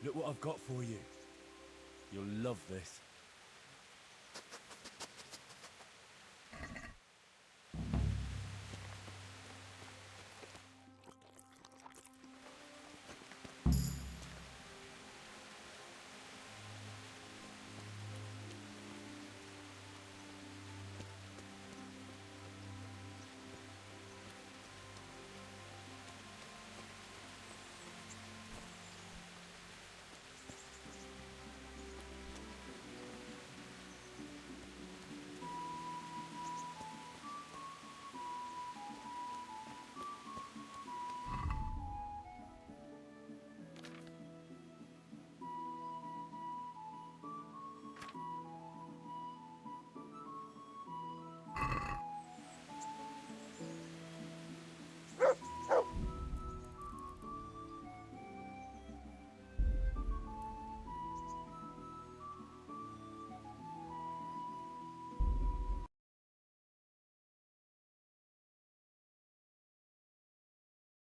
Look what I've got for you. You'll love this.